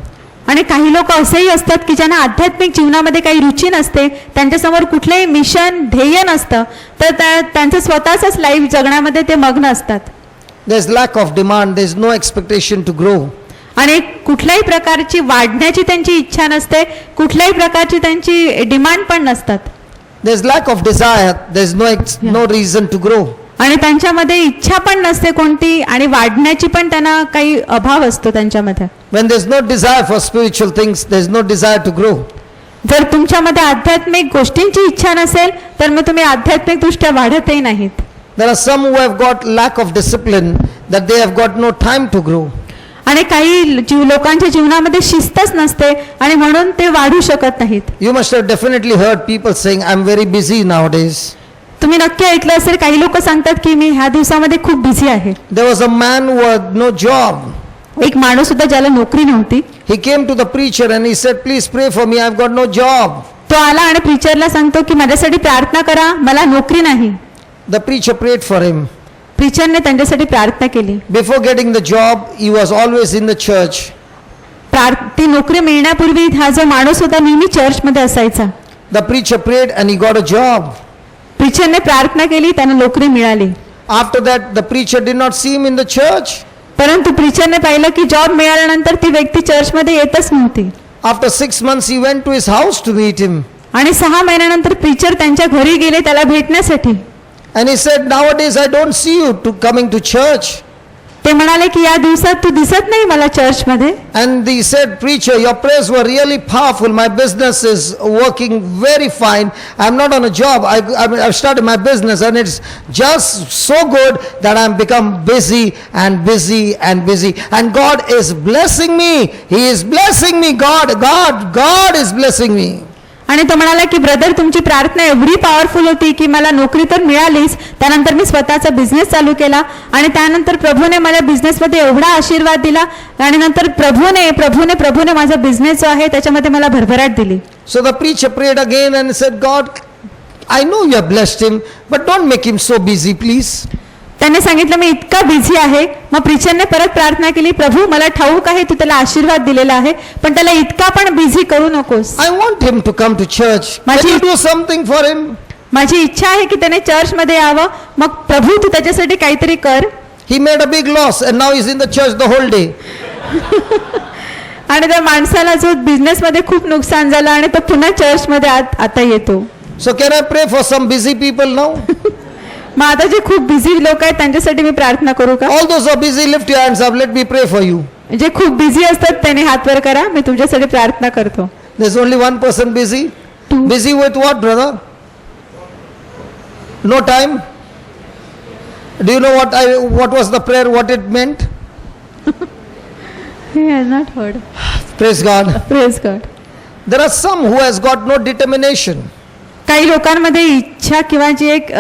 आणि काही लोक असेही असतात की ज्यांना आध्यात्मिक जीवनामध्ये काही रुची नसते, त्यांच्यासमोर कुठलेही मिशन ध्येय नसतं, तर त्यांचं स्वतःच लाईफ जगण्यामध्ये ते मग्न असतात. There's lack of demand. There's no expectation to grow. आणि कुठल्याही प्रकारची वाढण्याची त्यांची इच्छा नसते, कुठल्याही प्रकारची त्यांची डिमांड पण नसतात. There's lack of desire. There's no reason to grow. आणि त्यांच्यामध्ये इच्छा पण नसते कोणती आणि वाढण्याची पण त्यांना काही अभाव असतो त्यांच्यामध्ये. When there's no desire for spiritual things, there's no desire to grow. जर तुमच्यामध्ये आध्यात्मिक गोष्टींची इच्छा नसेल तर मग तुम्ही आध्यात्मिक दृष्ट्या वाढतही नाहीत. There are some who have got lack of discipline, that they have got no time to grow. आणि काही लोकांच्या जीवनामध्ये शिस्तच नसते आणि म्हणून ते वाढू शकत नाहीत. You must have definitely heard people saying, I'm very busy nowadays. तुम्ही नक्की ऐकलं असेल काही लोक सांगतात की मी ह्या दिवसामध्ये खूप बिझी आहे. There was a man who had no job. एक माणूस होता ज्याला नोकरी नव्हती. He came to the preacher and he said, please pray for me, I've got no job. तो आला आणि प्रीचरला सांगतो की माझ्यासाठी प्रार्थना करा, मला नोकरी नाही. The preacher prayed for him. प्रीचरने त्यांच्यासाठी प्रार्थना केली. Before getting the job, he was always in the church. ती नोकरी मिळण्यापूर्वी हा जो माणूस होता नेहमी चर्चमध्ये असायचा. The preacher prayed and he got a job. प्रीचरने प्रार्थना केली, त्यांना नोकरी मिळाली. After that, the preacher did not see him in the church. परंतु प्रीचरने पाहिलं की जॉब मिळाल्यानंतर ती व्यक्ती चर्चमध्ये येतच नव्हती. After 6 months, he went to his house to meet him. आणि 6 महिन्यानंतर प्रीचर त्यांच्या घरी गेले त्याला भेटण्यासाठी. And he said, nowadays I don't see you coming to church. ते म्हणाले की या दिवसात तू दिसत नाही मला चर्चमध्ये. And he said, preacher, your prayers were really powerful. My business is working very fine. I'm not on a job. I've started my business and it's just so good that I'm become busy and busy and busy. And God is blessing me. He is blessing me. God is blessing me. आणि तो म्हणाला की brother तुमची प्रार्थना एवढी powerful होती की मला नोकरी तर मिळालीच, त्यानंतर मी स्वतःचा बिझनेस चालू केला आणि त्यानंतर प्रभूने माझ्या बिझनेसमध्ये एवढा आशीर्वाद दिला आणि नंतर प्रभूने माझा बिझनेस जो आहे त्याच्यामध्ये मला भरभराट दिली. So the preacher prayed again and said, God, I know you have blessed him, but don't make him so busy, please. त्याने सांगितलं मी इतका बिझी आहे. मग प्रिचरने परत प्रार्थना केली, प्रभू मला ठाऊक आहे तू त्याला आशीर्वाद दिलेला आहे, पण त्याला इतका पण बिझी करू नकोस. I want him to come to church. Can you do something for him? माझी इच्छा आहे की त्याने चर्चमध्ये यावं. मग प्रभू तू त्याच्यासाठी काहीतरी कर. He made a big loss and now he's in the church the whole day. आणि त्या माणसाला जो बिझनेसमध्ये खूप नुकसान झालं आणि तो पुन्हा चर्चमध्ये आता येतो. So can I pray for some busy people now? मग आता जे खूप बिझी लोक आहेत त्यांच्यासाठी मी प्रार्थना करू का? All those who are busy, lift your hands up. Let me pray for you. जे खूप बिझी असतात त्यांनी हात वर करा, मी तुमच्यासाठी प्रार्थना करतो. There's only one person busy. Busy with what, brother? No time? Do you know what was the prayer, what it meant? He has not heard. Praise God. Praise God. There are some who has got no determination. काही लोकांमध्ये इच्छा किंवा जी एक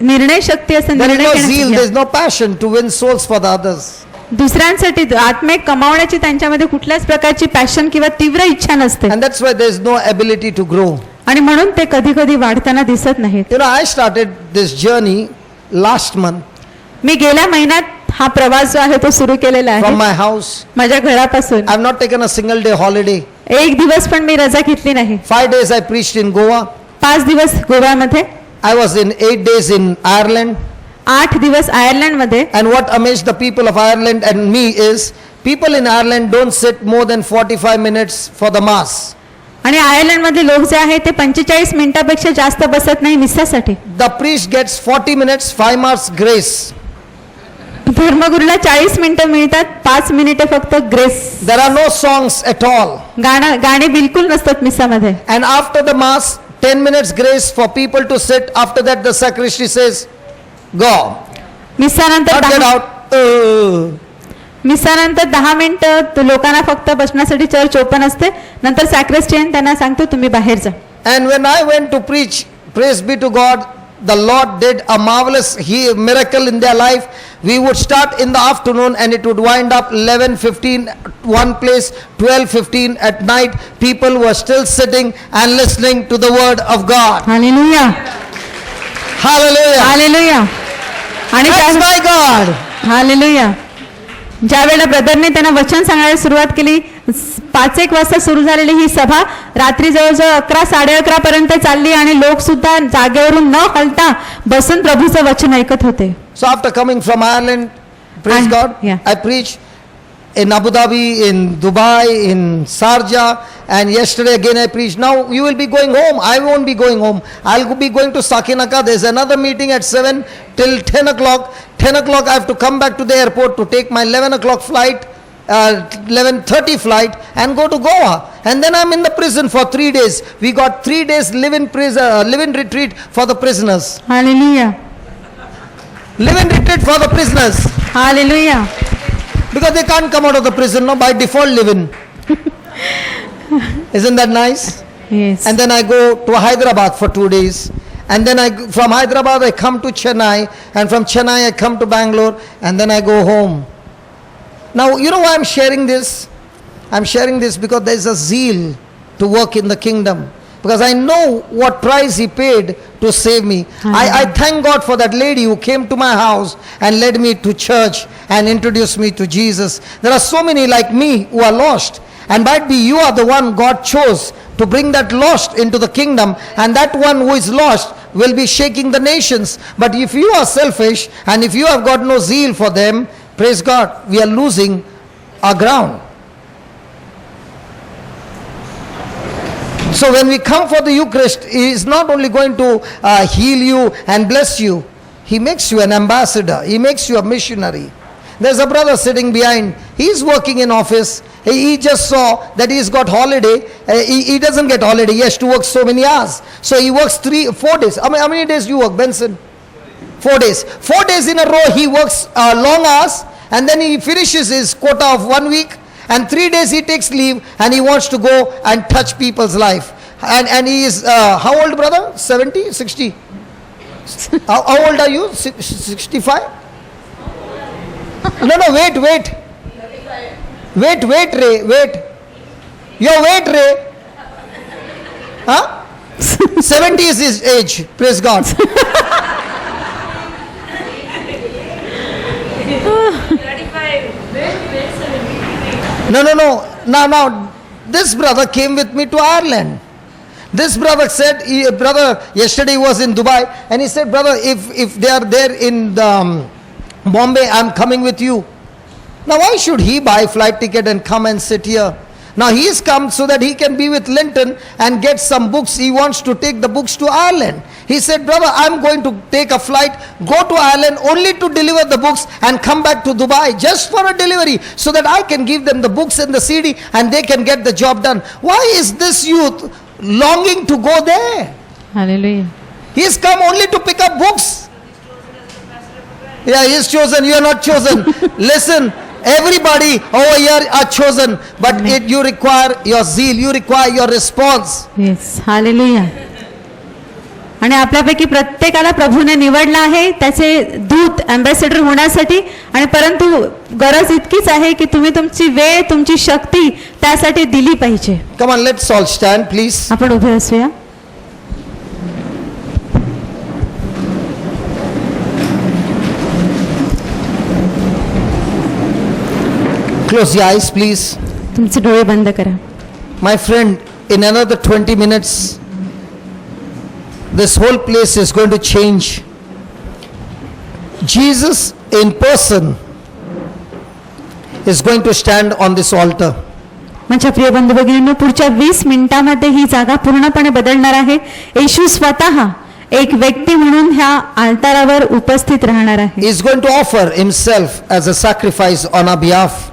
निर्णय शक्ती असते, There is निर्णय no zeal, there घेण्याची, is no passion to win souls for the others. दुसऱ्यांसाठी आत्मिक कमावण्याची त्यांच्यामध्ये कुठल्याच प्रकारची पॅशन किंवा तीव्र इच्छा नसते And that's why there is no ability to grow. आणि म्हणून ते कधी कधी वाढताना दिसत नाहीत. You know, I started this journey last month मी गेल्या महिन्यात हा प्रवास जो आहे तो सुरू केलेला from आहे my house. माझ्या घरापासून. I have not taken a single day holiday. एक दिवस पण मी रजा घेतली नाही. 5 days I preached in Goa. 5 दिवस गोव्यामध्ये, I was in 8 days in Ireland. 8 दिवस आयर्लंडमध्ये. And what amazed the people of Ireland and me is, people in Ireland don't sit more than 45 minutes for the mass. आणि आयर्लंडमधले लोक जे आहेत ते 45 मिनिटापेक्षा जास्त बसत नाही मिसासाठी. The priest gets 40 minutes, 5 marks grace. धर्मगुरूला 40 मिनिटं मिळतात, 5 मिनिटे फक्त grace. There are no songs at all. गाणे बिलकुल नसतात मिसामध्ये. And after the mass, 10 minutes grace for people to sit. After that the sacristy says, go. मिसानंतर Not get out. मिसानंतर 10 मिनिटं लोकांना फक्त बसण्यासाठी चर्च ओपन असते. नंतर सॅक्रेस्टियन त्यांना सांगतो तुम्ही बाहेर जा. And when I went to preach, praise be to God, the Lord did a marvelous miracle in their life. We would start in the afternoon and it would wind up 11:15 one place, 12:15 at night. People were still sitting and listening to the word of God. Hallelujah, Hallelujah. Hallelujah. आणि That's my God. Hallelujah. ज्या वेळेला ब्रदरने त्यांना वचन सांगायला सुरुवात केली, 5-1 वाजता सुरू झालेली ही सभा रात्री जवळजवळ 11-11:30 पर्यंत चालली आणि लोक सुद्धा जागेवरून न हलता बसून प्रभूचं वचन ऐकत होते. So after coming from Ireland, praise And- God, yeah. I preached in Abu Dhabi, in Dubai, in Sharjah, and yesterday again I preached. Now you will be going home. I won't be going home. I'll be going to Sakinaka. There's another meeting at 7 till 10 o'clock. 10 o'clock I have to come back to the airport to take my 11 o'clock flight, 11:30 flight and go to Goa. And then I'm in the prison for 3 days. We got 3 days live-in retreat for the prisoners. Hallelujah, Live-in retreat for the prisoners. Hallelujah. Because they can't come out of the prison, no, by default live-in. Isn't that nice? Yes. And then I go to Hyderabad for 2 days. And then from Hyderabad I come to Chennai. And from Chennai I come to Bangalore. And then I go home. Now, you know why I'm sharing this? I'm sharing this because there is a zeal to work in the kingdom. Because I know what price he paid to save me. I thank God for that lady who came to my house and led me to church and introduced me to Jesus. There are so many like me who are lost. And might be you are the one God chose to bring that lost into the kingdom. And that one who is lost will be shaking the nations. But if you are selfish and if you have got no zeal for them, praise God, we are losing our ground. So when we come for the Eucharist, He is not only going to heal you and bless you, He makes you an ambassador, He makes you a missionary. There's a brother sitting behind. He's working in office. He just saw that he's got holiday. He doesn't get holiday. He has to work so many hours. So he works 4 days. How many days do you work, Benson? 4 days. 4 days in a row he works long hours, and then he finishes his quota of 1 week, and 3 days he takes leave, and he wants to go and touch people's life. And he is, how old, brother? 70? 60? How old are you? 65? No, wait. Wait, Ray, wait. Your weight, Ray. Huh? 70 is his age. Praise God. No. Now, this brother came with me to Ireland. This brother said, brother, yesterday he was in Dubai, and he said, brother, if they are there in Bombay, I'm coming with you. Now, why should he buy flight ticket and come and sit here? Now, he's come so that he can be with Linton and get some books. He wants to take the books to Ireland. He said, brother, I'm going to take a flight, go to Ireland only to deliver the books and come back to Dubai just for a delivery so that I can give them the books and the CD and they can get the job done. Why is this youth longing to go there? Hallelujah. He's come only to pick up books. Yeah, he's chosen. You are not chosen. Listen, everybody over here are chosen, but you require your zeal, you require your response. Yes, hallelujah. आणि आपल्यापैकी प्रत्येकाला प्रभूने निवडलं आहे त्याचे दूत ambassador होण्यासाठी, आणि परंतु गरज इतकीच आहे की तुम्ही तुमची वेळ, तुमची शक्ती त्यासाठी दिली पाहिजे. Come on, let's all stand, please. आपण उभे असूया. Close your eyes, please. तुमचे डोळे बंद करा. My friend, in another 20 minutes, this whole place is going to change. Jesus in person is going to stand on this altar. माझ्या प्रिय बंधू भगिनींनो, पुढच्या 20 मिनिटांमध्ये ही जागा पूर्णपणे बदलणार आहे. येशू स्वतः एक व्यक्ती म्हणून ह्या आल्तारावर उपस्थित राहणार आहे. He is going to offer himself as a sacrifice on our behalf.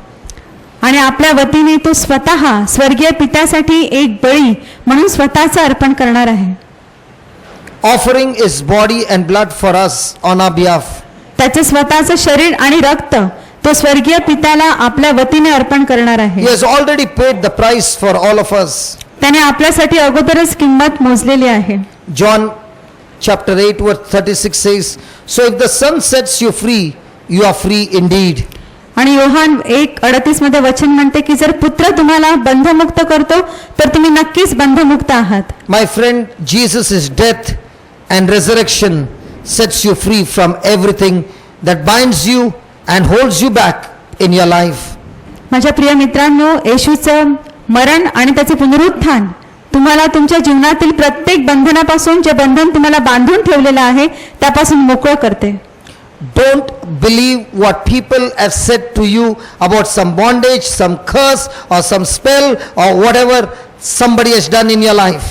आणि आपल्या वतीने तो स्वतः स्वर्गीय पित्यासाठी एक बळी म्हणून स्वतःचं अर्पण करणार आहे. Offering his body and blood for us on our behalf. त्याचे स्वतःचं शरीर आणि रक्त तो स्वर्गीय पित्याला आपल्या वतीने अर्पण करणार आहे. He has already paid the price for all of us. त्याने आपल्यासाठी अगोदरच किंमत मोजलेली आहे. John chapter 8 verse 36 says, so if the Son sets you free, you are free indeed. आणि योहान 1:38 मध्ये वचन म्हणते की जर पुत्र तुम्हाला बंधमुक्त करतो तर तुम्ही नक्कीच बंधमुक्त आहात. My friend, Jesus' death and resurrection sets you free from everything that binds you and holds you back in your life. माझ्या प्रिय मित्रांनो, येशूचं मरण आणि त्याचे पुनरुत्थान तुम्हाला तुमच्या जीवनातील प्रत्येक बंधनापासून, जे बंधन तुम्हाला बांधून ठेवलेलं आहे त्यापासून मोकळं करते. Don't believe what people have said to you about some bondage, some curse or some spell or whatever somebody has done in your life.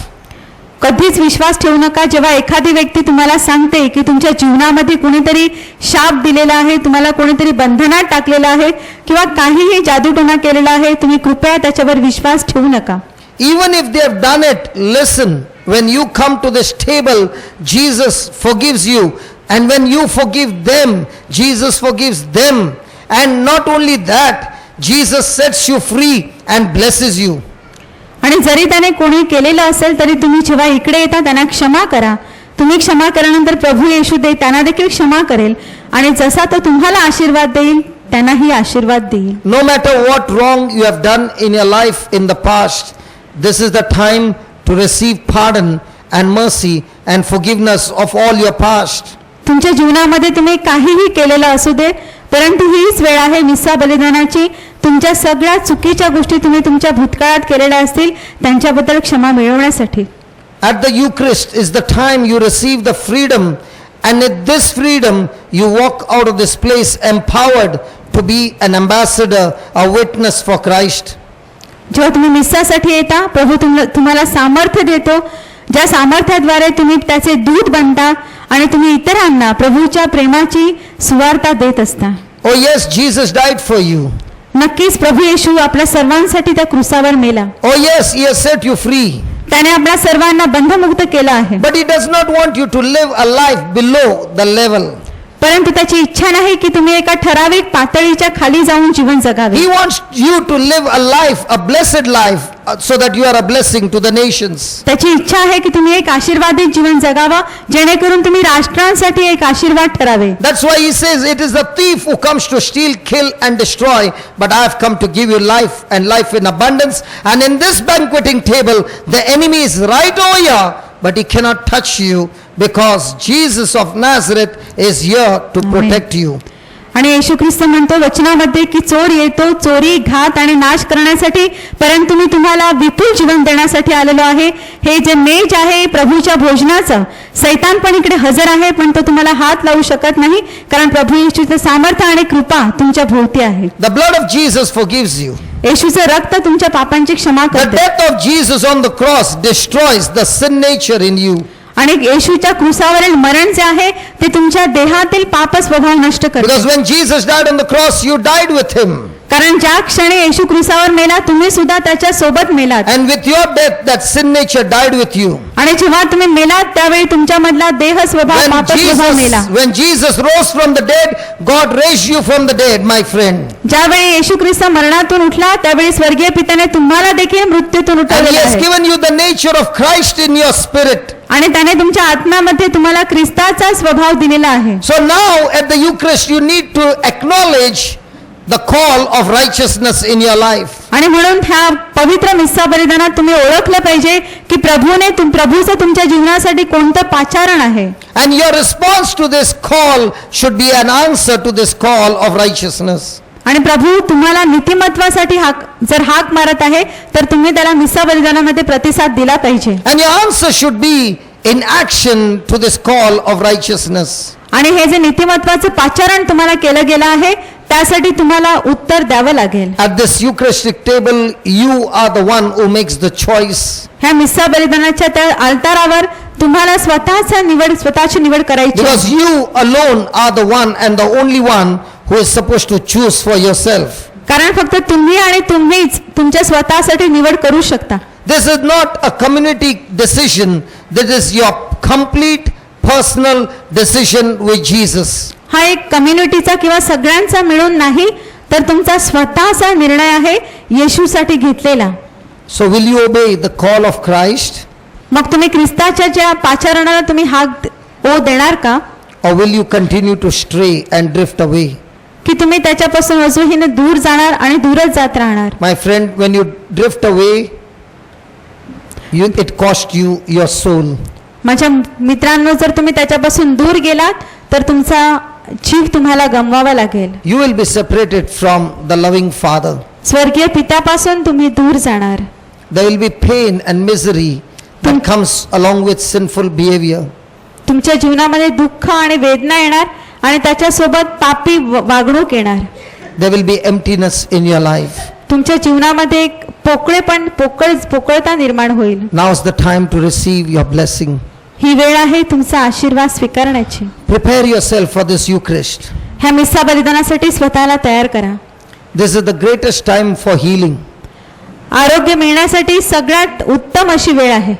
कधीच विश्वास ठेवू नका जेव्हा एखादी व्यक्ती तुम्हाला सांगते की तुमच्या जीवनामध्ये कोणीतरी शाप दिलेला आहे, तुम्हाला कोणीतरी बंधनात टाकलेला आहे किंवा काहीही जादूटोणा केलेला आहे. तुम्ही कृपया त्याच्यावर विश्वास ठेवू नका. Even if they have done it, listen, when you come to this table, Jesus forgives you. And when you forgive them, Jesus forgives them. And not only that, Jesus sets you free and blesses you. आणि जरी त्याने कोणी केलेलं असेल तरी तुम्ही जेव्हा इकडे येता त्यांना क्षमा करा. तुम्ही क्षमा केल्यानंतर प्रभू येशू दे त्यांना देखील क्षमा करेल, आणि जसा तो तुम्हाला आशीर्वाद देईल त्यांनाही आशीर्वाद देईल. No matter what wrong you have done in your life in the past, this is the time to receive pardon and mercy and forgiveness of all your past. तुमच्या जीवनामध्ये तुम्ही काहीही केलेलं असू दे, परंतु हीच वेळ आहे मिसा बलिदानाची. तुमच्या सगळ्या चुकीच्या गोष्टी तुम्ही तुमच्या भूतकाळात केलेल्या असतील त्यांच्याबद्दल क्षमा मिळवण्यासाठी. At the Eucharist is the time you receive the freedom, and with this freedom you walk out of this place empowered to be an ambassador, a witness for Christ. जेव्हा तुम्ही मिसासाठी येता, प्रभू तुम्हाला सामर्थ्य देतो, ज्या सामर्थ्याद्वारे तुम्ही त्याचे दूत बनता आणि तुम्ही इतरांना प्रभूच्या प्रेमाची सुवार्ता देत असता. Oh yes, Jesus died for you. नक्कीच प्रभू येशू आपल्या सर्वांसाठी त्या क्रुसावर मेला. Oh yes, he has set you free. त्याने आपल्या सर्वांना बंधमुक्त केलं आहे. But he does not want you to live a life below the level. परंतु त्याची इच्छा नाही की तुम्ही एका ठराविक पातळीच्या खाली जाऊन जीवन जगावे. He wants you to live a life, a blessed life, so that you are a blessing to the nations. त्याची इच्छा आहे की तुम्ही एक आशीर्वादित जीवन जगावा, जेणेकरून तुम्ही राष्ट्रांसाठी एक आशीर्वाद ठरावे. That's why he says, it is the thief who comes to steal, kill and destroy, but I have come to give you life and life in abundance. And in this banqueting table, the enemy is right over here, but he cannot touch you because Jesus of Nazareth is here to protect you. आणि येशू ख्रिस्त म्हणतो वचनामध्ये की चोर येतो चोरी घात आणि नाश करण्यासाठी, परंतु मी तुम्हाला विपुल जीवन देण्यासाठी आलेलो आहे. हे जे मेज आहे प्रभूच्या भोजनाचं, सैतान पण इकडे हजर आहे, पण तो तुम्हाला हात लावू शकत नाही, कारण प्रभू येशूचं सामर्थ्य आणि कृपा तुमच्या भोवती आहे. The blood of Jesus forgives you. येशूचं रक्त तुमच्या पापांची क्षमा The करते. death of Jesus on the cross destroys the sin nature in you. आणि येशूच्या क्रुसावरील मरण जे आहे ते तुमच्या देहातील पाप स्वभाव नष्ट करते. Because when Jesus died on the cross, you died with him. कारण ज्या क्षणी येशू क्रुसावर मेला तुम्ही सुद्धा त्याच्या सोबत मेलात. And with your death, that sin nature died with you. आणि जेव्हा तुम्ही मेलात त्यावेळी तुमच्यामधला देह स्वभाव पाप स्वभाव मेला. When Jesus rose from the dead, God raised you from the dead, my friend. ज्यावेळी येशू ख्रिस्त मरणातून उठला त्यावेळी स्वर्गीय पित्याने तुम्हाला देखील मृत्यूतून And he उठवले has आहे. given you the nature of Christ in your spirit. आणि त्याने तुमच्या आत्म्यामध्ये तुम्हाला ख्रिस्ताचा स्वभाव दिलेला आहे. So now at the Eucharist, you need to acknowledge the call of righteousness in your life. आणि म्हणून ह्या पवित्र मिस्सा बलिदानात तुम्ही ओळखलं पाहिजे की प्रभूचं तुमच्या जीवनासाठी कोणतं पाचारण आहे. And your response to this call should be an answer to this call of righteousness. आणि प्रभू तुम्हाला नीतिमत्वासाठी जर हाक मारत आहे तर तुम्ही त्याला मिस्सा बलिदानामध्ये प्रतिसाद दिला पाहिजे. And your answer should be in action to this call of righteousness. आणि हे जे नीतिमत्वाचं पाचारण तुम्हाला केलं गेलं आहे त्यासाठी तुम्हाला उत्तर द्यावं लागेल. At this Eucharistic table, you are the one who makes the choice. ह्या मिस्सा बलिदानाच्या त्या अल्तारावर तुम्हाला स्वतःची निवड करायची आहे. Because you alone are the one and the only one who is supposed to choose for yourself. कारण फक्त तुम्ही आणि तुम्हीच तुमच्या स्वतःसाठी निवड करू शकता. This is not a community decision. This is your complete personal decision with Jesus. हा एक कम्युनिटीचा किंवा सगळ्यांचा मिळून नाही, तर तुमचा स्वतःचा निर्णय आहे येशूसाठी घेतलेला. So will you obey the call of Christ? मग तुम्ही ख्रिस्ताच्या ज्या पाचारणाला तुम्ही हाक देणार का, Or will you continue to stray and drift away? की तुम्ही त्याच्यापासून अजूनही दूर जाणार आणि दूरच जात राहणार. My friend, when you drift away, it cost you your soul. माझ्या मित्रांनो, जर तुम्ही त्याच्यापासून दूर गेलात तर तुमचा जीव तुम्हाला गमवावा लागेल. You will be separated from the loving Father. स्वर्गीय पित्यापासून तुम्ही दूर जाणार. There will be pain and misery that comes along with sinful behavior. तुमच्या जीवनामध्ये दुःख आणि वेदना येणार आणि त्याच्यासोबत पापी वागणूक येणार. There will be emptiness in your life. तुमच्या जीवनामध्ये एक पोकळता निर्माण होईल. Now is the time to receive your blessing. ही वेळ आहे तुमचा आशीर्वाद स्वीकारण्याची. Prepare yourself for this Eucharist. ह्या मिस्सा बलिदानासाठी स्वतःला तयार करा. This is the greatest time for healing. आरोग्य मिळण्यासाठी सगळ्यात उत्तम अशी वेळ आहे.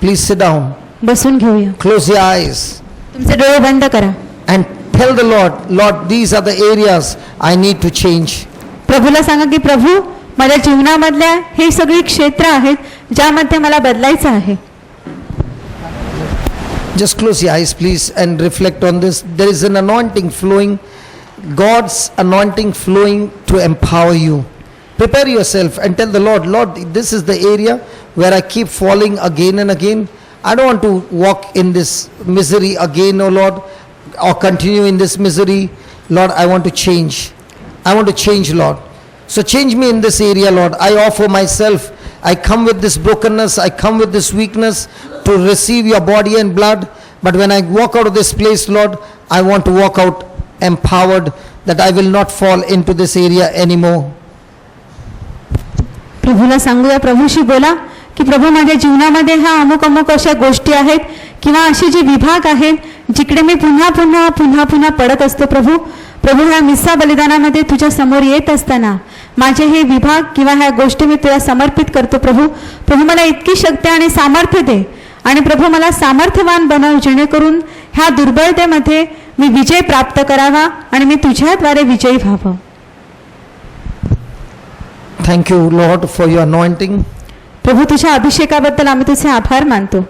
Please sit down. बसून घेऊया. Close your eyes तुमचे डोळे बंद करा. and tell the Lord, Lord, these are the areas I need to change. प्रभूला सांगा की प्रभू, माझ्या जीवनामधल्या हे सगळी क्षेत्र आहेत ज्यामध्ये मला बदलायचं आहे. Just close your eyes, please, and reflect on this. There is an anointing flowing, God's anointing flowing to empower you. Prepare yourself and tell the Lord, Lord, this is the area where I keep falling again and again. I don't want to walk in this misery again, oh Lord, or continue in this misery. Lord, I want to change. I want to change, Lord. So change me in this area, Lord. I offer myself. I come with this brokenness. I come with this weakness to receive your body and blood. But when I walk out of this place, Lord, I want to walk out empowered that I will not fall into this area anymore. प्रभूला सांगूया, प्रभूशी बोला की प्रभू, माझ्या जीवनामध्ये ह्या अमुक अशा गोष्टी आहेत किंवा असे जे विभाग आहेत जिकडे मी पुन्हा पडत असतो. प्रभू, प्रभू ह्या मिस्सा बलिदानामध्ये तुझ्या समोर येत असताना माझे हे विभाग किंवा ह्या गोष्टी मी तुला समर्पित करतो प्रभू. प्रभू मला इतकी शक्ती आणि सामर्थ्य दे आणि प्रभू मला सामर्थ्यवान बनव, जेणेकरून ह्या दुर्बलतेमध्ये मी विजय प्राप्त करावा आणि मी तुझ्याद्वारे विजयी व्हावं. Thank you, Lord, for your anointing. प्रभू तुझ्या अभिषेकाबद्दल आम्ही तुझे आभार मानतो.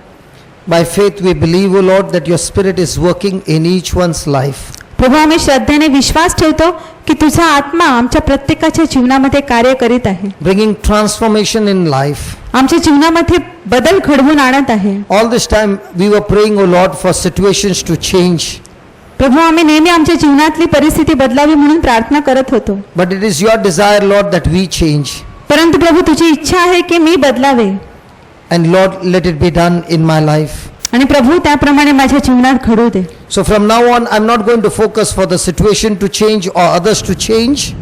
By faith we believe, O Lord, that your Spirit is working in each one's life. प्रभू आम्ही श्रद्धेने विश्वास ठेवतो की तुझा आत्मा आमच्या प्रत्येकाच्या जीवनामध्ये कार्य करीत आहे, Bringing transformation in life. आमच्या जीवनामध्ये बदल घडवून आणत आहे. All this time we were praying, O Lord, for situations to change. प्रभू आम्ही नेहमी आमच्या जीवनातली परिस्थिती बदलावी म्हणून प्रार्थना करत होतो. But it is your desire, Lord, that we change. परंतु प्रभू तुझी इच्छा आहे की मी बदलावे And Lord, let it be done in my life. आणि प्रभू त्याप्रमाणे माझ्या जीवनात घडू दे. So from now on, I'm not going to focus for the situation to change or others to change.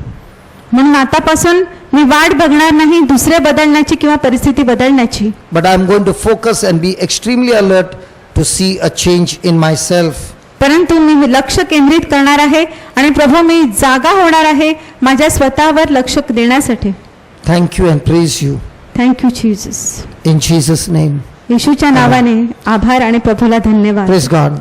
म्हणून आतापासून मी वाट बघणार नाही दुसरे बदलण्याची किंवा परिस्थिती बदलण्याची, But I'm going to focus and be extremely alert to see a change in myself. परंतु मी लक्ष केंद्रित करणार आहे आणि प्रभू मी जागा होणार आहे माझ्या स्वतःवर लक्ष देण्यासाठी. Thank you and praise you. Thank you Jesus. In Jesus' name. येशूच्या नावाने आभार आणि प्रभूला धन्यवाद. Praise God.